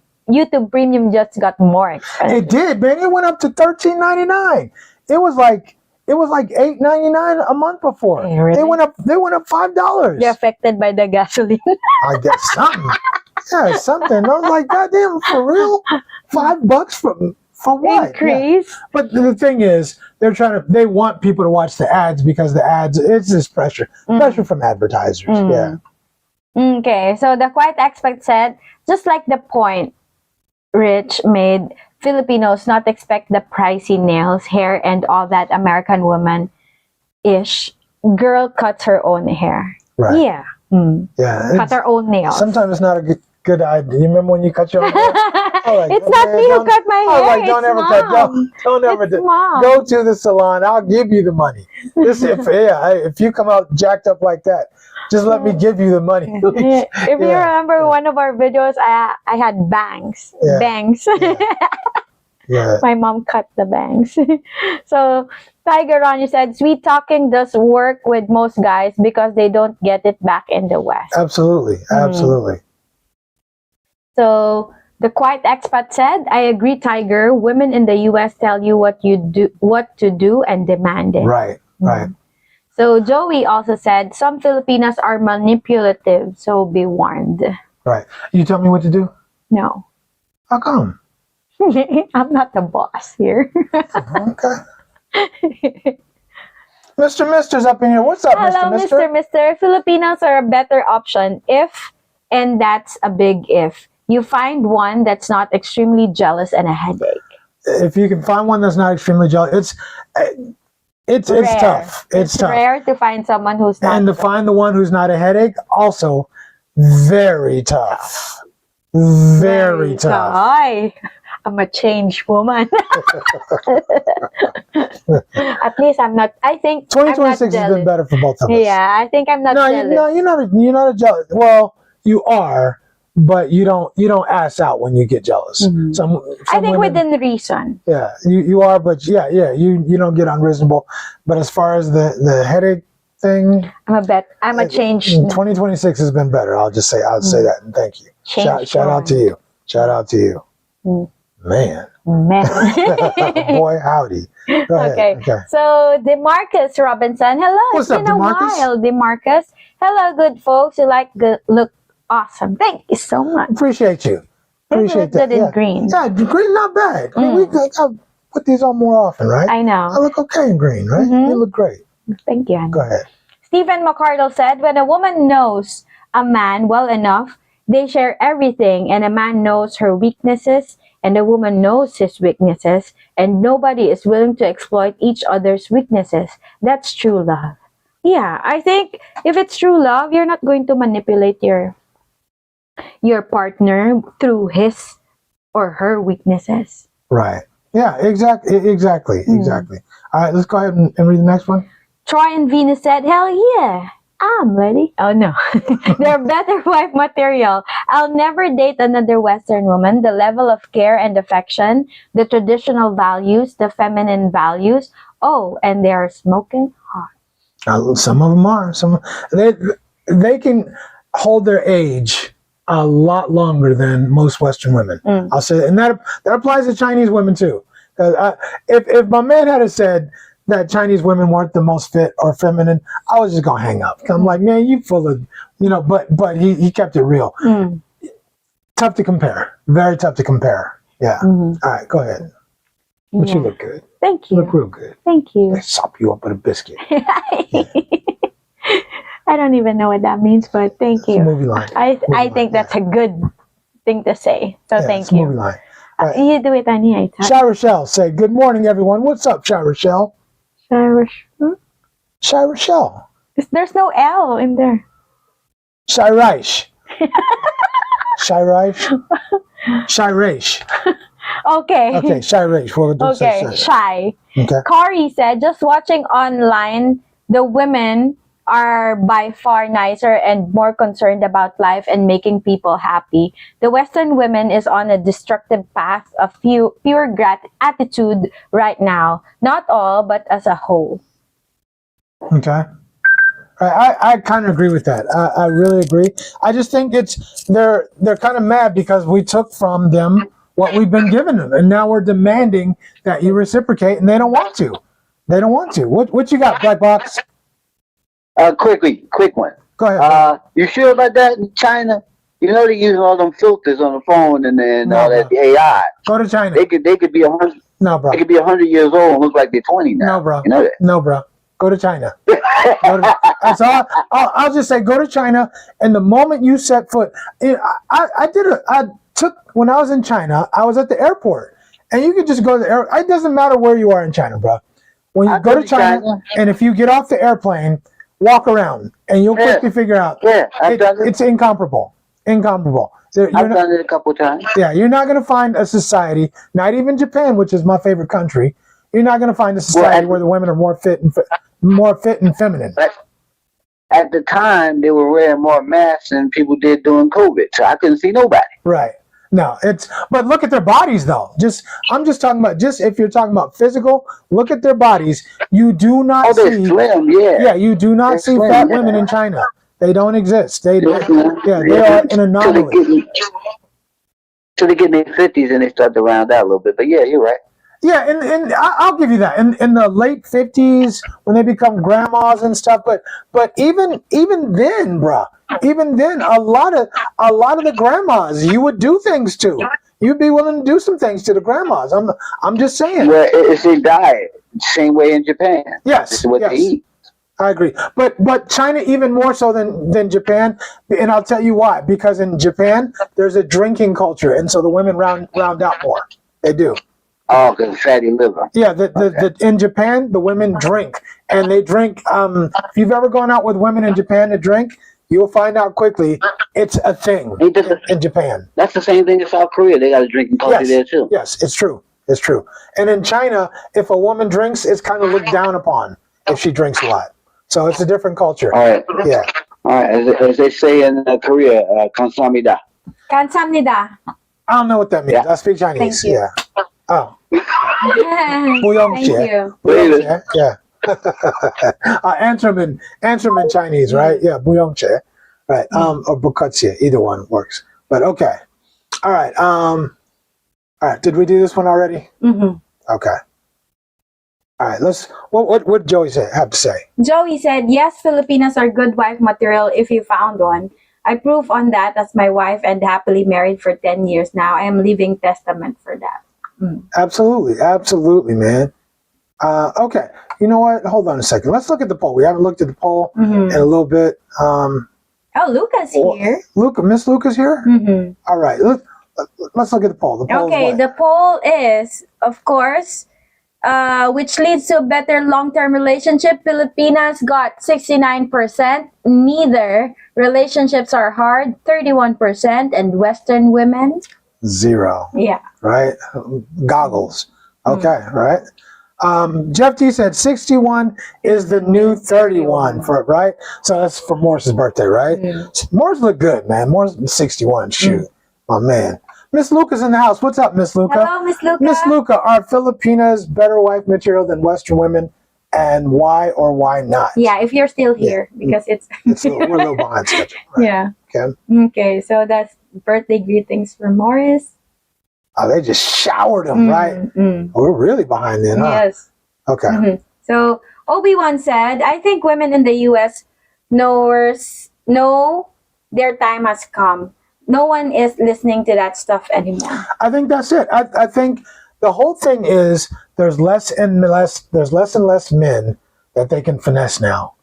Premium just got more expensive. It did, man. It went up to $13.99. It was like $8.99 a month before. Hey, really? They went up $5. You're affected by the gasoline. I guess something. Yeah, something. I was like, goddamn, for real? $5 for what? Increase. Yeah. But the thing is, they want people to watch the ads because the ads, it's just pressure from advertisers. Yeah. Okay, so the quiet expert said, just like the point Rich made, Filipinos not expect the pricey nails, hair, and all that American woman-ish. Girl cuts her own hair. Right. Yeah. Yeah. Cut her own nails. Sometimes it's not a good idea. You remember when you cut your own hair? Like, it's not me who cut my hair. Like, don't ever Mom. go to the salon. I'll give you the money. If you come out jacked up like that, just let me give you the money. If you remember one of our videos, I had bangs. Yeah. Bangs. Yeah. My mom cut the bangs. So Tiger Ron, you said sweet talking does work with most guys because they don't get it back in the West. Absolutely. Absolutely. So the quiet expat said, I agree, Tiger. Women in the US tell you what to do and demand it. Right. Right. So Joey also said, some Filipinas are manipulative, so be warned. Right. You tell me what to do? No. How come? I'm not the boss here. Okay. Mister's up in here. What's up, Hello, Mister. Filipinos are a better option if, and that's a big if, you find one that's not extremely jealous and a headache. If you can find one that's not extremely jealous, it's Rare. tough. It's tough. Rare to find someone who's not. And to find the one who's not a headache, also very tough. Very tough. Ay, I'm a changed woman. At least I'm not. I think 2026 has been better for both of us. Yeah, I think I'm not jealous. No, you're not a jealous. Well, you are, but you don't ass out when you get jealous. Mm-hmm. Some I think women, within reason. Yeah, you are, but you don't get unreasonable. But as far as the headache thing, I'm a changed. 2026 has been better. I'll say that, and thank you. Shout out to you. Shout out to you. Man. Boy, howdy. Go ahead. Okay. So, DeMarcus Robinson. Hello. What's up, DeMarcus? DeMarcus? It's been a while, DeMarcus. Hello, good folks. You look awesome. Thank you so much. Appreciate you. Appreciate that. Good in green. Yeah, green not bad. We gotta put these on more often, right? I know. I look okay in green, right? You look great. Thank you. Go ahead. Stephen McCardle said, when a woman knows a man well enough, they share everything, and a man knows her weaknesses, and a woman knows his weaknesses, and nobody is willing to exploit each other's weaknesses. That's true love. Yeah, I think if it's true love, you're not going to manipulate your partner through his or her weaknesses. Right. Yeah, exactly. All right, let's go ahead and read the next one. Troy and Venus said, hell yeah, I'm ready. Oh no, they're better wife material. I'll never date another Western woman. The level of care and affection, the traditional values, the feminine values. Oh, and they are smoking hot. Some of them are. They can hold their age a lot longer than most Western women. I'll say that. And that applies to Chinese women too. If my man had said that Chinese women weren't the most fit or feminine, I was just gonna hang up. I'm like, man, you full of, but he kept it real. Tough to compare. Very tough to compare. Yeah. All right, go ahead. But you look good. Thank you. You look real good. Thank you. They sop you up with a biscuit. I don't even know what that means, but thank you. It's a movie line. I think that's a good thing to say. So thank you. Movie line. Right. You do it on here. Shy Rochelle say, good morning, everyone. What's up, Shy Rochelle? Shy Rochelle. There's no L in there. Shy Reich. Shy Reich. Shy Reich. Okay, Shy Reich. Shy. Okay. Corey said, just watching online, the women are by far nicer and more concerned about life and making people happy. The Western women is on a destructive path of pure attitude right now. Not all, but as a whole. Okay. I kind of agree with that. I really agree. I just think they're kind of mad because we took from them what we've been giving them, and now we're demanding that you reciprocate, and they don't want to. They don't want to. What you got, Black Box? Quick one. Go ahead. You sure about that in China? You know they use all them filters on the phone and then all that AI. Go to China. They could be 100. No, bro. They could be 100 years old and look like they're 20 now. No, bro. You know that? No, bro. Go to China. That's all. I'll just say, go to China, and the moment you set foot, when I was in China, I was at the airport, and you could just go to the airport. It doesn't matter where you are in China, bro. When you go to China, and if you get off the airplane, walk around, and you'll quickly figure out. Yeah, I've done it. It's incomparable. Incomparable. I've done it a couple times. Yeah, you're not going to find a society, not even Japan, which is my favorite country. You're not going to find a society where the women are more fit and feminine. At the time, they were wearing more masks than people did during COVID, so I couldn't see nobody. Right. No, but look at their bodies though. I'm just talking about if you're talking about physical, look at their bodies. You do not see. They're slim, yeah. Yeah, you do not see fat women in China. They don't exist. They are an anomaly. Till they get in their 50s and they start to round out a little bit. But yeah, you're right. Yeah, and I'll give you that. In the late 50s, when they become grandmas and stuff, but even then, bruh, even then, a lot of the grandmas you would do things to. You'd be willing to do some things to the grandmas. I'm just saying. Well, it's a diet, same way in Japan. Yes, it's what they eat. I agree, but China even more so than Japan, and I'll tell you why. Because in Japan, there's a drinking culture, and so the women round out more. They do. Oh, because fatty liver. Yeah, in Japan, the women drink, and they drink. If you've ever gone out with women in Japan to drink, you'll find out quickly it's a thing in Japan. That's the same thing in South Korea. They got a drinking culture there too. Yes, it's true. It's true. And in China, if a woman drinks, it's kind of looked down upon if she drinks a lot. So it's a different culture. All right. Yeah. All right. As they say in Korea, 감사합니다. 감사합니다. I don't know what that means. I speak Chinese. Thank you. Yeah. Oh. Thank you. 不用钱. Yeah. Answer them in Chinese, right? Yeah, 不用钱. Right. Or 不客气, either one works. But okay. All right. All right. Did we do this one already? Mm-hmm. Okay. All right. What Joey have to say? Joey said, yes, Filipinas are good wife material if you found one. I prove on that as my wife and happily married for 10 years now. I am living testament for that. Absolutely. Absolutely, man. Okay. You know what? Hold on a second. Let's look at the poll. We haven't looked at the poll in a little bit. Oh, Luca's here. Miss Luca's here? Mm-hmm. All right. Let's look at the poll. The poll is, of course, which leads to a better long-term relationship. Filipinas got 69%. Neither relationships are hard, 31%. And Western women? 0. Yeah. Right? Goggles. Okay, right? Jeff T said 61 is the new 31, right? So that's for Morris's birthday, right? Morris looked good, man. Morris 61. Shoot. My man. Miss Luca's in the house. What's up, Miss Luca? Hello, Miss Luca. Miss Luca, are Filipinas better wife material than Western women? And why or why not? Yeah, if you're still here, because we're a little behind schedule. Right? Yeah. Okay. Okay, so that's birthday greetings for Morris. Oh, they just showered him, right? We're really behind then, huh? Yes. Okay. So Obi-Wan said, I think women in the U.S. know their time has come. No one is listening to that stuff anymore. I think that's it. I think the whole thing is there's less and less men that they can finesse now.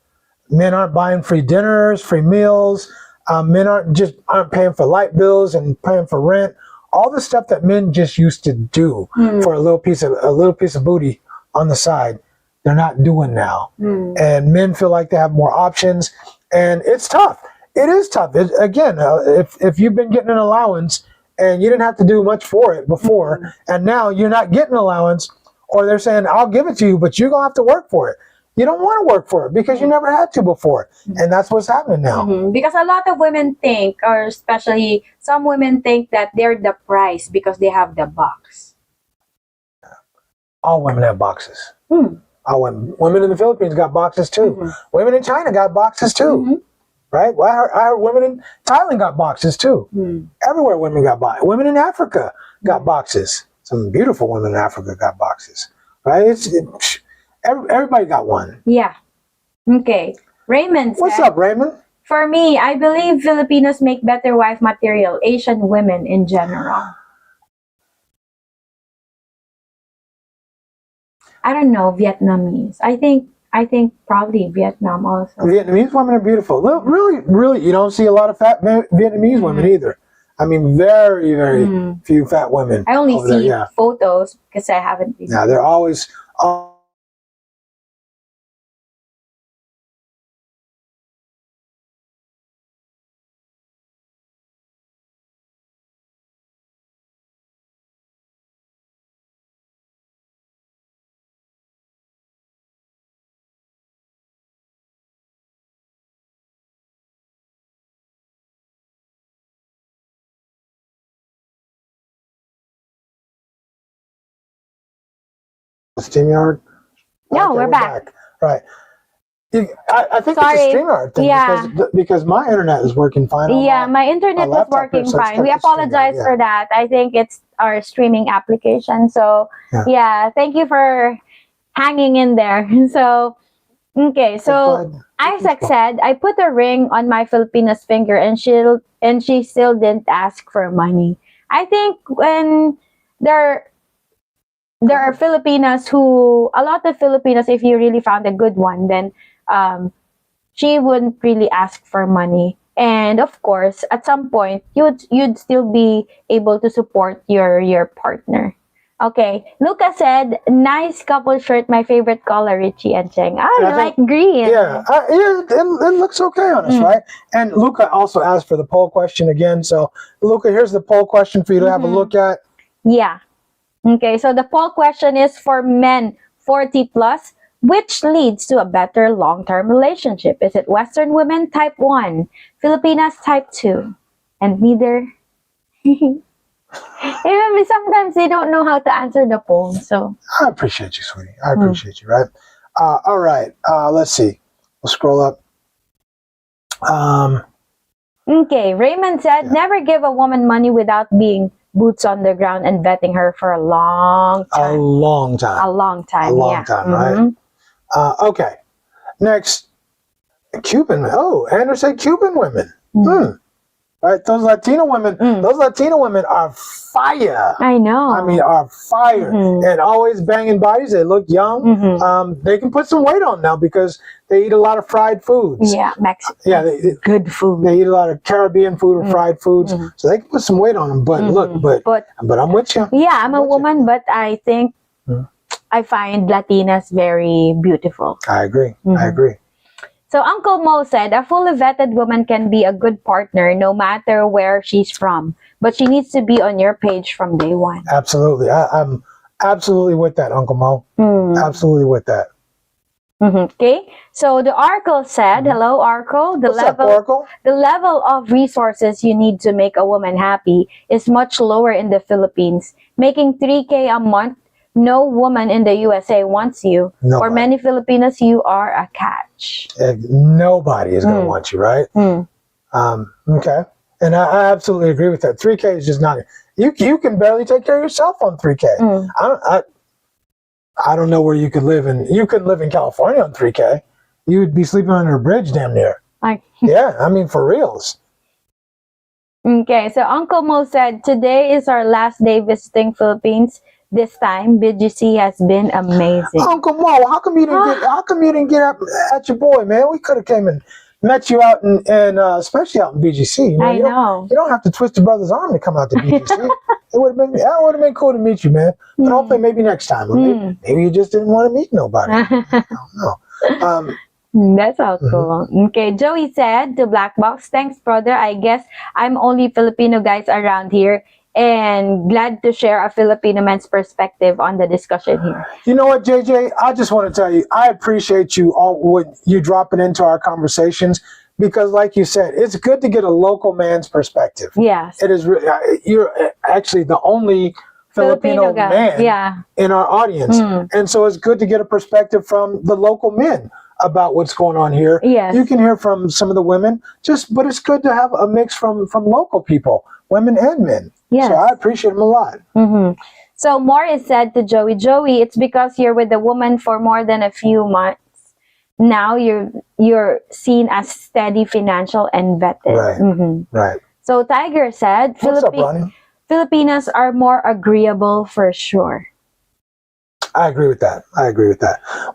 Men aren't buying free dinners, free meals. Men aren't paying for light bills and paying for rent. All the stuff that men just used to do for a little piece of booty on the side, they're not doing now. And men feel like they have more options, and it's tough. It is tough. If you've been getting an allowance and you didn't have to do much for it before, and now you're not getting allowance, or they're saying, I'll give it to you, but you're going to have to work for it. You don't want to work for it because you never had to before. And that's what's happening now. Because a lot of women think, or especially some women think that they're the prize because they have the box. All women have boxes. All women in the Philippines got boxes too. Women in China got boxes too. Right? Well, I heard women in Thailand got boxes too. Everywhere women got boxes. Women in Africa got boxes. Some beautiful women in Africa got boxes. Right? Everybody got one. Yeah. Okay. Raymond said, what's up, Raymond? For me, I believe Filipinos make better wife material. Asian women in general. I don't know, Vietnamese. I think probably Vietnam also. Vietnamese women are beautiful. Really, you don't see a lot of fat Vietnamese women either. I mean, very, very few fat women. I only see photos because I haven't been. Yeah, they're always. StreamYard? No, we're back. Right. I think Sorry. it's a StreamYard thing because my internet is working fine. My internet was working fine. We apologize for that. I think it's our streaming application. So thank you for hanging in there. So okay, so Isaac said, I put a ring on my Filipina's finger and she still didn't ask for money. I think when there are Filipinas a lot of Filipinas, if you really found a good one, then she wouldn't really ask for money. And of course, at some point, you'd still be able to support your partner. Okay, Luca said, nice couple shirt, my favorite color, Richie and Cheng. Oh, you like green. Yeah, it looks okay on us, right? And Luca also asked for the poll question again. So, Luca, here's the poll question for you to have a look at. Yeah. Okay, so the poll question is for men 40 plus, which leads to a better long-term relationship? Is it Western women type 1, Filipinas type 2, and neither? Even sometimes they don't know how to answer the poll, so. I appreciate you, sweetie. I appreciate you, right? All right, let's see. We'll scroll up. Okay, Raymond said, never give a woman money without being boots on the ground and vetting her for a long time. A long time. A long time, A long time, right? Okay. Next, Cuban. Oh, Andrew said Cuban women. Right, those Latino women. Those Latino women are fire. I know. I mean, are fire and always banging bodies. They look young. They can put some weight on now because they eat a lot of fried foods. Yeah, Mexican. Yeah, good food. They eat a lot of Caribbean food or fried foods, so they can put some weight on them. But look, but I'm with you. Yeah, I'm a woman, but I think I find Latinas very beautiful. I agree. I agree. So Uncle Mo said, a fully vetted woman can be a good partner no matter where she's from, but she needs to be on your page from day one. Absolutely. I'm absolutely with that, Uncle Mo. Absolutely with that. Okay, so the Oracle said, hello Oracle, What's up, Oracle? The level of resources you need to make a woman happy is much lower in the Philippines. Making 3K a month, no woman in the USA wants you. Nobody. For many Filipinos, you are a catch. Nobody is going to want you, right? Okay. And I absolutely agree with that. 3K is just not... You can barely take care of yourself on 3K. I don't know where you could live in. You couldn't live in California on 3K. You would be sleeping under a bridge damn near. Yeah, I mean, for reals. Okay, so Uncle Mo said, today is our last day visiting Philippines. This time, BGC has been amazing. Uncle Mo, how come you didn't get up at your boy, man? We could have came and met you out in especially out in BGC. You know, I know. You don't have to twist your brother's arm to come out to BGC. It would have been cool to meet you, man. But hopefully maybe next time. Or maybe you just didn't want to meet nobody. I don't know. That's all cool. Okay, Joey said to Black Box, thanks, brother. I guess I'm only Filipino guys around here and glad to share a Filipino man's perspective on the discussion here. You know what, JJ? I just want to tell you, I appreciate you all when you dropping into our conversations because, like you said, it's good to get a local man's perspective. Yes. It is. You're actually the only Filipino man in our audience. And so it's good to get a perspective from the local men about what's going on here. Yes. You can hear from some of the women, but it's good to have a mix from local people, women and men. Yes. So I appreciate them a lot. So Morris said to Joey, it's because you're with a woman for more than a few months. Now you're seen as steady, financial, and vetted. Right. Right. So Tiger said, What's up, Ronnie? Filipinas are more agreeable for sure. I agree with that.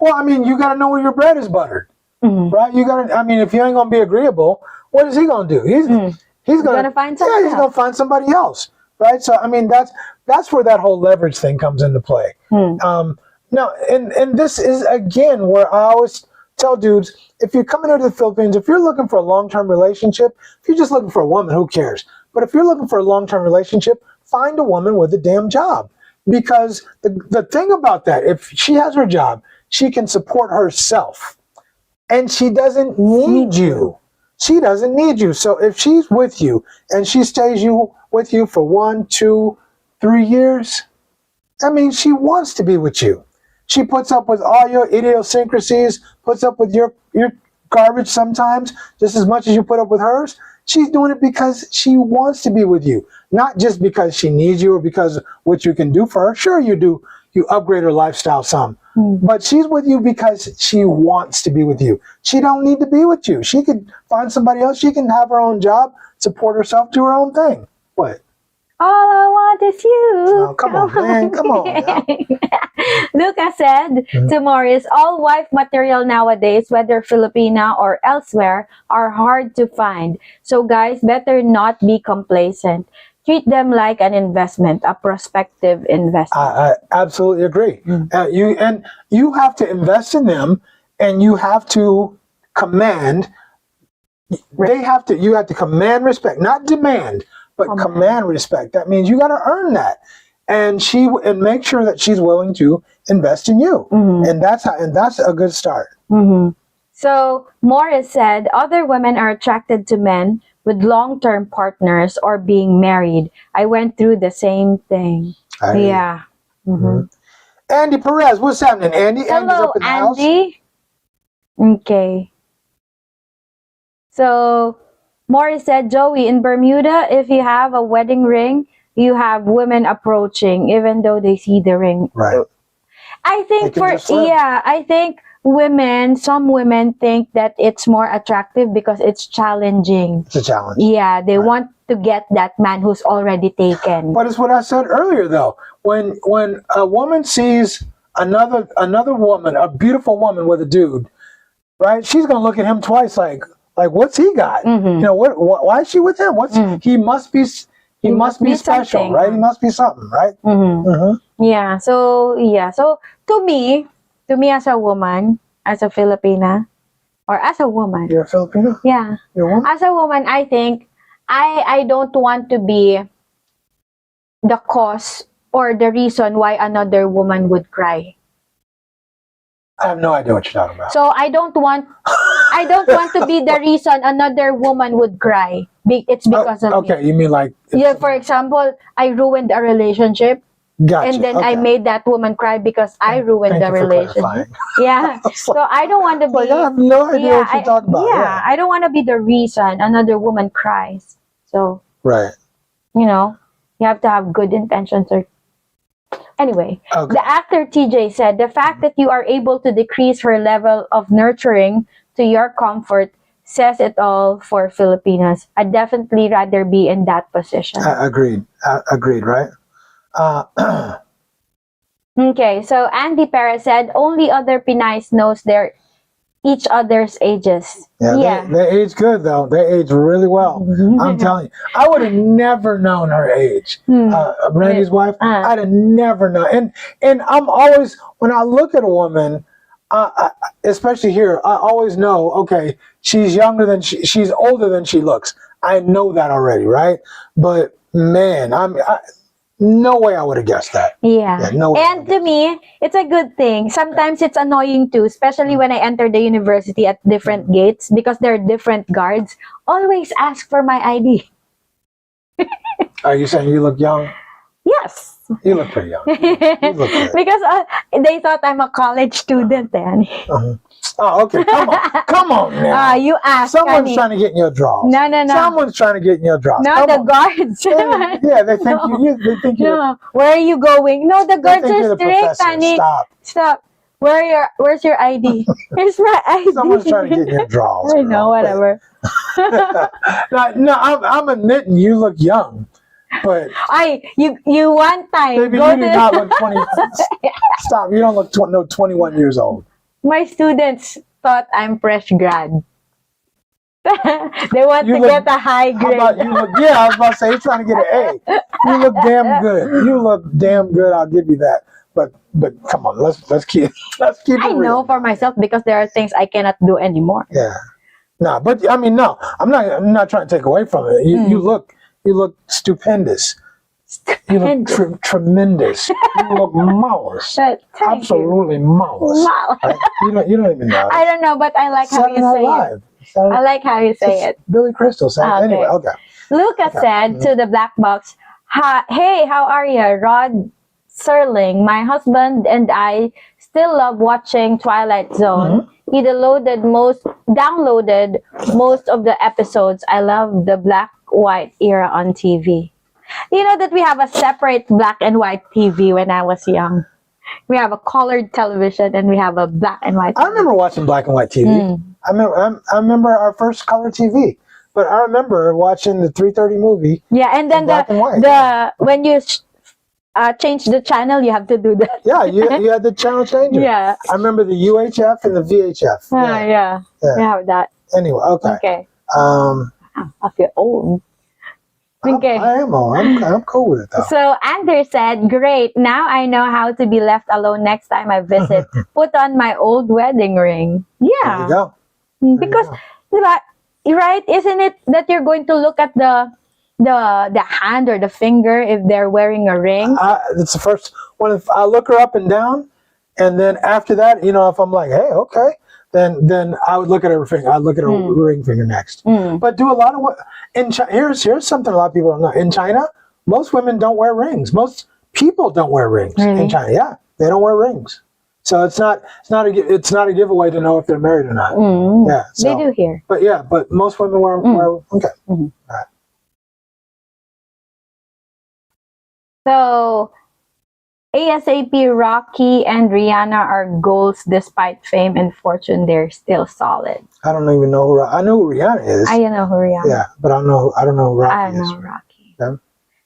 Well, I mean, you got to know where your bread is buttered, right? You got to. I mean, if you ain't gonna be agreeable, what is he gonna do? He's gonna find somebody. He's gonna find somebody else, right? So, I mean, that's where that whole leverage thing comes into play. Now, and this is again where I always tell dudes: if you're coming into the Philippines, if you're looking for a long-term relationship, if you're just looking for a woman, who cares? But if you're looking for a long-term relationship, find a woman with a damn job. Because the thing about that, if she has her job, she can support herself. And she doesn't need you. She doesn't need you. So if she's with you and she stays with you for 1, 2, 3 years, I mean, she wants to be with you. She puts up with all your idiosyncrasies, puts up with your garbage sometimes, just as much as you put up with hers. She's doing it because she wants to be with you, not just because she needs you or because what you can do for her. Sure, you do. You upgrade her lifestyle some. But she's with you because she wants to be with you. She don't need to be with you. She could find somebody else. She can have her own job, support herself, do her own thing. What? All I want is you. Oh, come on, man. Come on. Now. Luca said to Morris, all wife material nowadays, whether Filipina or elsewhere, are hard to find. So guys, better not be complacent. treat them like an investment, a prospective investment. I absolutely agree. You have to invest in them, and you have to command. You have to command respect, not demand, but command respect. That means you got to earn that, and make sure that she's willing to invest in you, and that's a good start. So Morris said, other women are attracted to men with long-term partners or being married. I went through the same thing. Yeah. Andy Perez, what's happening, Andy? Hello, Andy. Okay. So Morris said, Joey, in Bermuda, if you have a wedding ring, you have women approaching, even though they see the ring. Right. I think I think some women think that it's more attractive because it's challenging. It's a challenge. Yeah, they want to get that man who's already taken. But it's what I said earlier, though. When a woman sees another woman, a beautiful woman with a dude, right? She's gonna look at him twice, like what's he got? You know, why is she with him? He must be special, something. Right? He must be something, right? Yeah. So to me as a woman, as a Filipina, or as a woman. You're a Filipino? Yeah. You're a woman? As a woman, I think I don't want to be the cause or the reason why another woman would cry. I have no idea what you're talking about. So I don't want to be the reason another woman would cry. It's because of me. Okay, you mean like... Yeah, for example, I ruined a relationship. Gotcha. And then I made that woman cry because I ruined the relationship. Yeah. So I don't want to be... I have no idea what you're talking about. Yeah, I don't want to be the reason another woman cries. So... Right. You know, you have to have good intentions or... Anyway, the actor TJ said, the fact that you are able to decrease her level of nurturing to your comfort says it all for Filipinas. I'd definitely rather be in that position. Agreed. Agreed, right? Okay, so Andy Perez said, only other Pinays knows their each other's ages. Yeah. They age good, though. They age really well. I'm telling you. I would have never known her age. Randy's wife, I'd have never known. And I'm always, when I look at a woman, especially here, I always know, okay, she's older than she looks. I know that already, right? But man, no way I would have guessed that. Yeah. No way. And to me, it's a good thing. Sometimes it's annoying too, especially when I enter the university at different gates because there are different guards. Always ask for my ID. Are you saying you look young? Yes. You look pretty young. You look good. Because they thought I'm a college student then. Oh, okay. Come on now. You asked. Someone's trying to get in your drawers. No. Someone's trying to get in your drawers. No, the guards. Yeah, they think they think you. No, where are you going? No, the guards are strict, honey. Stop. Where's your ID? Here's my ID. Someone's trying to get in your drawers. I know, whatever. No, I'm admitting you look young, but you one time. Baby, you do not look 20. Stop. You don't look 21 years old. My students thought I'm fresh grad. They want to get a high grade. How about you look? Yeah, I was about to say you're trying to get an A. You look damn good. You look damn good. I'll give you that. But come on, let's keep it real. I know for myself because there are things I cannot do anymore. Yeah. No, but I mean, no. I'm not trying to take away from it. You look stupendous. You look tremendous. You look marvelous. Absolutely marvelous. Right? You don't even know. I don't know, but I like how you say it. I like how you say it. Billy Crystal said it. Anyway, okay. Lucas said to the black box, hey, how are you? Rod Serling, my husband and I still love watching Twilight Zone. He downloaded most of the episodes. I love the black-white era on TV. You know that we have a separate black and white TV when I was young. We have a colored television and we have a black and white TV. I remember watching black and white TV. I remember our first color TV. But I remember watching the 3:30 movie. Yeah, and then when you change the channel, you have to do that. Yeah, you had the channel changer. Yeah. I remember the UHF and the VHF. Yeah. We have that. Anyway, okay. I feel old. Okay. I'm cool with it though. So Ander said, "Great. Now I know how to be left alone next time I visit. Put on my old wedding ring." There Yeah. you go. Because, diba, right? Isn't it that you're going to look at the hand or the finger if they're wearing a ring? It's the first one. If I look her up and down, and then after that, if I'm like, hey, okay, then I would look at her finger. I'd look at her ring finger next. But do a lot of what in China. Here's something a lot of people don't know. In China, most women don't wear rings. Most people don't wear rings in China. Yeah, they don't wear rings. So it's not a giveaway to know if they're married or not. Yeah, so, they do here. But most women wear okay. All right. So, ASAP Rocky and Rihanna are goals despite fame and fortune. They're still solid. I don't even know who I know who Rihanna is. I know who Rihanna. Yeah, but I don't know who Rocky is. I know Rocky. Okay.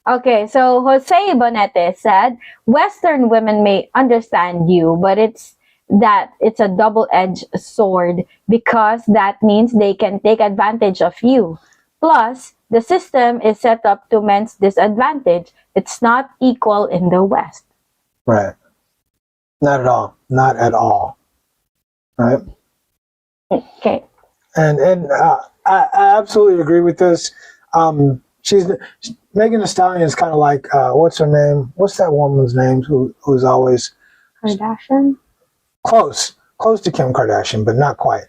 Okay, so Jose Bonete said, Western women may understand you, but it's a double-edged sword because that means they can take advantage of you. Plus, the system is set up to men's disadvantage. It's not equal in the West. Right. Not at all. Not at all. Right. Okay. And I absolutely agree with this. Megan Thee Stallion is kind of like what's her name? What's that woman's name who's always Kardashian? Close to Kim Kardashian, but not quite.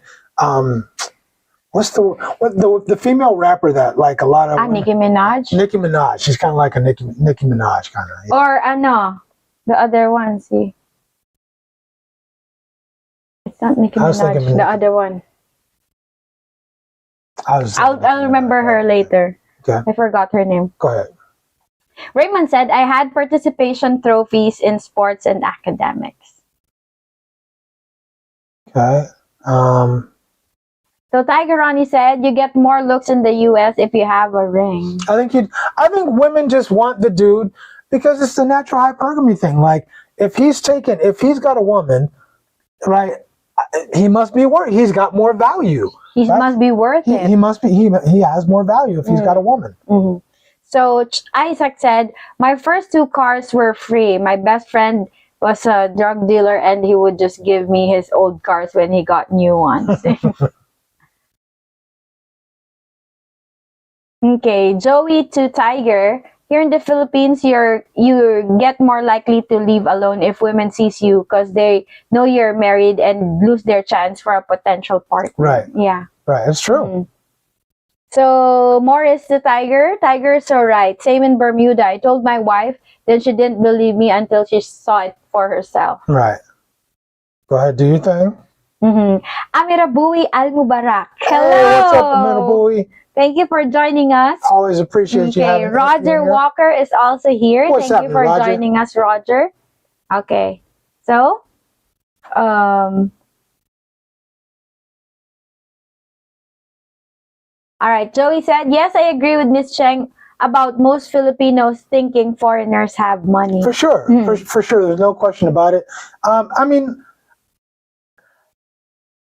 What's the female rapper that like a lot of Nicki Minaj? Nicki Minaj. She's kind of like a Nicki Minaj kind of. Yeah. Or no, the other one. See, it's not Nicki Minaj. The other one. I'll remember her later. Okay. I forgot her name. Go ahead. Raymond said, I had participation trophies in sports and academics. Okay. So Tiger Ronnie said, you get more looks in the US if you have a ring. I think women just want the dude because it's the natural hypergamy thing. Like if he's got a woman, right, he must be worth. He's got more value. He must be worth it. He must be. He has more value if he's got a woman. Mm-hmm. So Isaac said, my first 2 cars were free. My best friend was a drug dealer and he would just give me his old cars when he got new ones. Okay, Joey to Tiger. Here in the Philippines, you get more likely to leave alone if women sees you because they know you're married and lose their chance for a potential partner. Right. Yeah. Right. It's true. Mm. So Morris to Tiger. Tiger's so right. Same in Bermuda. I told my wife, then she didn't believe me until she saw it for herself. Right. Go ahead, do your thing. Amirabui Al Mubarak. Hello. Hey, what's up, Amirabui? Thank you for joining us. Always appreciate you having me. Roger Walker is also here. What's Thank you for joining us, Roger. Okay. So, all right. Joey said, yes, I agree with Miss Cheng about most Filipinos thinking foreigners have money. For sure. For sure. There's no question about it. I mean,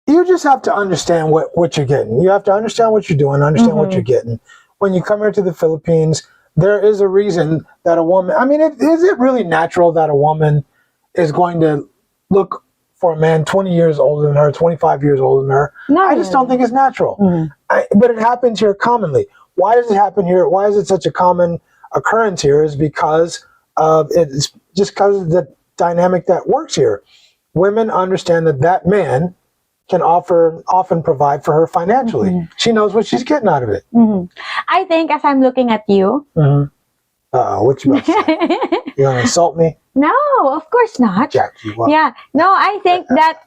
you just have to understand what you're getting. You have to understand what you're doing, understand what you're getting. When you come here to the Philippines, there is a reason that a woman, I mean, is it really natural that a woman is going to look for a man 20 years older than her, 25 years older than her? No, I just don't think it's natural. But it happens here commonly. Why does it happen here? Why is it such a common occurrence here? Is because it's just because of the dynamic that works here. Women understand that man can often provide for her financially. She knows what she's getting out of it. I think as I'm looking at you. What you about to say? You gonna insult me? No, of course not. Jack you up. Yeah. No, I think that,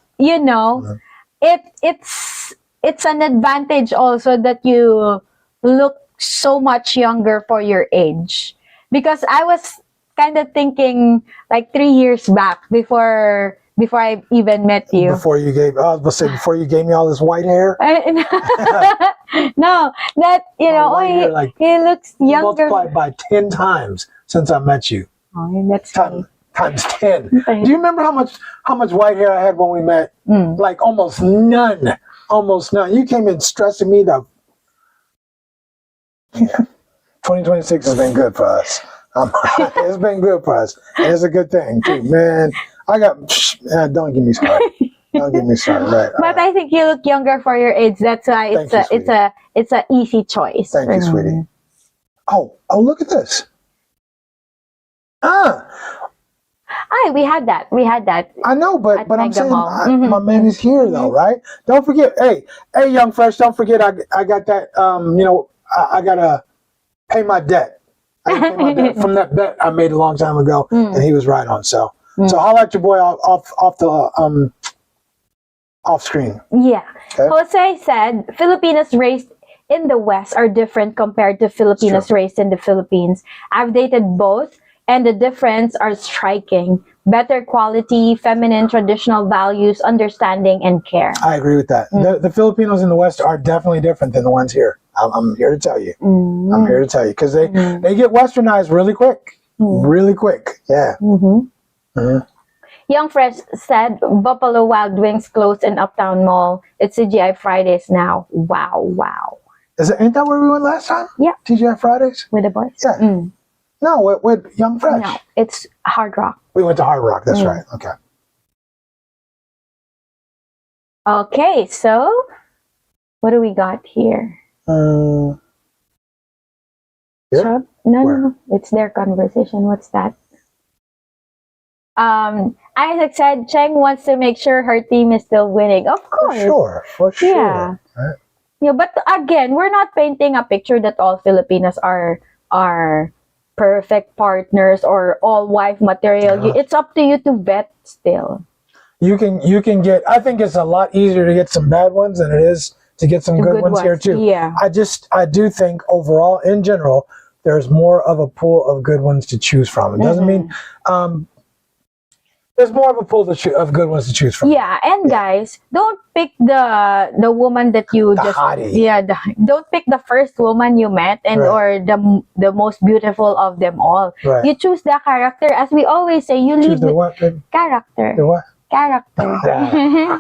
it's an advantage also that you look so much younger for your age. Because I was kind of thinking like 3 years back before I even met you. Before you gave me all this white hair? No, that, he looks younger. Multiplied by 10 times since I met you. Oh, that's times 10. Do you remember how much white hair I had when we met? Like almost none. Almost none. You came in stressing me 12 2026 has been good for us. It's been good for us. And it's a good thing, too. Man, don't get me started. Don't get me started. Right. But I think you look younger for your age. That's why it's a easy choice. Thank you, sweetie. Oh, look at this. We had that. I know, but I'm saying my Mm-hmm. man is here though, right? Don't forget, hey, Young Fresh, don't forget I got that. I gotta pay my debt. I gotta pay my debt from that bet I made a long time ago, and he was right on. So holla at your boy off screen. Yeah. Okay. Jose said Filipinos raised in the West are different compared to Filipinos raised in the Philippines. I've dated both, and the difference are striking. Better quality, feminine, traditional values, understanding, and care. I agree with that. The Filipinos in the West are definitely different than the ones here. I'm here to tell you. I'm here to tell you because they get westernized really quick. Really quick. Yeah. Young Fresh said Buffalo Wild Wings closed in Uptown Mall. It's CGI Fridays now. Wow. Ain't that where we went last time? Yeah. TGI Fridays? With the boys? Yeah. No, with Young Fresh. No, it's Hard Rock. We went to Hard Rock. That's right. Okay. Okay, so what do we got here? Here? No. It's their conversation. What's that? Isaac said Cheng wants to make sure her team is still winning. Of course. For sure. Yeah. Right. Yeah, but again, we're not painting a picture that all Filipinos are perfect partners or all wife material. It's up to you to vet still. You can get, I think it's a lot easier to get some bad ones than it is to get some good ones here too. Yeah. I do think overall, in general, there's more of a pool of good ones to choose from. It doesn't mean there's more of a pool of good ones to choose from. Yeah, and guys, don't pick the woman that you hottie. Don't pick the first woman you met or the most beautiful of them all. Right. You choose the character, as we always say. You lead with what, baby? character. The what? Character.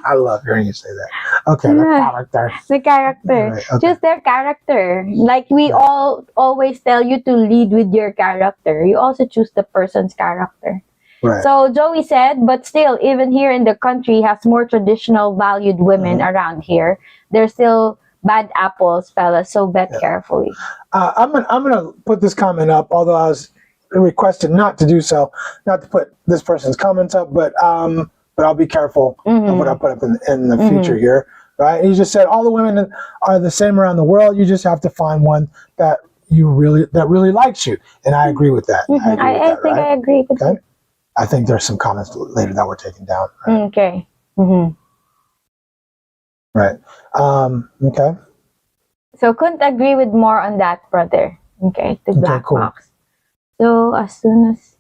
I love hearing you say that. Okay, the character. The character. Right, okay. Choose their character. Like we always tell you to lead with your character. You also choose the person's character. Right. So Joey said, but still, even here in the country has more traditional valued women around here. There's still bad apples, fellas. So bet carefully. I'm gonna put this comment up, although I was requested not to do so, not to put this person's comments up, but I'll be careful of what I put up in the future here. Right? He just said all the women are the same around the world. You just have to find one that really likes you, and I agree with that. I think I agree with you. I think there's some comments later that were taken down. Right? Okay. Right. Okay. So couldn't agree with more on that, brother. Okay. To Black Box. So as soon as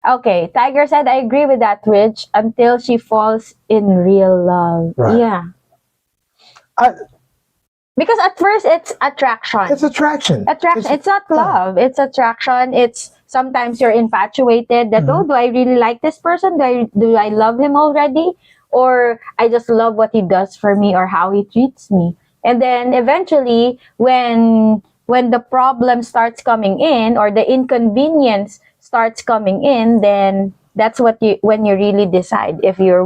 okay, Tiger said, I agree with that, Rich, until she falls in real love. Right. Yeah. Because at first it's attraction. It's attraction. It's not love. It's attraction. It's sometimes you're infatuated that, do I really like this person? Do I love him already? Or I just love what he does for me or how he treats me. And then eventually when the problem starts coming in or the inconvenience starts coming in, then that's when you really decide if you're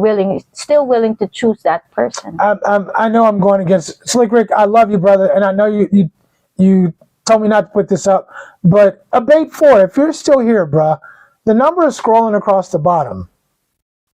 still willing to choose that person. I know I'm going against Slick Rick. I love you, brother, and I know you told me not to put this up, but Abate 4, if you're still here, bruh, the number is scrolling across the bottom.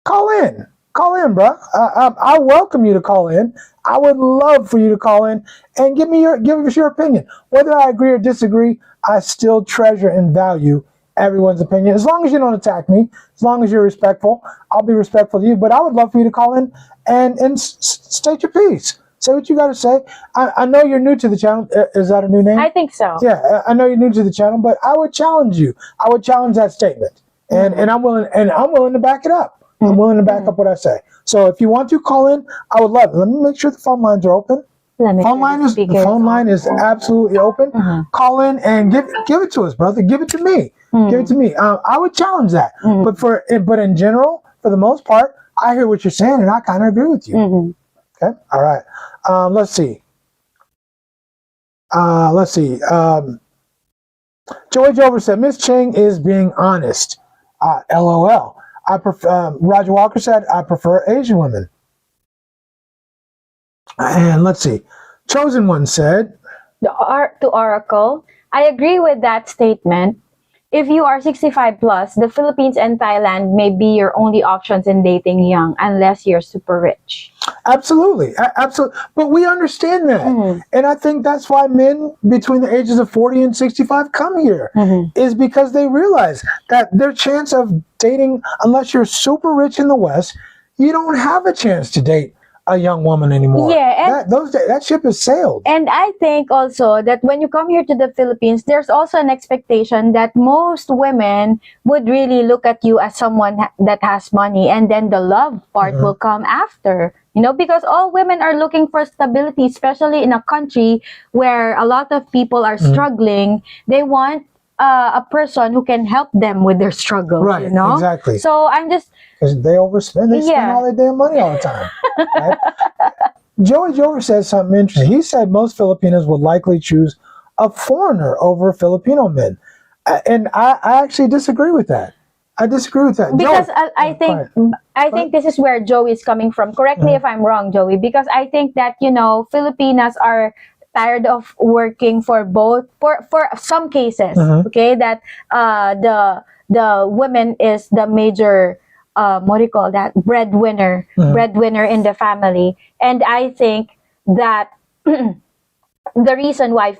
Call in, bruh. I welcome you to call in. I would love for you to call in and give us your opinion. Whether I agree or disagree, I still treasure and value everyone's opinion. As long as you don't attack me, as long as you're respectful, I'll be respectful to you. But I would love for you to call in and state your piece. Say what you got to say. I know you're new to the channel. Is that a new name? I think so. Yeah, I know you're new to the channel, but I would challenge you. I would challenge that statement, and I'm willing to back it up. I'm willing to back up what I say. So if you want to call in, I would love it. Let me make sure the phone lines are open. The phone line is absolutely open. Call in and give it to us, brother. Give it to me. Give it to me. I would challenge that. But in general, for the most part, I hear what you're saying, and I kind of agree with you. Okay. All right. Let's see. Let's see. Joey Jover said, Miss Cheng is being honest. LOL. I prefer. Roger Walker said, I prefer Asian women. And let's see. Chosen One said, to Oracle, I agree with that statement. If you are 65 plus, the Philippines and Thailand may be your only options in dating young, unless you're super rich. Absolutely. Absolutely. But we understand that. And I think that's why men between the ages of 40 and 65 come here, is because they realize that their chance of dating, unless you're super rich in the West, you don't have a chance to date a young woman anymore. Yeah, that ship has sailed. And I think also that when you come here to the Philippines, there's also an expectation that most women would really look at you as someone that has money, and then the love part will come after. You know, because all women are looking for stability, especially in a country where a lot of people are struggling. They want a person who can help them with their struggles. Right, you know? exactly. So I'm just... Because they overspend. They spend all their damn money all the time. Right? Joey Jover says something interesting. He said most Filipinos would likely choose a foreigner over Filipino men. And I actually disagree with that. I disagree with that. Because Joey, I think this is where Joey is coming from. Correct me if I'm wrong, Joey. Because I think that, you know, Filipinas are tired of working for both, for some cases, okay, that the women is the major... what do you call that? Breadwinner in the family. And I think that the reason why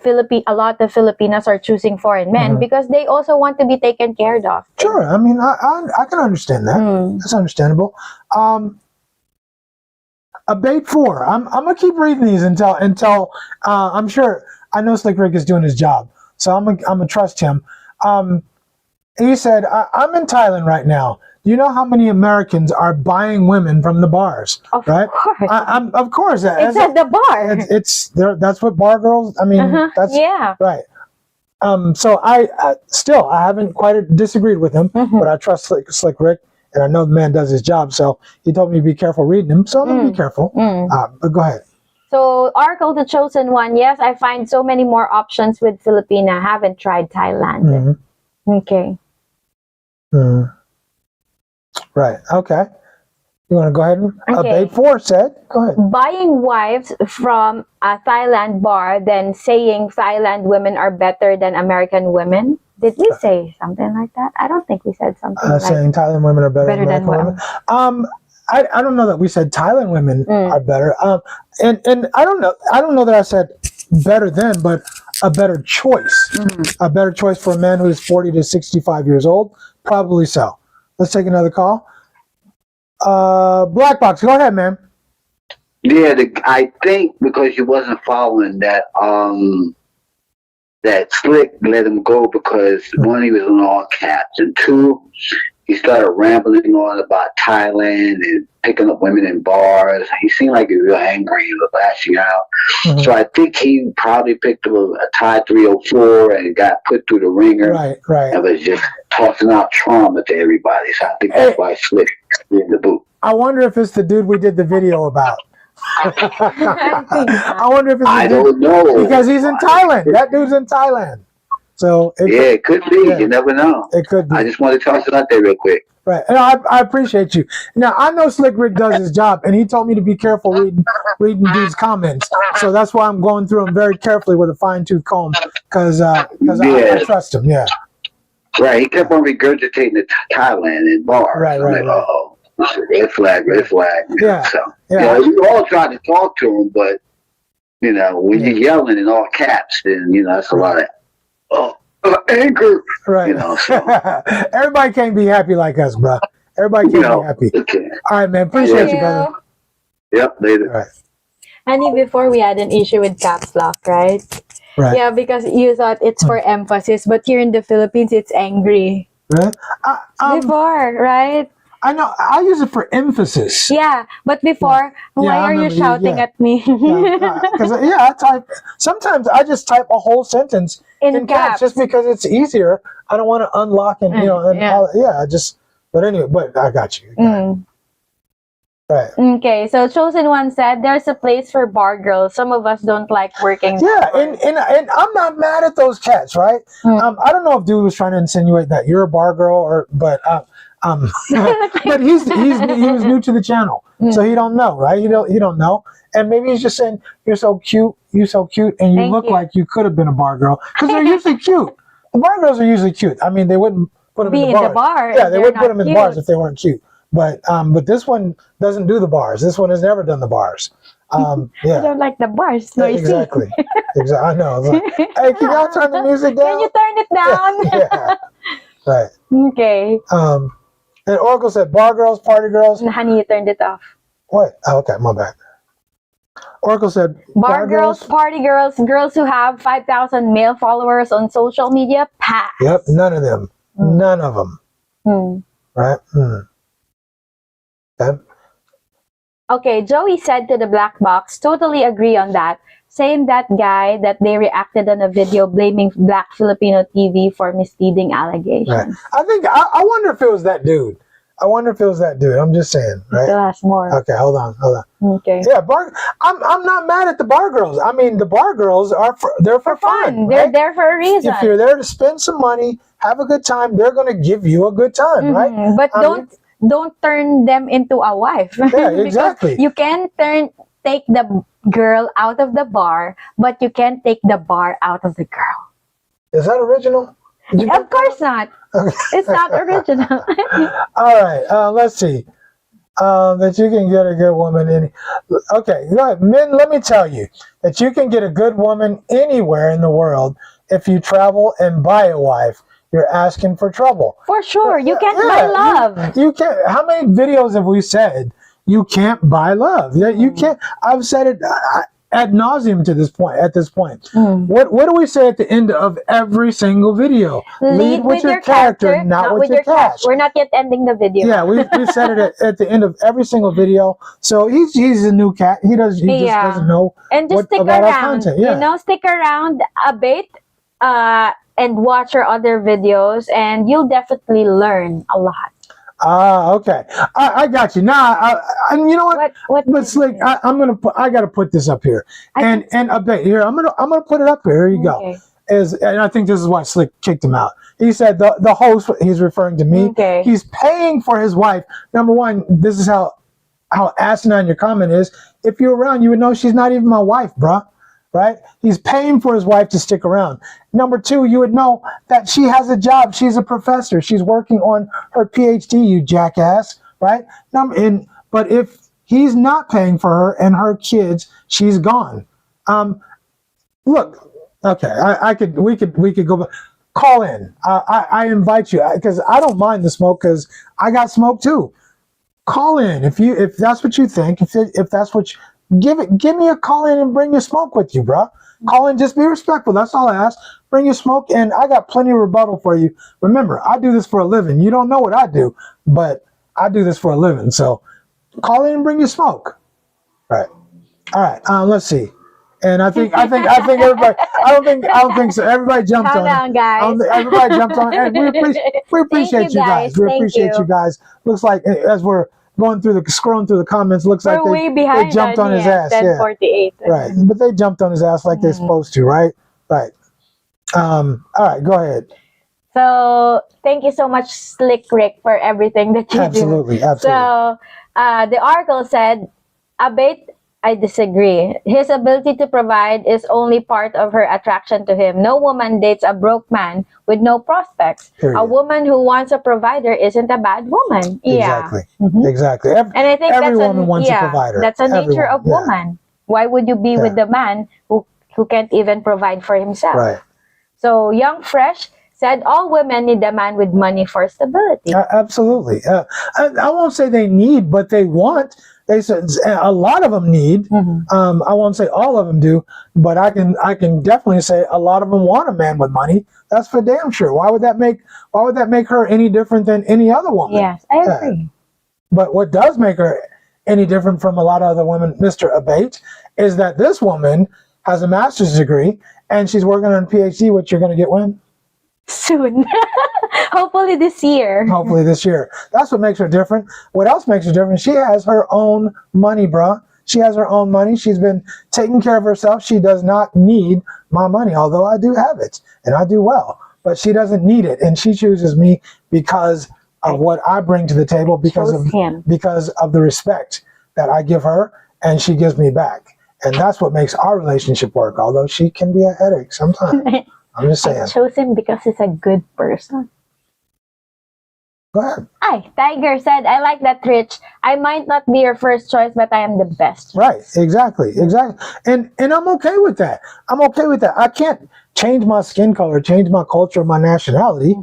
a lot of Filipinas are choosing foreign men, because they also want to be taken care of. Sure, I mean, I can understand that. That's understandable. Abate 4. I'm gonna keep reading these until I'm sure. I know Slick Rick is doing his job, so I'm gonna trust him. He said, I'm in Thailand right now. Do you know how many Americans are buying women from the bars? Of right? course. Of course. It's at the bar. It's there. That's what bar girls. I mean, that's right. So I haven't quite disagreed with him, but I trust Slick Rick, and I know the man does his job. So he told me to be careful reading him. So I'm gonna be careful. But go ahead. So Oracle, the Chosen One. Yes, I find so many more options with Filipina. Haven't tried Thailand. Okay. Right. Okay. You want to go ahead and Abate 4 said? Go ahead. Buying wives from a Thailand bar, then saying Thailand women are better than American women. Did we say something like that? I don't think we said something like saying Thailand women are better than American women. I don't know that we said Thailand women are better. And I don't know that I said better than, but a better choice. A better choice for a man who is 40 to 65 years old. Probably so. Let's take another call. Black Box, go ahead, man. Yeah, I think because you wasn't following that, that Slick let him go because one, he was in all caps, and two, he started rambling on about Thailand and picking up women in bars. He seemed like he was real angry and was lashing out. So I think he probably picked up a Thai 304 and got put through the ringer. Right. And was just tossing out trauma to everybody. So I think that's why Slick in the boot. I wonder if it's the dude we did the video about. I wonder if it's I don't know. Because he's in Thailand. That dude's in Thailand. So it could be. You never know. It could be. I just want to toss it out there real quick. Right. And I appreciate you. Now, I know Slick Rick does his job, and he told me to be careful reading these comments. So that's why I'm going through them very carefully with a fine-tooth comb, because I trust him. Yeah. Right. He kept on regurgitating the Thailand in bars. Right. Uh-oh. Red flag. Yeah. So, we all tried to talk to him, but, when you're yelling in all caps, then, that's a lot of anger. Right. So. Everybody can't be happy like us, bro. Everybody can't be happy. Okay. All right, man. Appreciate you, brother. Yep, later. All right. Honey, before we had an issue with caps lock, right? Right. Yeah, because you thought it's for emphasis, but here in the Philippines, it's angry. Right? Before, right? I know. I use it for emphasis. Yeah, but before, why are you shouting at me? Because I type. Sometimes I just type a whole sentence in caps just because it's easier. I don't want to unlock and But anyway, but I got you. Right. Okay, so Chosen One said there's a place for bar girls. Some of us don't like working. Yeah, and I'm not mad at those cats, right? I don't know if dude was trying to insinuate that you're a bar girl, but but he was new to the channel, so he don't know, right? He don't know, and maybe he's just saying you're so cute, and you look like you could have been a bar girl because they're usually cute. The bar girls are usually cute. I mean, they wouldn't put them in the bars. Yeah, they wouldn't put them in the bars if they weren't cute. But this one doesn't do the bars. This one has never done the bars. Yeah. I don't like the bars. Exactly. I know. Like, hey, can y'all turn the music down? Can you turn it down? Yeah. Right. Okay. And Oracle said, bar girls, party girls. Honey, you turned it off. What? Oh, okay, my bad. Oracle said, bar girls, party girls, girls who have 5,000 male followers on social media, pass. Yep, none of them. None of them. Right? Okay. Okay, Joey said to the black box, totally agree on that. Same that guy that they reacted on a video blaming Black Filipino TV for misleading allegations. Right. I think, I wonder if it was that dude. I'm just saying, right? Still has more. Okay, hold on. Okay. Yeah, I'm not mad at the bar girls. I mean, the bar girls they're for fun. They're right? there for a reason. If you're there to spend some money, have a good time, they're going to give you a good time, right? But don't turn them into a wife. Yeah, exactly. You can take the girl out of the bar, but you can't take the bar out of the girl. Is that original? Of course not. Okay. It's not original. All right, let's see. That you can get a good woman okay, men, let me tell you that you can get a good woman anywhere in the world if you travel and buy a wife. You're asking for trouble. For sure. You can't buy love. You can't. How many videos have we said you can't buy love? You can't. I've said it ad nauseum at this point. What do we say at the end of every single video? Lead with your character, not with your cash. We're not yet ending the video. Yeah, we said it at the end of every single video. So he's a new cat. He just doesn't know and just stick about around. Our content. Yeah. Stick around a bit and watch our other videos, and you'll definitely learn a lot. Okay. I got you. Now, and you know what? But Slick, I got to put this up here, and a bit here. I'm gonna put it up here. Here you go. And I think this is why Slick kicked him out. He said the host. He's referring to me. Okay. He's paying for his wife. Number one, this is how asinine your comment is. If you're around, you would know she's not even my wife, bruh. Right? He's paying for his wife to stick around. Number two, you would know that she has a job. She's a professor. She's working on her PhD, you jackass. Right? But if he's not paying for her and her kids, she's gone. Look, okay, we could go back. Call in. I invite you because I don't mind the smoke because I got smoke too. Call in if that's what you think. If that's what give me a call in and bring your smoke with you, bro. Call in, just be respectful. That's all I ask. Bring your smoke, and I got plenty of rebuttal for you. Remember, I do this for a living. You don't know what I do, but I do this for a living. So call in and bring your smoke. All right. Let's see. And I think everybody. I don't think so. Everybody jumped on. Calm down, guys. Everybody jumped on. And we appreciate you guys. We appreciate you guys. Looks like as we're scrolling through the comments, looks like they jumped on his ass. 10:48. Yeah. Right, but they jumped on his ass like they're supposed to, right? Right. All right, go ahead. So thank you so much, Slick Rick, for everything that you do. Absolutely. So the article said, Abate, I disagree. His ability to provide is only part of her attraction to him. No woman dates a broke man with no prospects. Period. A woman who wants a provider isn't a bad woman. Exactly. Yeah. Exactly. And I think every woman wants a provider. That's a nature of woman. Why would you be with the man who can't even provide for himself? Right. So Young Fresh said all women need a man with money for stability. Absolutely. I won't say they need, but they want. They said a lot of them need. I won't say all of them do, but I can definitely say a lot of them want a man with money. That's for damn sure. Why would that make her any different than any other woman? Yes, I agree. But what does make her any different from a lot of other women, Mr. Abate, is that this woman has a master's degree and she's working on a PhD, which you're going to get when? Soon. Hopefully this year. Hopefully this year. That's what makes her different. What else makes her different? She has her own money, bruh. She has her own money. She's been taking care of herself. She does not need my money, although I do have it and I do well. But she doesn't need it, and she chooses me because of what I bring to the table, because of the respect that I give her, and she gives me back. And that's what makes our relationship work, although she can be a headache sometimes. I'm just saying. I chose him because he's a good person. Go ahead. Hi, Tiger said, I like that, Rich. I might not be your first choice, but I am the best. Right, exactly. And I'm okay with that. I'm okay with that. I can't change my skin color, change my culture, my nationality,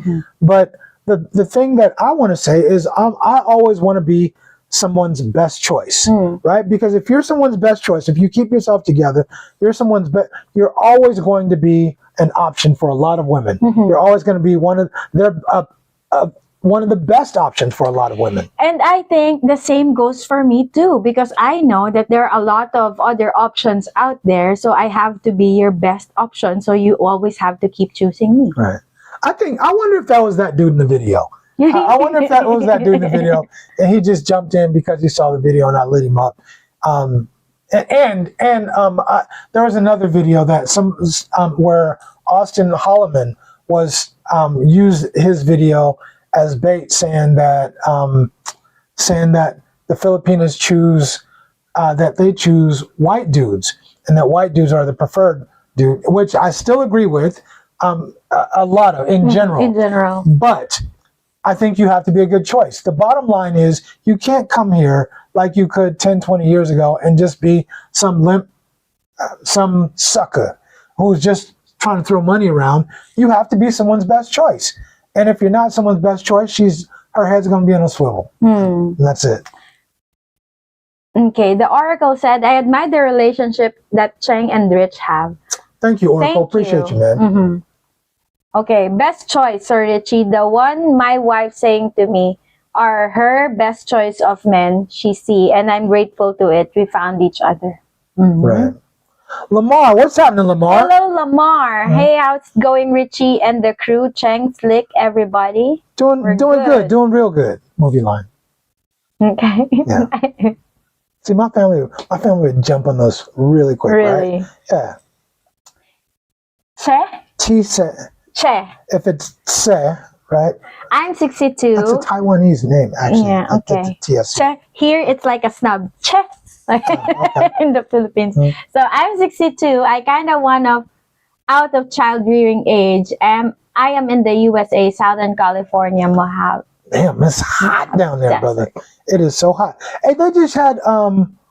but the thing that I want to say is I always want to be someone's best choice, right? Because if you're someone's best choice, if you keep yourself together, you're always going to be an option for a lot of women. You're always going to be one of the best options for a lot of women. And I think the same goes for me too, because I know that there are a lot of other options out there, so I have to be your best option, so you always have to keep choosing me. Right. I wonder if that was that dude in the video. I wonder if that was that dude in the video, and he just jumped in because he saw the video and I lit him up. There was another video that where Austin Holloman was used his video as bait, saying that the Filipinas choose white dudes, and that white dudes are the preferred dude, which I still agree with. A lot of in general, but I think you have to be a good choice. The bottom line is you can't come here like you could 10, 20 years ago and just be some sucker who's just trying to throw money around. You have to be someone's best choice. And if you're not someone's best choice, her head's going to be on a swivel. And that's it. Okay, the Oracle said, I admire the relationship that Cheng and Rich have. Thank you, Oracle. Appreciate you, man. Okay, best choice, Sir Richie. The one my wife saying to me are her best choice of men she see, and I'm grateful to it. We found each other. Right. Lamar, what's happening, Lamar? Hello, Lamar. Hey, how's it going, Richie and the crew? Cheng, Slick, everybody? Doing good. Doing real good. Movie line. Okay. Yeah. See, my family would jump on those really quick, right? Yeah. Che? Che. If it's Se, right? I'm 62. That's a Taiwanese name, actually. Yeah, okay. Che. Here, it's like a snub. Che. In the Philippines. So I'm 62. I kind of out of child rearing age. I am in the USA, Southern California, Mojave. Damn, it's hot down there, brother. It is so hot. Hey, they just had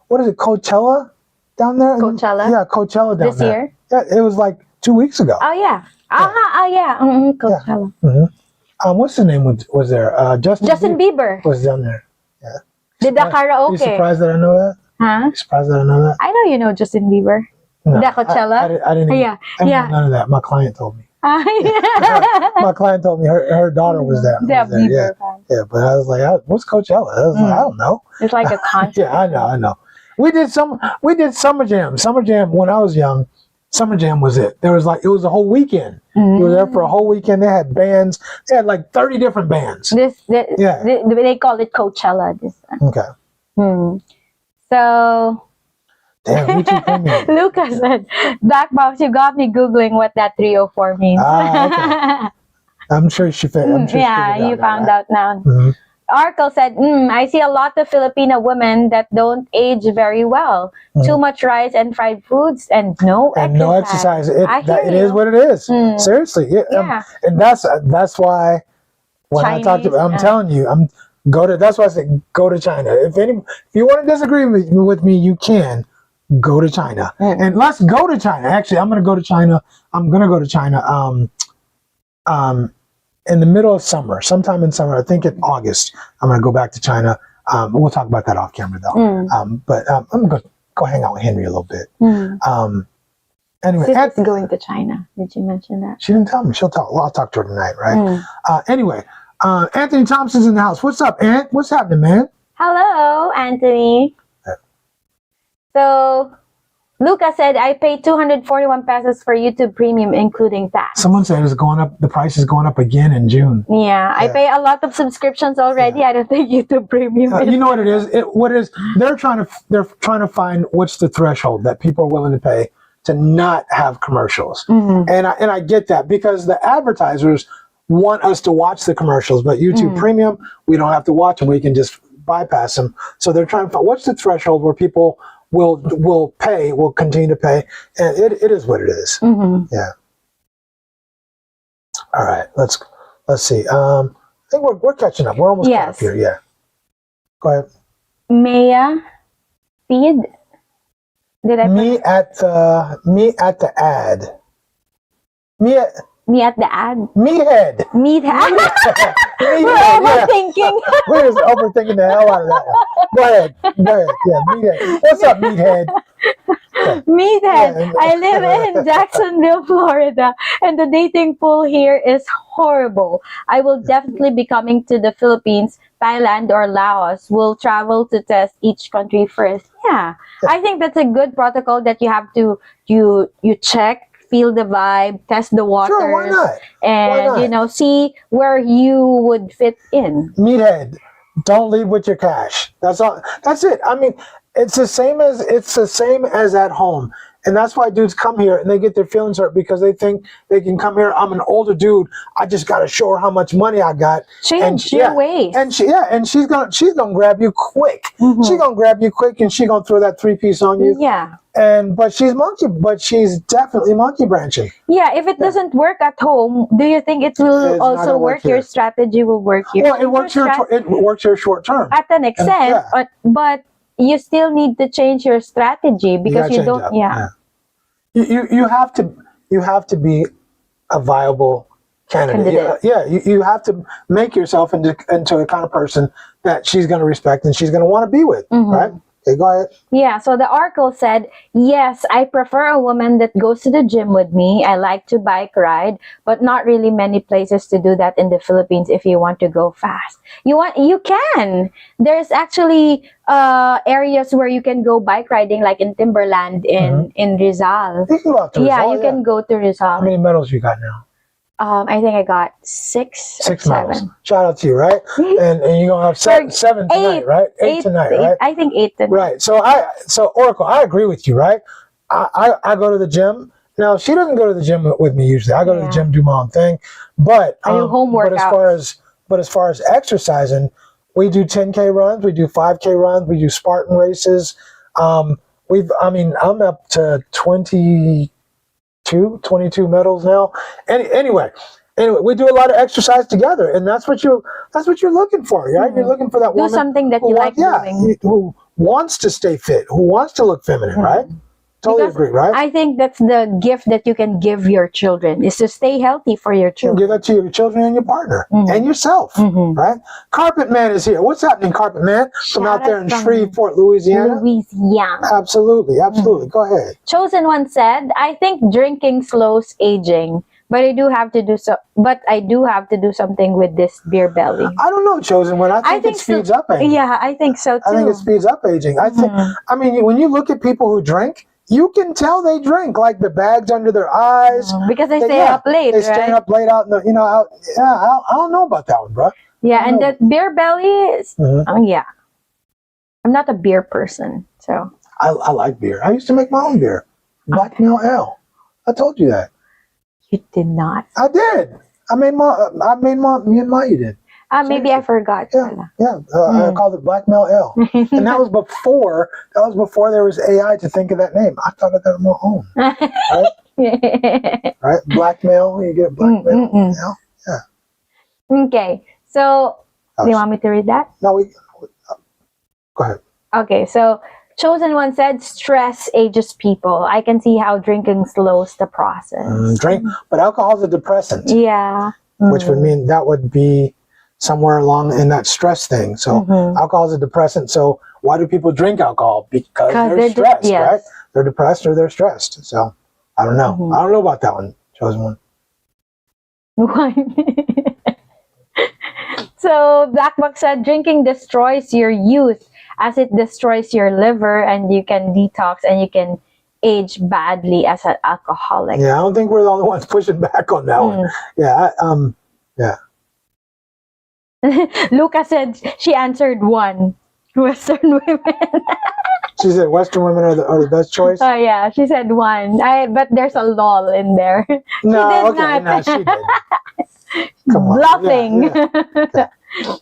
what is it, Coachella down there? Coachella? Yeah, Coachella down this year? Yeah, it was like 2 weeks ago. Oh yeah. Coachella. Yeah. What's the name was there? Justin Bieber was down there. Yeah. Did the karaoke? Are you surprised that I know that? Huh? You surprised that I know that? I know you know Justin Bieber. No, the Coachella? I didn't know none of that. My client told me. My client told me her daughter was there. Bieber fan. Yeah, but I was like, what's Coachella? I was like, I don't know. It's like a concert. Yeah, I know. We did Summer Jam. Summer Jam when I was young. Summer Jam was it. It was a whole weekend. We were there for a whole weekend. They had bands. They had like 30 different bands. They call it Coachella. Okay. So. Damn, you too premium. Lucas said, Black Box, you got me Googling what that 304 means. Okay. I'm sure you found out now. Arkle said, I see a lot of Filipino women that don't age very well. Too much rice and fried foods and no exercise. It is what it is. Seriously. Yeah. And that's why when Chinese, I talked about, I'm telling you, that's why I said go to China. If you want to disagree with me, you can go to China. And let's go to China. Actually, I'm going to go to China. In the middle of summer, sometime in summer, I think in August, I'm going to go back to China. We'll talk about that off camera though. But I'm going to go hang out with Henry a little bit. Anyway, Sis is going to China. Did you mention that? She didn't tell me. She'll talk. Well, I'll talk to her tonight, right? Anyway, Anthony Thompson's in the house. What's up, Ant? What's happening, man? Hello, Anthony. So, Luca said, I paid 241 pesos for YouTube Premium, including that. Someone said it's going up. The price is going up again in June. Yeah, I pay a lot of subscriptions already. I don't think YouTube Premium. You know what it is? What it is? They're trying to find what's the threshold that people are willing to pay to not have commercials. And I get that, because the advertisers want us to watch the commercials, but YouTube Premium, we don't have to watch them. We can just bypass them. So they're trying to find what's the threshold where people will pay, will continue to pay, and it is what it is. Yeah. All right, let's see. I think we're catching up. We're almost caught up here. Yeah. Go ahead. Maya feed. Did I me at the ad. Me at the ad. Meathead. Meathead. We're overthinking. We're just overthinking the hell out of that one. Go ahead. Yeah, Meathead. What's up, Meathead? Meathead. Yeah. I live in Jacksonville, Florida, and the dating pool here is horrible. I will definitely be coming to the Philippines, Thailand, or Laos. We'll travel to test each country first. Yeah. I think that's a good protocol that you have to you check, feel the vibe, test the waters, sure, why not? And why not? See where you would fit in. Meathead, don't leave with your cash. That's all. That's it. I mean, it's the same as at home. And that's why dudes come here and they get their feelings hurt, because they think they can come here. I'm an older dude. I just got to show her how much money I got. Change your ways. And she's gonna grab you quick. She's gonna grab you quick, and she's gonna throw that 3-piece on you. Yeah. But she's definitely monkey branching. Yeah. If it doesn't work at home, do you think it will also work? Your strategy will work here. Well, it works here short term at an extent, but you still need to change your strategy, because you don't. You have to be a viable candidate. You have to make yourself into a kind of person that she's going to respect and she's going to want to be with, right? Okay, go ahead. Yeah, so the oracle said, yes, I prefer a woman that goes to the gym with me. I like to bike ride, but not really many places to do that in the Philippines if you want to go fast. You can. There's actually areas where you can go bike riding, like in Timberland in Rizal. You can go out to Rizal. Yeah, you can go to Rizal. How many medals you got now? I think I got 6 or 7. Medals. Shout out to you, right? And you're gonna have seven tonight, right? 8 tonight, right? I think 8 tonight. Right. So Oracle, I agree with you, right? I go to the gym. Now she doesn't go to the gym with me usually. I go to the gym, do my own thing. But I do home workouts. But as far as exercising, we do 10K runs, we do 5K runs, we do Spartan races. I'm up to 22 medals now. Anyway, we do a lot of exercise together, and that's what you're looking for, right? You're looking for that woman. Do something that you like doing. Who wants to stay fit, who wants to look feminine, right? Totally agree, right? I think that's the gift that you can give your children, is to stay healthy for your children. You give that to your children and your partner and yourself, right? Carpet Man is here. What's happening, Carpet Man? From out there in Shreveport, Louisiana. Absolutely. Go ahead. Chosen One said, I think drinking slows aging, but I do have to do something with this beer belly. I don't know, Chosen One. I think it speeds up aging. Yeah, I think so too. I think it speeds up aging. I mean, when you look at people who drink, you can tell they drink, like the bags under their eyes. Because they stay up late, They stay up late out in the, I don't know about that one, bro. Yeah, and that beer belly is, I'm not a beer person, so. I like beer. I used to make my own beer. Black Male Ale. I told you that. You did not. I did. Me and Maya did. Maybe I forgot. I called it Black Male Ale. And that was before there was AI to think of that name. I thought of that on my own. Right? Right? Black Male, you get Black Male. Yeah. Okay. So, do you want me to read that? No, go ahead. Okay, so Chosen One said, stress ages people. I can see how drinking slows the process. But alcohol is a depressant. Yeah. Which would mean that would be somewhere along in that stress thing. So alcohol is a depressant. So why do people drink alcohol? Because they're stressed, right? They're depressed or they're stressed. So I don't know. I don't know about that one, Chosen One. Why? So Blackbuck said, drinking destroys your youth as it destroys your liver, and you can detox and you can age badly as an alcoholic. Yeah, I don't think we're the only ones pushing back on that one. Yeah, Luca said she answered one. Western women. She said Western women are the best choice. Oh yeah, she said one. But there's a lull in there. No, she did not. she did. Come on. Bluffing. Yeah.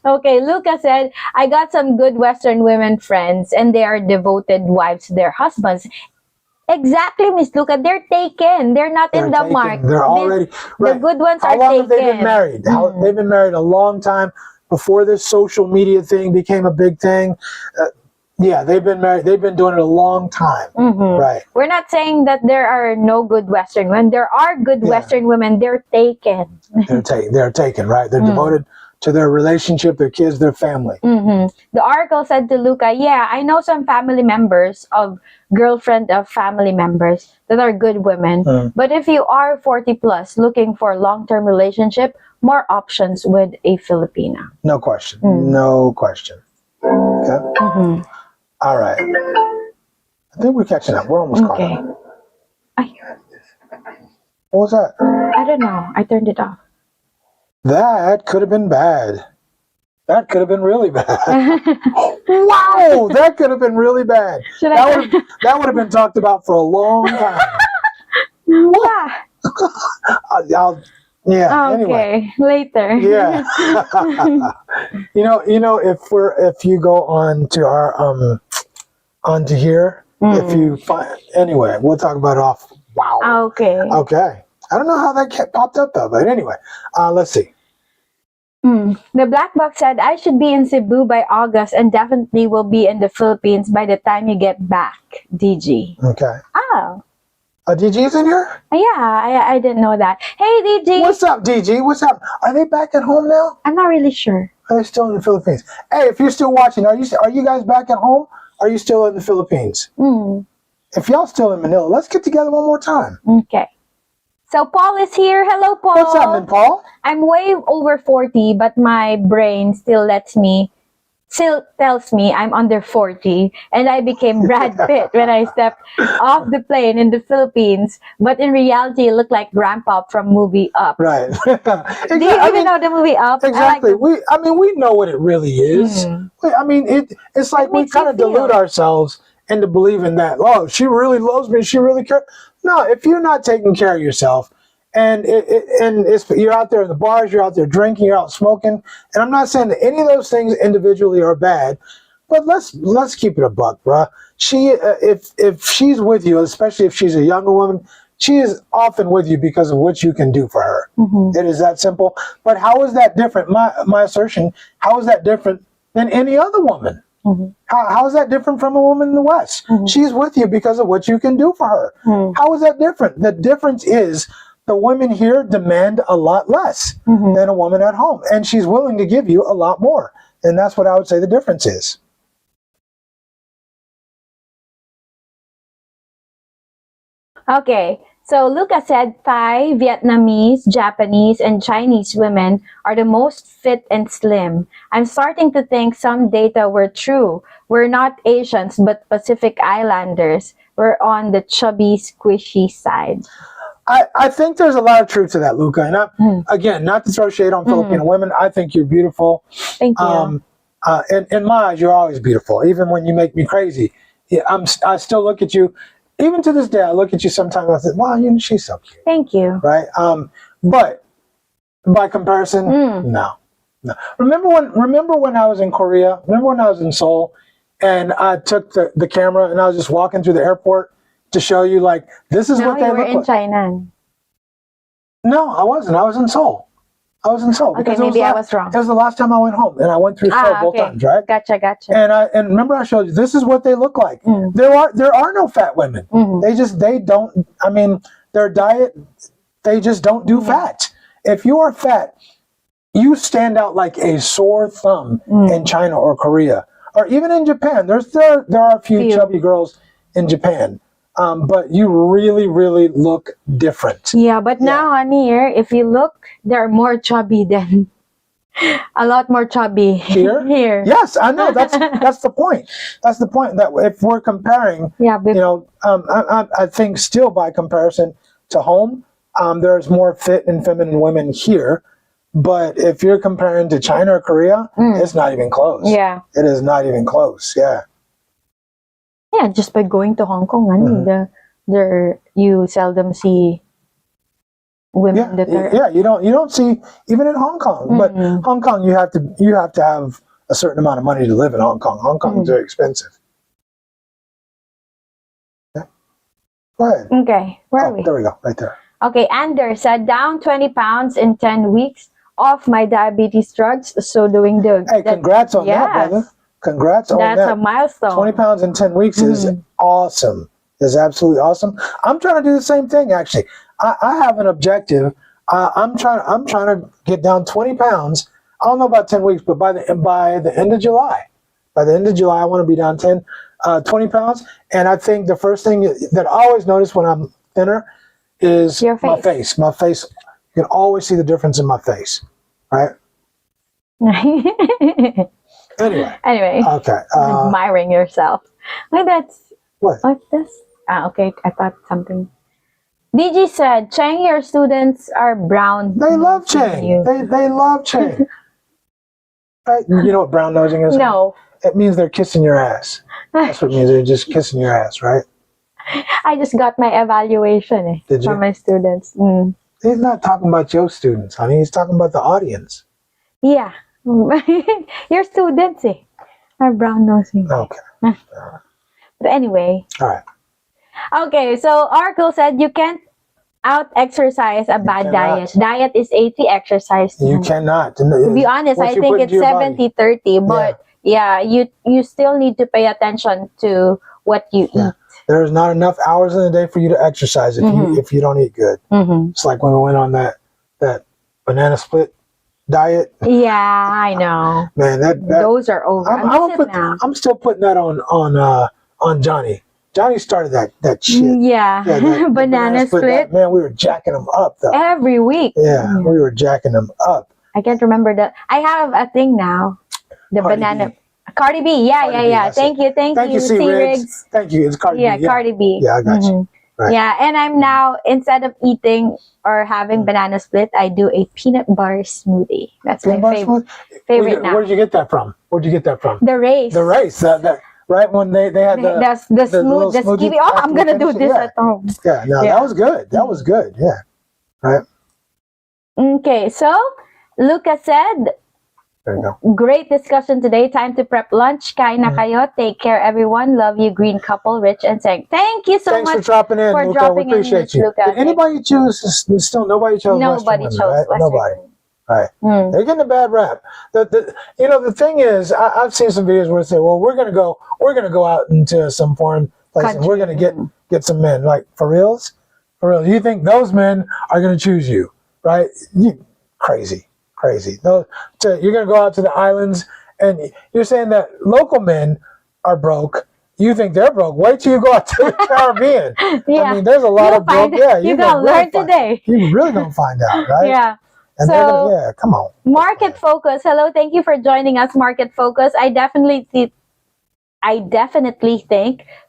Okay, Luca said, I got some good Western women friends and they are devoted wives to their husbands. Exactly, Miss Luca. They're taken. They're not in the taken. mark. They're already right. The good ones How are long taken. have they been married? They've been married a long time before this social media thing became a big thing. Yeah, they've been married. They've been doing it a long time. Right. We're not saying that there are no good Western women. There are good Western women. They're taken. They're taken. Right. They're devoted to their relationship, their kids, their family. The oracle said to Luca, yeah, I know some family members of girlfriend of family members that are good women. But if you are 40 plus looking for a long-term relationship, more options with a Filipina. No question. No question. Okay. All right. I think we're catching up. We're almost caught up. What was that? I don't know. I turned it off. That could have been bad. That could have been really bad. Wow, that could have been really bad. That would have been talked about for a long time. Anyway. Later. Yeah. if you go on to our onto here, if you find anyway, we'll talk about it off. Wow. Okay. I don't know how that popped up though, but anyway, let's see. The black box said, I should be in Cebu by August and definitely will be in the Philippines by the time you get back, DG. Okay. Oh. DG's in here? Yeah, I didn't know that. Hey, DG. What's up, DG? What's up? Are they back at home now? I'm not really sure. Are they still in the Philippines? Hey, if you're still watching, are you guys back at home? Are you still in the Philippines? If y'all still in Manila, let's get together one more time. Okay. So Paul is here. Hello, Paul. What's happening, Paul? I'm way over 40, but my brain still tells me I'm under 40, and I became Brad Pitt when I stepped off the plane in the Philippines. But in reality, it looked like Grandpa from movie Up. Right. Do you even know the movie Up? Exactly. We know what it really is. It's like we kind of delude ourselves into believing that, oh, she really loves me, she really cares. No, if you're not taking care of yourself, and you're out there in the bars, you're out there drinking, you're out smoking, and I'm not saying that any of those things individually are bad, but let's keep it a buck, bruh. If she's with you, especially if she's a younger woman, she is often with you because of what you can do for her. It is that simple. But how is that different? My assertion, how is that different than any other woman? How is that different from a woman in the West? She's with you because of what you can do for her. How is that different? The difference is the women here demand a lot less than a woman at home, and she's willing to give you a lot more. And that's what I would say the difference is. Okay. So Luca said Thai, Vietnamese, Japanese, and Chinese women are the most fit and slim. I'm starting to think some data were true. We're not Asians, but Pacific Islanders. We're on the chubby, squishy side. I think there's a lot of truth to that, Luca. And again, not to throw shade on Filipino women, I think you're beautiful. Thank you. In my eyes, you're always beautiful, even when you make me crazy. I still look at you. Even to this day, I look at you sometimes and I think, wow, she's so cute. Thank you. Right? But by comparison, no. Remember when I was in Korea? Remember when I was in Seoul and I took the camera and I was just walking through the airport to show you, like, this is what they look like? No, you were in China. No, I wasn't. I was in Seoul. Okay, maybe I was wrong. It was the last time I went home, and I went through Seoul both times, right? Gotcha. And remember I showed you, this is what they look like. There are no fat women. They don't, their diet, they just don't do fat. If you are fat, you stand out like a sore thumb in China or Korea, or even in Japan. There are a few chubby girls in Japan. But you really, really look different. Yeah, but now on here, if you look, they're more chubby than A lot more chubby here. Here. Yes, I know. That's the point. That's the point. That if we're comparing, I think still by comparison to home, there's more fit and feminine women here. But if you're comparing to China or Korea, it's not even close. Yeah, it is not even close. Yeah. Yeah, just by going to Hong Kong, there you seldom see women that are. Yeah, you don't see even in Hong Kong. But Hong Kong, you have to have a certain amount of money to live in Hong Kong. Hong Kong is very expensive. Yeah. Go ahead. Okay, where are we? There we go, right there. Okay, Anders said down 20 pounds in 10 weeks off my diabetes drugs. So doing the. Hey, congrats on that, brother. Congrats on that. That's a milestone. 20 pounds in 10 weeks is awesome. Is absolutely awesome. I'm trying to do the same thing, actually. I have an objective. I'm trying to get down 20 pounds. I don't know about 10 weeks, but by the end of July. By the end of July, I want to be down 20 pounds. And I think the first thing that I always notice when I'm thinner is my face. My face, you can always see the difference in my face, right? Anyway. Okay. Admiring yourself. Like that's what? What's this? Okay. I thought something. DG said, Cheng, your students are brown. They love Cheng. They love Cheng. Right? You know what brown nosing is? No. It means they're kissing your ass. That's what it means. They're just kissing your ass, right? I just got my evaluation from my students. He's not talking about your students, honey. He's talking about the audience. Yeah. Your students are brown nosing. Okay. But anyway. All right. Okay, so Oracle said you can't out-exercise a bad diet. Diet is 80, exercise. You cannot. To be honest, I think it's 70-30, but you still need to pay attention to what you eat. There's not enough hours in the day for you to exercise if you don't eat good. It's like when we went on that banana split diet. Yeah, I know. Man, those are over. I'm still putting that on Johnny. Johnny started that shit. Yeah, that banana split. Man, we were jacking them up though. Every week. Yeah, we were jacking them up. I can't remember I have a thing now. The banana. Cardi B. Yeah. Thank you, C Riggs. Thank you. It's Cardi B. Yeah, Cardi B. Yeah, I got you. Right. Yeah, and I'm now, instead of eating or having banana split, I do a peanut butter smoothie. That's my favorite now. Where did you get that from? The Race. The Race. That right when they had the smoothie. Oh, I'm gonna do this at home. Yeah, no, that was good. That was good. Yeah. Right. Okay, so Lucas said, there you go. Great discussion today. Time to prep lunch. Kain na kayo. Take care, everyone. Love you, Green Couple, Rich and Cheng. Thank you so much for dropping in, Luca. We appreciate you. Luca. Did anybody choose? Still, nobody chose. Nobody chose right? Western. Nobody. Right. They're getting a bad rap. The thing is, I've seen some videos where they say, "Well, we're gonna go out into some foreign place and we're gonna get some men." Like for reals. You think those men are gonna choose you, right? You crazy. No, you're going to go out to the islands and you're saying that local men are broke. You think they're broke. Wait till you go out to the Caribbean. I mean, there's a lot of broke. Yeah, you're going to learn today. You're really going to find out, right? Yeah. And so, come on. Market Focus. Hello, thank you for joining us, Market Focus. I definitely think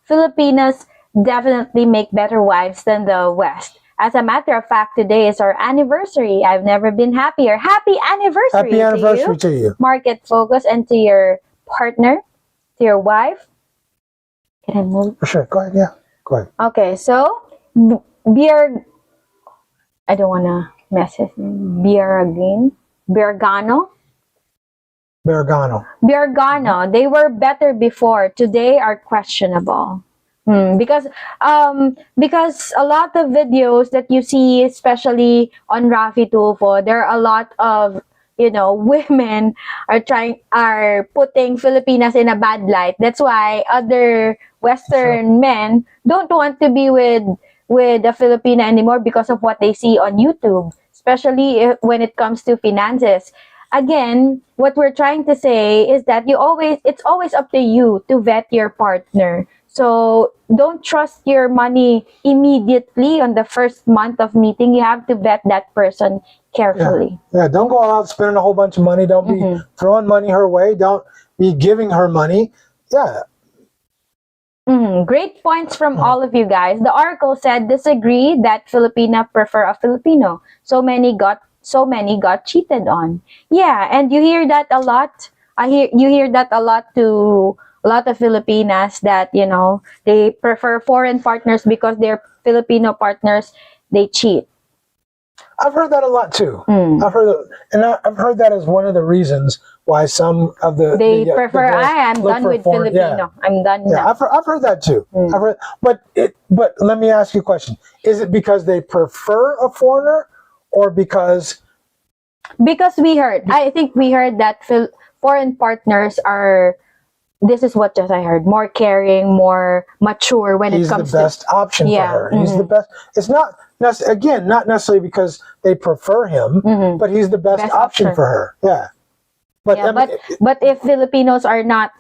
Filipinas definitely make better wives than the West. As a matter of fact, today is our anniversary. I've never been happier. Happy anniversary! Happy anniversary to you. Market Focus, and to your partner, to your wife. Can I move? For sure. Go ahead. Yeah. Go ahead. Okay, so I don't want to mess it. Bergano. They were better before. Today are questionable. Because a lot of videos that you see, especially on Rafi Tulfo, there are a lot of women are putting Filipinas in a bad light. That's why other Western men don't want to be with a Filipina anymore because of what they see on YouTube, especially when it comes to finances. Again, what we're trying to say is that it's always up to you to vet your partner. So don't trust your money immediately on the first month of meeting. You have to vet that person carefully. Yeah, don't go out spending a whole bunch of money. Don't be throwing money her way. Don't be giving her money. Yeah. Great points from all of you guys. The Oracle said, disagree that Filipina prefer a Filipino. So many got cheated on. Yeah, and you hear that a lot. You hear that a lot to a lot of Filipinas, that they prefer foreign partners because their Filipino partners, they cheat. I've heard that a lot too. I've heard that as one of the reasons why some of they prefer. I'm done with Filipino. Yeah. I'm done. Yeah, now. I've heard that too. But let me ask you a question: is it because they prefer a foreigner, or because we heard? I think we heard that foreign partners are. This is what just I heard. More caring, more mature when it comes to... He's the best option for her. He's the best. It's not necessarily because they prefer him, but he's the best option for her. Yeah. But but if Filipinos are not,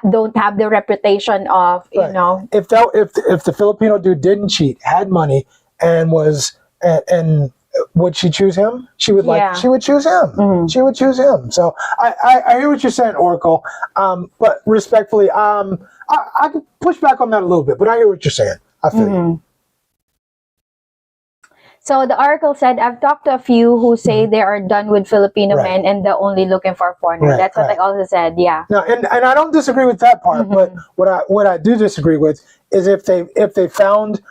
don't have the reputation of, if the Filipino dude didn't cheat, had money, and was and would she choose him? She would she would choose him. She would choose him. So I hear what you're saying, Oracle. But respectfully, I could push back on that a little bit, but I hear what you're saying. I feel you. So the Oracle said, I've talked to a few who say they are done with Filipino men and they're only looking for a foreigner. That's what I also said. Yeah. No, and I don't disagree with that part, but what I do disagree with is if they found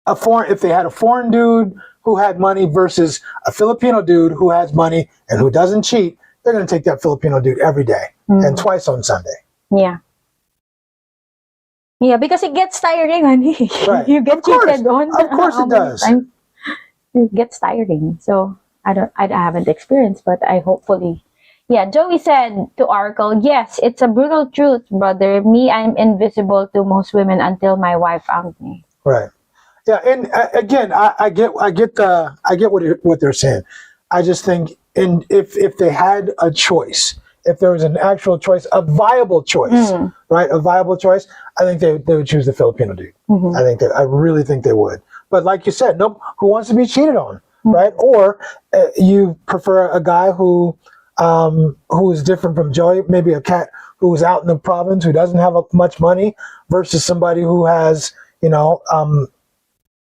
if they had a foreign dude who had money versus a Filipino dude who has money and who doesn't cheat, they're going to take that Filipino dude every day and twice on Sunday. Yeah. Yeah, because it gets tiring, honey. Right. You get cheated on. Of course it does. It gets tiring. So I haven't experienced, but I hopefully. Yeah, Joey said to Oracle, yes, it's a brutal truth, brother. Me, I'm invisible to most women until my wife found me. Right. Yeah, and again, I get what they're saying. I just think, if they had a choice, if there was an actual choice, a viable choice, right, a viable choice, I think they would choose the Filipino dude. I really think they would. But like you said, who wants to be cheated on, right? Or you prefer a guy who is different from Joey, maybe a cat who's out in the province who doesn't have much money, versus somebody who has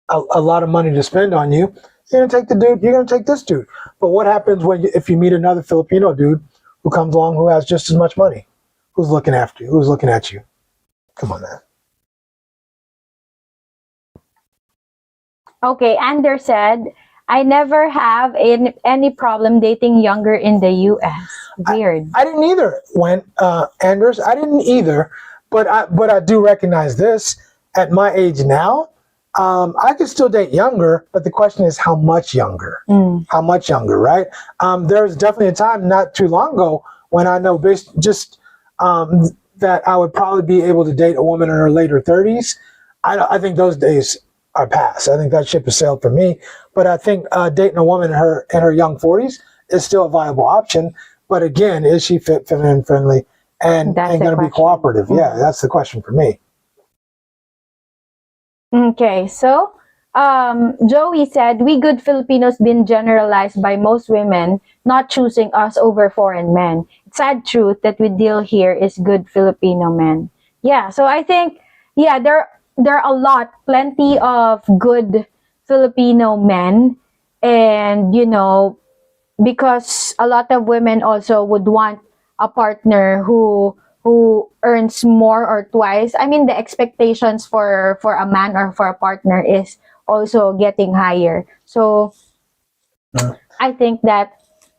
a lot of money to spend on you. You're gonna take the dude. You're gonna take this dude. But what happens if you meet another Filipino dude who comes along who has just as much money, who's looking after you, who's looking at you? Come on, man. Okay, Anders said, I never have any problem dating younger in the U.S. Weird. I didn't either. Anders, I didn't either. But I do recognize this. At my age now, I can still date younger, but the question is how much younger? How much younger, right? There's definitely a time not too long ago when I know that I would probably be able to date a woman in her later 30s. I think those days are past. I think that ship has sailed for me. But I think dating a woman in her young 40s is still a viable option. But again, is she fit, feminine, friendly, and going to be cooperative? Yeah, that's the question for me. Okay, so Joey said, we good Filipinos been generalized by most women not choosing us over foreign men. It's sad truth that we deal here is good Filipino men. Yeah, so I think, there are plenty of good Filipino men, and because a lot of women also would want a partner who earns more or twice. I mean, the expectations for a man or for a partner is also getting higher. So I think that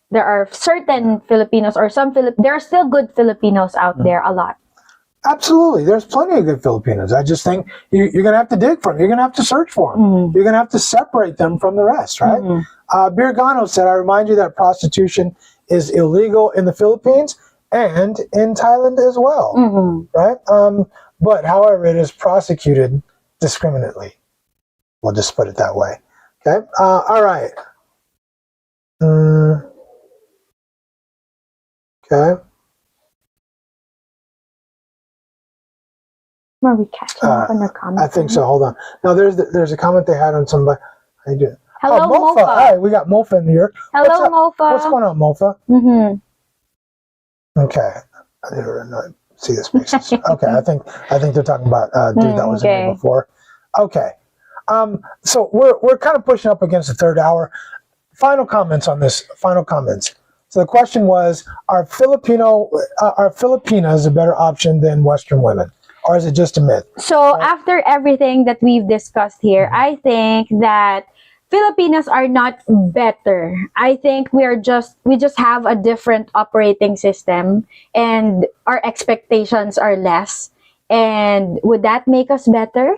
there are certain Filipinos or there are still good Filipinos out there, a lot. Absolutely. There's plenty of good Filipinos. I just think you're going to have to dig for them. You're going to have to search for them. You're going to have to separate them from the rest, right? Birgano said, I remind you that prostitution is illegal in the Philippines and in Thailand as well, right? But however, it is prosecuted discriminately. We'll just put it that way. Okay. All right. Okay. Are we catching up on the comments? I think so. Hold on. Now there's a comment they had on somebody. I do. Hello, Mofa. Mofa. All right, we got Mofa in here. Hello, Mofa. What's going on, Mofa? Mm-hmm. Okay. I didn't really see the spaces. Okay, I think they're talking about dude that was in here before. Okay. So we're kind of pushing up against the third hour. Final comments on this. Final comments. So the question was: are Filipinas a better option than Western women, or is it just a myth? So after everything that we've discussed here, I think that Filipinas are not better. I think we just have a different operating system, and our expectations are less. And would that make us better?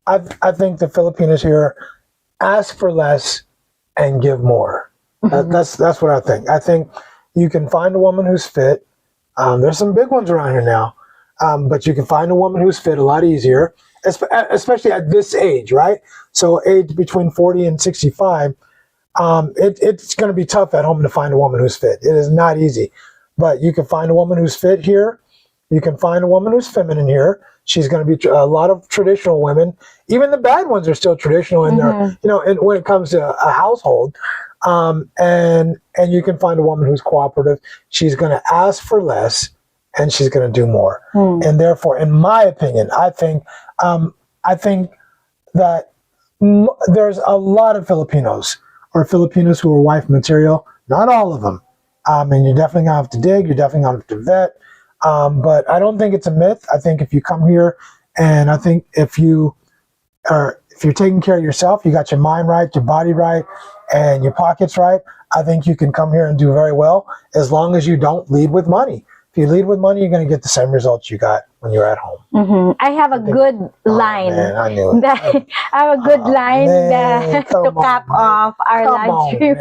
I think the Filipinos here ask for less and give more. That's what I think. I think you can find a woman who's fit. There's some big ones around here now, but you can find a woman who's fit a lot easier, especially at this age, right? So age between 40 and 65, it's going to be tough at home to find a woman who's fit. It is not easy, but you can find a woman who's fit here. You can find a woman who's feminine here. She's going to be a lot of traditional women. Even the bad ones are still traditional in their, and when it comes to a household. And you can find a woman who's cooperative. She's going to ask for less, and she's going to do more. And therefore, in my opinion, I think that there's a lot of Filipinos who are wife material. Not all of them. And you're definitely going to have to dig. You're definitely going to have to vet. But I don't think it's a myth. I think if you come here, and I think if you're taking care of yourself, you got your mind right, your body right, and your pockets right, I think you can come here and do very well, as long as you don't lead with money. If you lead with money, you're going to get the same results you got when you're at home. I have a good line. Man, I knew it. I have a good line to cap off our live stream.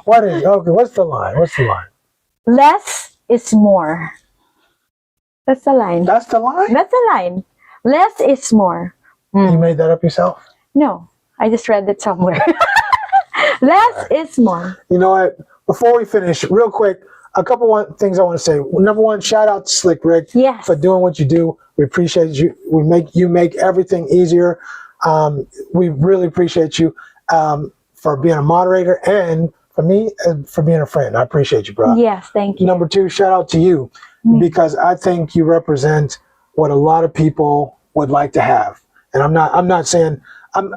What's the line? Less is more. That's the line. That's the line? That's the line. Less is more. You made that up yourself? No, I just read it somewhere. Less is more. You know what? Before we finish, real quick, a couple things I want to say. Number one, shout out to Slick Rick for doing what you do. We appreciate you. You make everything easier. We really appreciate you for being a moderator, and for me, for being a friend. I appreciate you, bro. Yes, thank you. Number two, shout out to you, because I think you represent what a lot of people would like to have. And I'm not saying,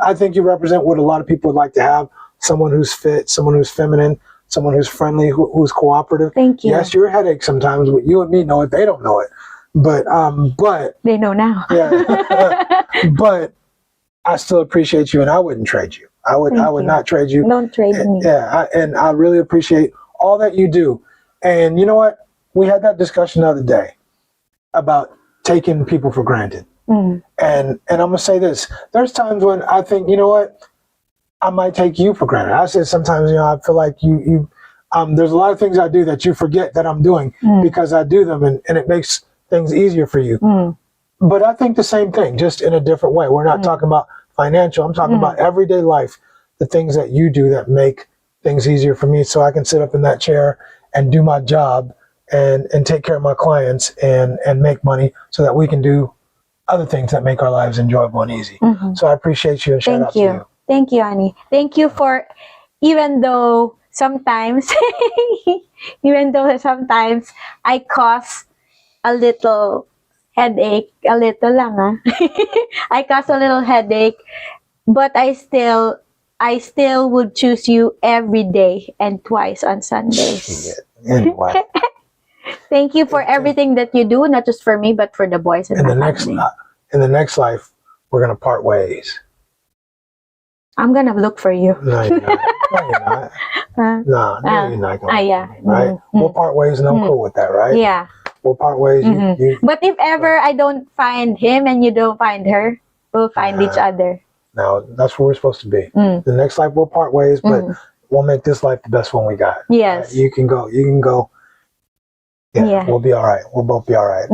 I think you represent what a lot of people would like to have. Someone who's fit, someone who's feminine, someone who's friendly, who's cooperative. Thank you. Yes, you're a headache sometimes, but you and me know it. They don't know it. But they know now. Yeah. But I still appreciate you, and I wouldn't trade you. I would not trade you. Don't trade me. Yeah, and I really appreciate all that you do. And you know what? We had that discussion the other day about taking people for granted. And I'm gonna say this: there's times when I think, you know what, I might take you for granted. I said sometimes, I feel like you there's a lot of things I do that you forget that I'm doing because I do them, and it makes things easier for you. But I think the same thing, just in a different way. We're not talking about financial. I'm talking about everyday life, the things that you do that make things easier for me, so I can sit up in that chair and do my job and take care of my clients and make money, so that we can do other things that make our lives enjoyable and easy. So I appreciate you, and shout out to you. Thank you, Annie. Thank you for, even though sometimes I cause a little headache, a little lang I cause a little headache, but I still would choose you every day and twice on Sundays. Anyway. Thank you for everything that you do, not just for me, but for the boys in the family. In the next life, we're gonna part ways. I'm gonna look for you. No, you're not. No, you're not. No, you're not gonna. Right? We'll part ways, and I'm cool with that, right? Yeah. We'll part ways. But if ever I don't find him and you don't find her, we'll find each other. No, that's where we're supposed to be. The next life we'll part ways, but we'll make this life the best one we got. Yes. You can go. Yeah, we'll be all right. We'll both be all right.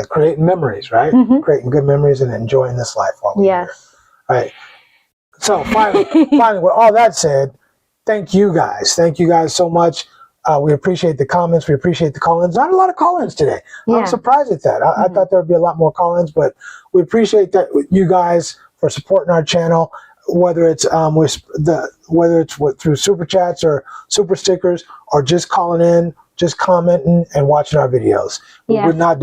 Creating memories, right? Creating good memories and enjoying this life while we're here. Right. So finally, with all that said, thank you guys. Thank you guys so much. We appreciate the comments. We appreciate the call-ins. Not a lot of call-ins today. Yeah. I'm surprised at that. I thought there would be a lot more call-ins, but we appreciate that you guys for supporting our channel, whether it's through super chats or super stickers, or just calling in, just commenting and watching our videos. We would not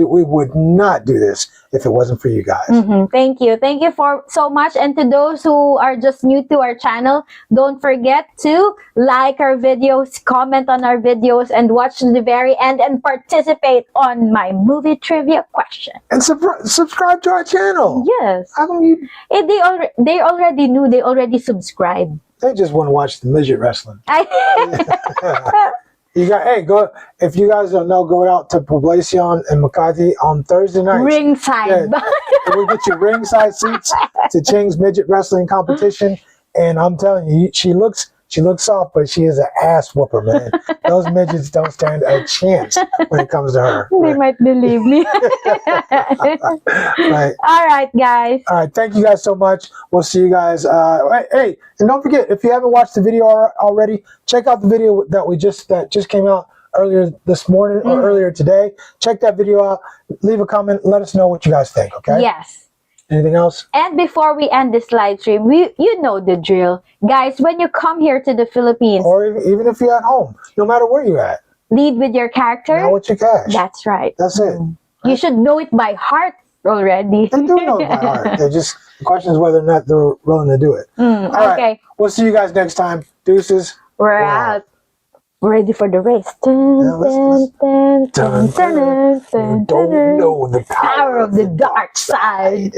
do this if it wasn't for you guys. Thank you for so much. And to those who are just new to our channel, don't forget to like our videos, comment on our videos, and watch to the very end and participate on my movie trivia question. And subscribe to our channel. Yes. How come you? They already knew. They already subscribed. They just want to watch the midget wrestling. Go if you guys don't know, go out to Poblacion and Makati on Thursday night. Ringside. Yeah, we'll get you ringside seats to Cheng's midget wrestling competition. And I'm telling you, she looks soft, but she is an ass whooper, man. Those midgets don't stand a chance when it comes to her. They might believe me. Right. All right, guys. All right. Thank you guys so much. We'll see you guys. Hey, and don't forget, if you haven't watched the video already, check out the video that just came out earlier this morning or earlier today. Check that video out. Leave a comment. Let us know what you guys think. Okay. Yes. Anything else? And before we end this live stream, you know the drill. Guys, when you come here to the Philippines, or even if you're at home, no matter where you're at, lead with your character. Know what your cash. That's right. That's it. You should know it by heart already. They do know it by heart. The question is whether or not they're willing to do it. All right. We'll see you guys next time. Deuces. We're out. Ready for the race. You don't know the power of the dark side.